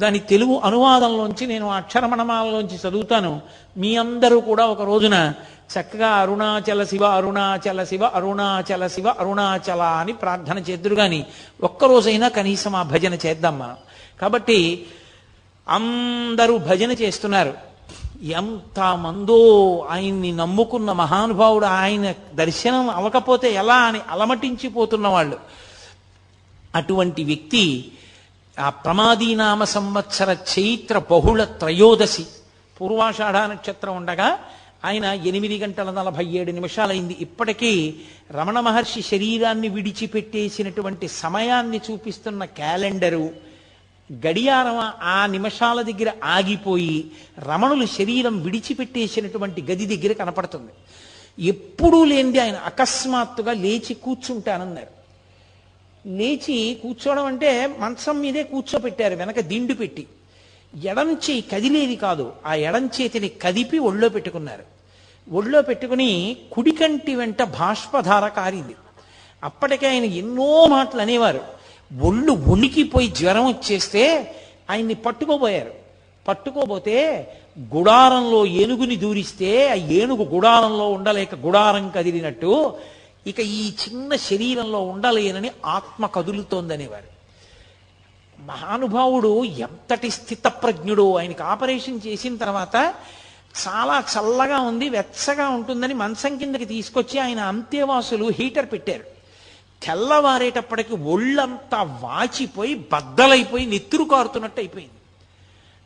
దాని తెలుగు అనువాదంలోంచి నేను అక్షరమణమాలలోంచి చదువుతాను. మీ అందరూ కూడా ఒక రోజున చక్కగా అరుణాచల శివ, అరుణాచల శివ, అరుణాచల శివ, అరుణాచల అని ప్రార్థన చేద్దురు. కానీ ఒక్కరోజైనా కనీసం ఆ భజన చేద్దాం మనం. కాబట్టి అందరూ భజన చేస్తున్నారు. ఎంతమందో ఆయన్ని నమ్ముకున్న మహానుభావుడు, ఆయన దర్శనం అవ్వకపోతే ఎలా అని అలమటించిపోతున్న వాళ్ళు. అటువంటి వ్యక్తి ఆ ప్రమాదీనామ సంవత్సర చైత్ర బహుళ త్రయోదశి పూర్వాషాఢ నక్షత్రం ఉండగా ఆయన 8 గంటల 47 నిమిషాలైంది. ఇప్పటికీ రమణ మహర్షి శరీరాన్ని విడిచిపెట్టేసినటువంటి సమయాన్ని చూపిస్తున్న క్యాలెండరు గడియారం ఆ నిమిషాల దగ్గర ఆగిపోయి రమణులు శరీరం విడిచిపెట్టేసినటువంటి గది దగ్గర కనపడుతుంది. ఎప్పుడూ లేనిది ఆయన అకస్మాత్తుగా లేచి కూర్చుంటానన్నారు. లేచి కూర్చోవడం అంటే మంచం మీదే కూర్చోపెట్టారు, వెనక దిండు పెట్టి. ఎడం చేయి కదిలేది కాదు, ఆ ఎడం చేతిని కదిపి ఒళ్ళో పెట్టుకున్నారు. ఒళ్ళో పెట్టుకుని కుడికంటి వెంట బాష్పధార కారింది. అప్పటికే ఆయన ఎన్నో మాటలు అనేవారు. ఒళ్ళు వణికిపోయి జ్వరం వచ్చేస్తే ఆయన్ని పట్టుకోబోతే గుడారంలో ఏనుగుని దూరిస్తే ఆ ఏనుగు గుడారంలో ఉండలేక గుడారం కదిలినట్టు ఇక ఈ చిన్న శరీరంలో ఉండలేనని ఆత్మ కదులుతోందనేవారు. మహానుభావుడు ఎంతటి స్థితప్రజ్ఞుడు. ఆయనకి ఆపరేషన్ చేసిన తర్వాత చాలా చల్లగా ఉంది, వెచ్చగా ఉంటుందని మంచం కిందకి తీసుకొచ్చి ఆయన అంత్యవాసులు హీటర్ పెట్టారు. తెల్లవారేటప్పటికి ఒళ్ళంతా వాచిపోయి బద్దలైపోయి నెత్తురు కారుతున్నట్టు అయిపోయింది.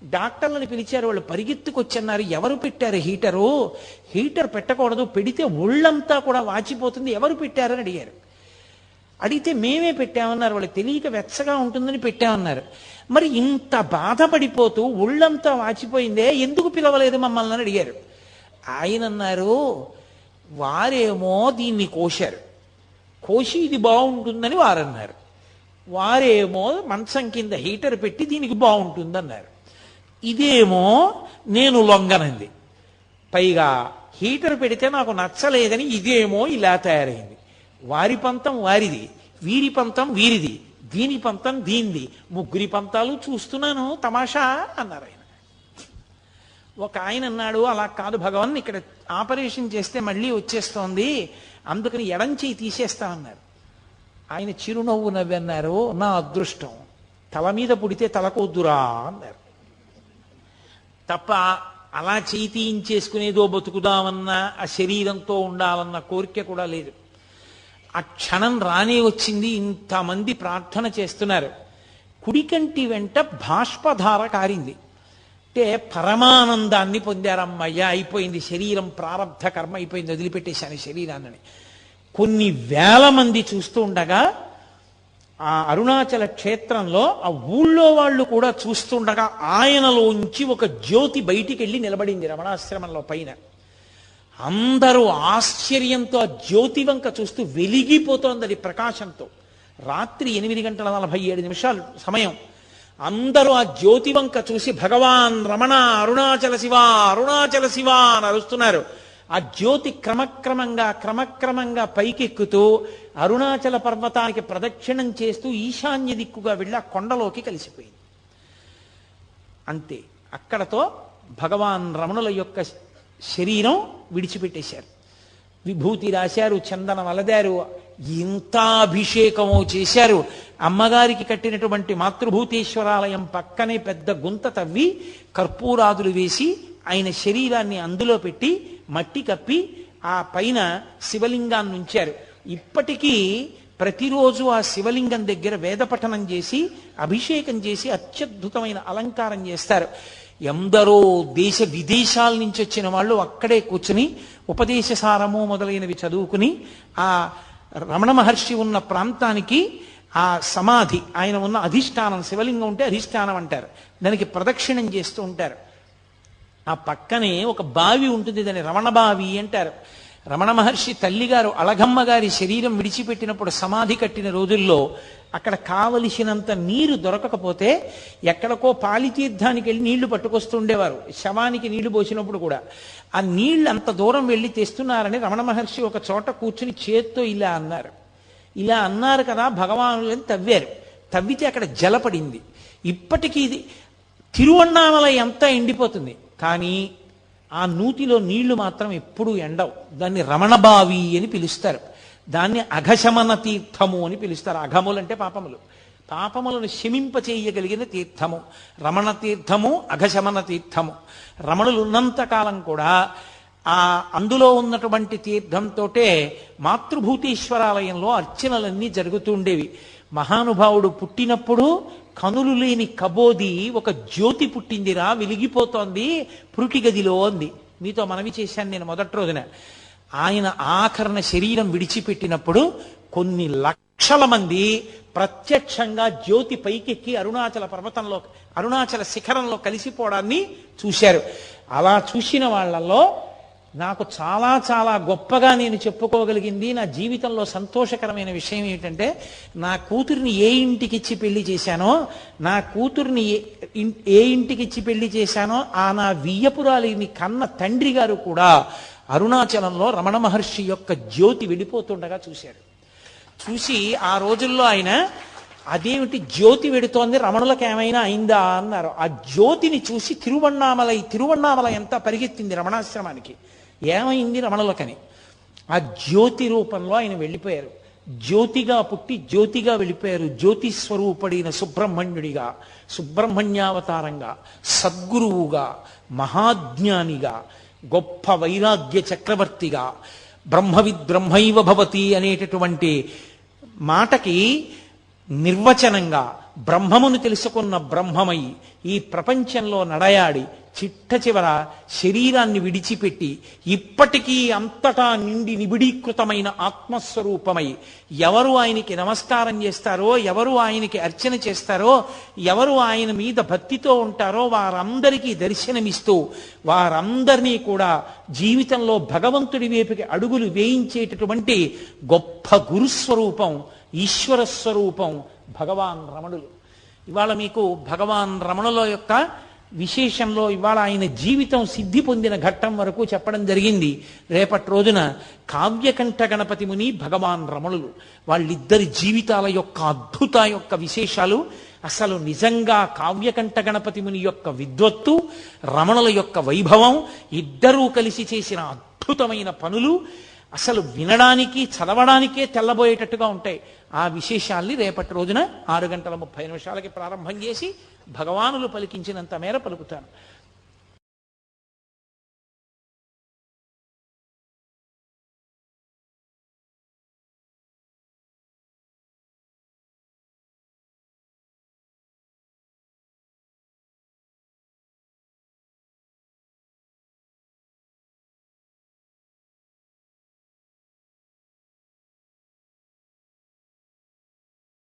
డాక్టర్లను పిలిచారు. వాళ్ళు పరిగెత్తుకొచ్చన్నారు, ఎవరు పెట్టారు హీటరు? హీటర్ పెట్టకూడదు, పెడితే ఒళ్ళంతా కూడా వాచిపోతుంది, ఎవరు పెట్టారని అడిగారు. అడిగితే మేమే పెట్టామన్నారు. వాళ్ళు తెలియక వెచ్చగా ఉంటుందని పెట్టామన్నారు. మరి ఇంత బాధపడిపోతూ ఒళ్ళంతా వాచిపోయిందే, ఎందుకు పిలవలేదు మమ్మల్ని అని అడిగారు. ఆయన అన్నారు, వారేమో దీన్ని కోశారు, కోసి ఇది బాగుంటుందని వారన్నారు. వారేమో మంచం కింద హీటర్ పెట్టి దీనికి బాగుంటుందన్నారు. ఇదేమో నేను లొంగనంది, పైగా హీటర్ పెడితే నాకు నచ్చలేదని ఇదేమో ఇలా తయారైంది. వారి పంతం వారిది, వీరి పంతం వీరిది, దీని పంతం దీనిది, ముగ్గురి పంతాలు చూస్తున్నాను తమాషా అన్నారు ఆయన. ఒక ఆయన అన్నాడు, అలా కాదు భగవాన్, ఇక్కడ ఆపరేషన్ చేస్తే మళ్ళీ వచ్చేస్తోంది, అందుకని ఎడం చేయి తీసేస్తామన్నారు. ఆయన చిరునవ్వు నవ్వన్నారు, నా అదృష్టం, తల మీద పుడితే తలకొద్దురా అన్నారు. తప్ప అలా చేయి తీయించేసుకునేదో బతుకుదామన్నా, ఆ శరీరంతో ఉండాలన్న కోరిక కూడా లేదు. ఆ క్షణం రానే వచ్చింది. ఇంతమంది ప్రార్థన చేస్తున్నారు. కుడికంటి వెంట బాష్పధార కారింది. అంటే పరమానందాన్ని పొందారమ్మయ్య, అయిపోయింది శరీరం, ప్రారంధ కర్మ అయిపోయింది, వదిలిపెట్టేశాను శరీరాన్ని. కొన్ని వేల మంది చూస్తూ ఉండగా ఆ అరుణాచల క్షేత్రంలో ఆ ఊళ్ళో వాళ్ళు కూడా చూస్తుండగా ఆయనలోంచి ఒక జ్యోతి బయటికి వెళ్ళి నిలబడింది రమణాశ్రమంలో పైన. అందరూ ఆశ్చర్యంతో ఆ జ్యోతి వంక చూస్తూ వెలిగిపోతోంది అది ప్రకాశంతో. రాత్రి 8:47 సమయం. అందరూ ఆ జ్యోతి వంక చూసి భగవాన్ రమణ అరుణాచల శివ అరుణాచల శివ అని అరుస్తున్నారు. ఆ జ్యోతి క్రమక్రమంగా పైకెక్కుతూ అరుణాచల పర్వతానికి ప్రదక్షిణం చేస్తూ ఈశాన్య దిక్కుగా వెళ్ళి ఆ కొండలోకి కలిసిపోయింది. అంతే, అక్కడతో భగవాన్ రమణుల యొక్క శరీరం విడిచిపెట్టేశారు. విభూతి రాశారు, చందనం అలదారు, ఇంత అభిషేకమో చేశారు. అమ్మగారికి కట్టినటువంటి మాతృభూతేశ్వరాలయం పక్కనే పెద్ద గుంత తవ్వి కర్పూరాదులు వేసి ఆయన శరీరాన్ని అందులో పెట్టి మట్టి కప్పి ఆ పైన శివలింగాన్ని ఉంచారు. ఇప్పటికీ ప్రతిరోజు ఆ శివలింగం దగ్గర వేదపఠనం చేసి అభిషేకం చేసి అత్యద్భుతమైన అలంకారం చేస్తారు. ఎందరో దేశ విదేశాల నుంచి వచ్చిన వాళ్ళు అక్కడే కూర్చుని ఉపదేశ సారము మొదలైనవి చదువుకుని ఆ రమణ మహర్షి ఉన్న ప్రాంతానికి ఆ సమాధి, ఆయన ఉన్న అధిష్టానం, శివలింగం ఉంటే అధిష్టానం అంటారు, దానికి ప్రదక్షిణం చేస్తూ ఉంటారు. ఆ పక్కనే ఒక బావి ఉంటుంది, దాన్ని రమణ బావి అంటారు. రమణ మహర్షి తల్లిగారు అళగమ్మ గారి శరీరం విడిచిపెట్టినప్పుడు సమాధి కట్టిన రోజుల్లో అక్కడ కావలసినంత నీరు దొరకకపోతే ఎక్కడికో పాలితీర్థానికి వెళ్ళి నీళ్లు పట్టుకొస్తుండేవారు. శవానికి నీళ్లు పోసినప్పుడు కూడా ఆ నీళ్లు అంత దూరం వెళ్ళి తెస్తున్నారని రమణ మహర్షి ఒక చోట కూర్చుని చేత్తో ఇలా అన్నారు. ఇలా అన్నారు కదా భగవానులని తవ్వారు. తవ్వితే అక్కడ జలపడింది. ఇప్పటికీ ఇది తిరువణ్ణామలై అంతా ఎండిపోతుంది, కానీ ఆ నూతిలో నీళ్లు మాత్రం ఎప్పుడూ ఎండవు. దాన్ని రమణబావి అని పిలుస్తారు. దాన్ని అఘశమన తీర్థము అని పిలుస్తారు. అఘములు అంటే పాపములు, పాపములను శమింపచేయగలిగిన తీర్థము రమణ తీర్థము, అఘశమన తీర్థము. రమణులు ఉన్నంతకాలం కూడా ఆ అందులో ఉన్నటువంటి తీర్థంతోటే మాతృభూతేశ్వరాలయంలో అర్చనలన్నీ జరుగుతూ ఉండేవి. మహానుభావుడు పుట్టినప్పుడు కనులు లేని కబోది ఒక జ్యోతి పుట్టిందిరా, వెలిగిపోతోంది పురుటి గదిలో అంది. మీతో మనవి చేశాను నేను మొదటి రోజున. ఆయన ఆఖరణ శరీరం విడిచిపెట్టినప్పుడు కొన్ని లక్షల మంది ప్రత్యక్షంగా జ్యోతి పైకెక్కి అరుణాచల పర్వతంలో, అరుణాచల శిఖరంలో కలిసిపోవడాన్ని చూశారు. అలా చూసిన వాళ్ళల్లో నాకు చాలా చాలా గొప్పగా నేను చెప్పుకోగలిగింది, నా జీవితంలో సంతోషకరమైన విషయం ఏమిటంటే, నా కూతుర్ని ఏ ఇంటికిచ్చి పెళ్లి చేశానో, నా కూతుర్ని ఏ ఇంటికిచ్చి పెళ్లి చేశానో ఆ నా వియ్యపురాలిని కన్న తండ్రి గారు కూడా అరుణాచలంలో రమణ మహర్షి యొక్క జ్యోతి వెళ్ళిపోతుండగా చూశారు. చూసి ఆ రోజుల్లో ఆయన అదేమిటి జ్యోతి వెడుతోంది, రమణులకు ఏమైనా అయిందా అన్నారు. ఆ జ్యోతిని చూసి తిరువణ్ణామలై అంతా పరిగెత్తింది రమణాశ్రమానికి. ఏమైంది రమణులకని. ఆ జ్యోతి రూపంలో ఆయన వెళ్ళిపోయారు. జ్యోతిగా పుట్టి జ్యోతిగా వెళ్ళిపోయారు. జ్యోతి స్వరూపడిన సుబ్రహ్మణ్యుడిగా, సుబ్రహ్మణ్యావతారంగా, సద్గురువుగా, మహాజ్ఞానిగా, గొప్ప వైరాగ్య చక్రవర్తిగా, బ్రహ్మవిద్ బ్రహ్మైవ భవతి అనేటటువంటి మాటకి నిర్వచనంగా బ్రహ్మమును తెలుసుకున్న బ్రహ్మమై ఈ ప్రపంచంలో నడయాడి చిట్ట చివర శరీరాన్ని విడిచిపెట్టి ఇప్పటికీ అంతటా నిండి నిబిడీకృతమైన ఆత్మస్వరూపమై ఎవరు ఆయనకి నమస్కారం చేస్తారో, ఎవరు ఆయనకి అర్చన చేస్తారో, ఎవరు ఆయన మీద భక్తితో ఉంటారో వారందరికీ దర్శనమిస్తూ వారందరినీ కూడా జీవితంలో భగవంతుడి వైపుకి అడుగులు వేయించేటటువంటి గొప్ప గురుస్వరూపం, ఈశ్వర స్వరూపం భగవాన్ రమణులు. ఇవాళ మీకు భగవాన్ రమణుల యొక్క విశేషంలో ఇవాళ ఆయన జీవితం సిద్ధి పొందిన ఘట్టం వరకు చెప్పడం జరిగింది. రేపటి రోజున కావ్యకంఠ గణపతి ముని, భగవాన్ రమణులు, వాళ్ళిద్దరి జీవితాల యొక్క అద్భుత యొక్క విశేషాలు, అసలు నిజంగా కావ్యకంఠ గణపతి ముని యొక్క విద్వత్తు, రమణుల యొక్క వైభవం, ఇద్దరూ కలిసి చేసిన అద్భుతమైన పనులు అసలు వినడానికి చదవడానికే తెల్లబోయేటట్టుగా ఉంటాయి. ఆ విశేషాల్ని రేపటి రోజున 6:30 ప్రారంభం చేసి భగవానులు పలికించినంత మేర పలుకుతాను.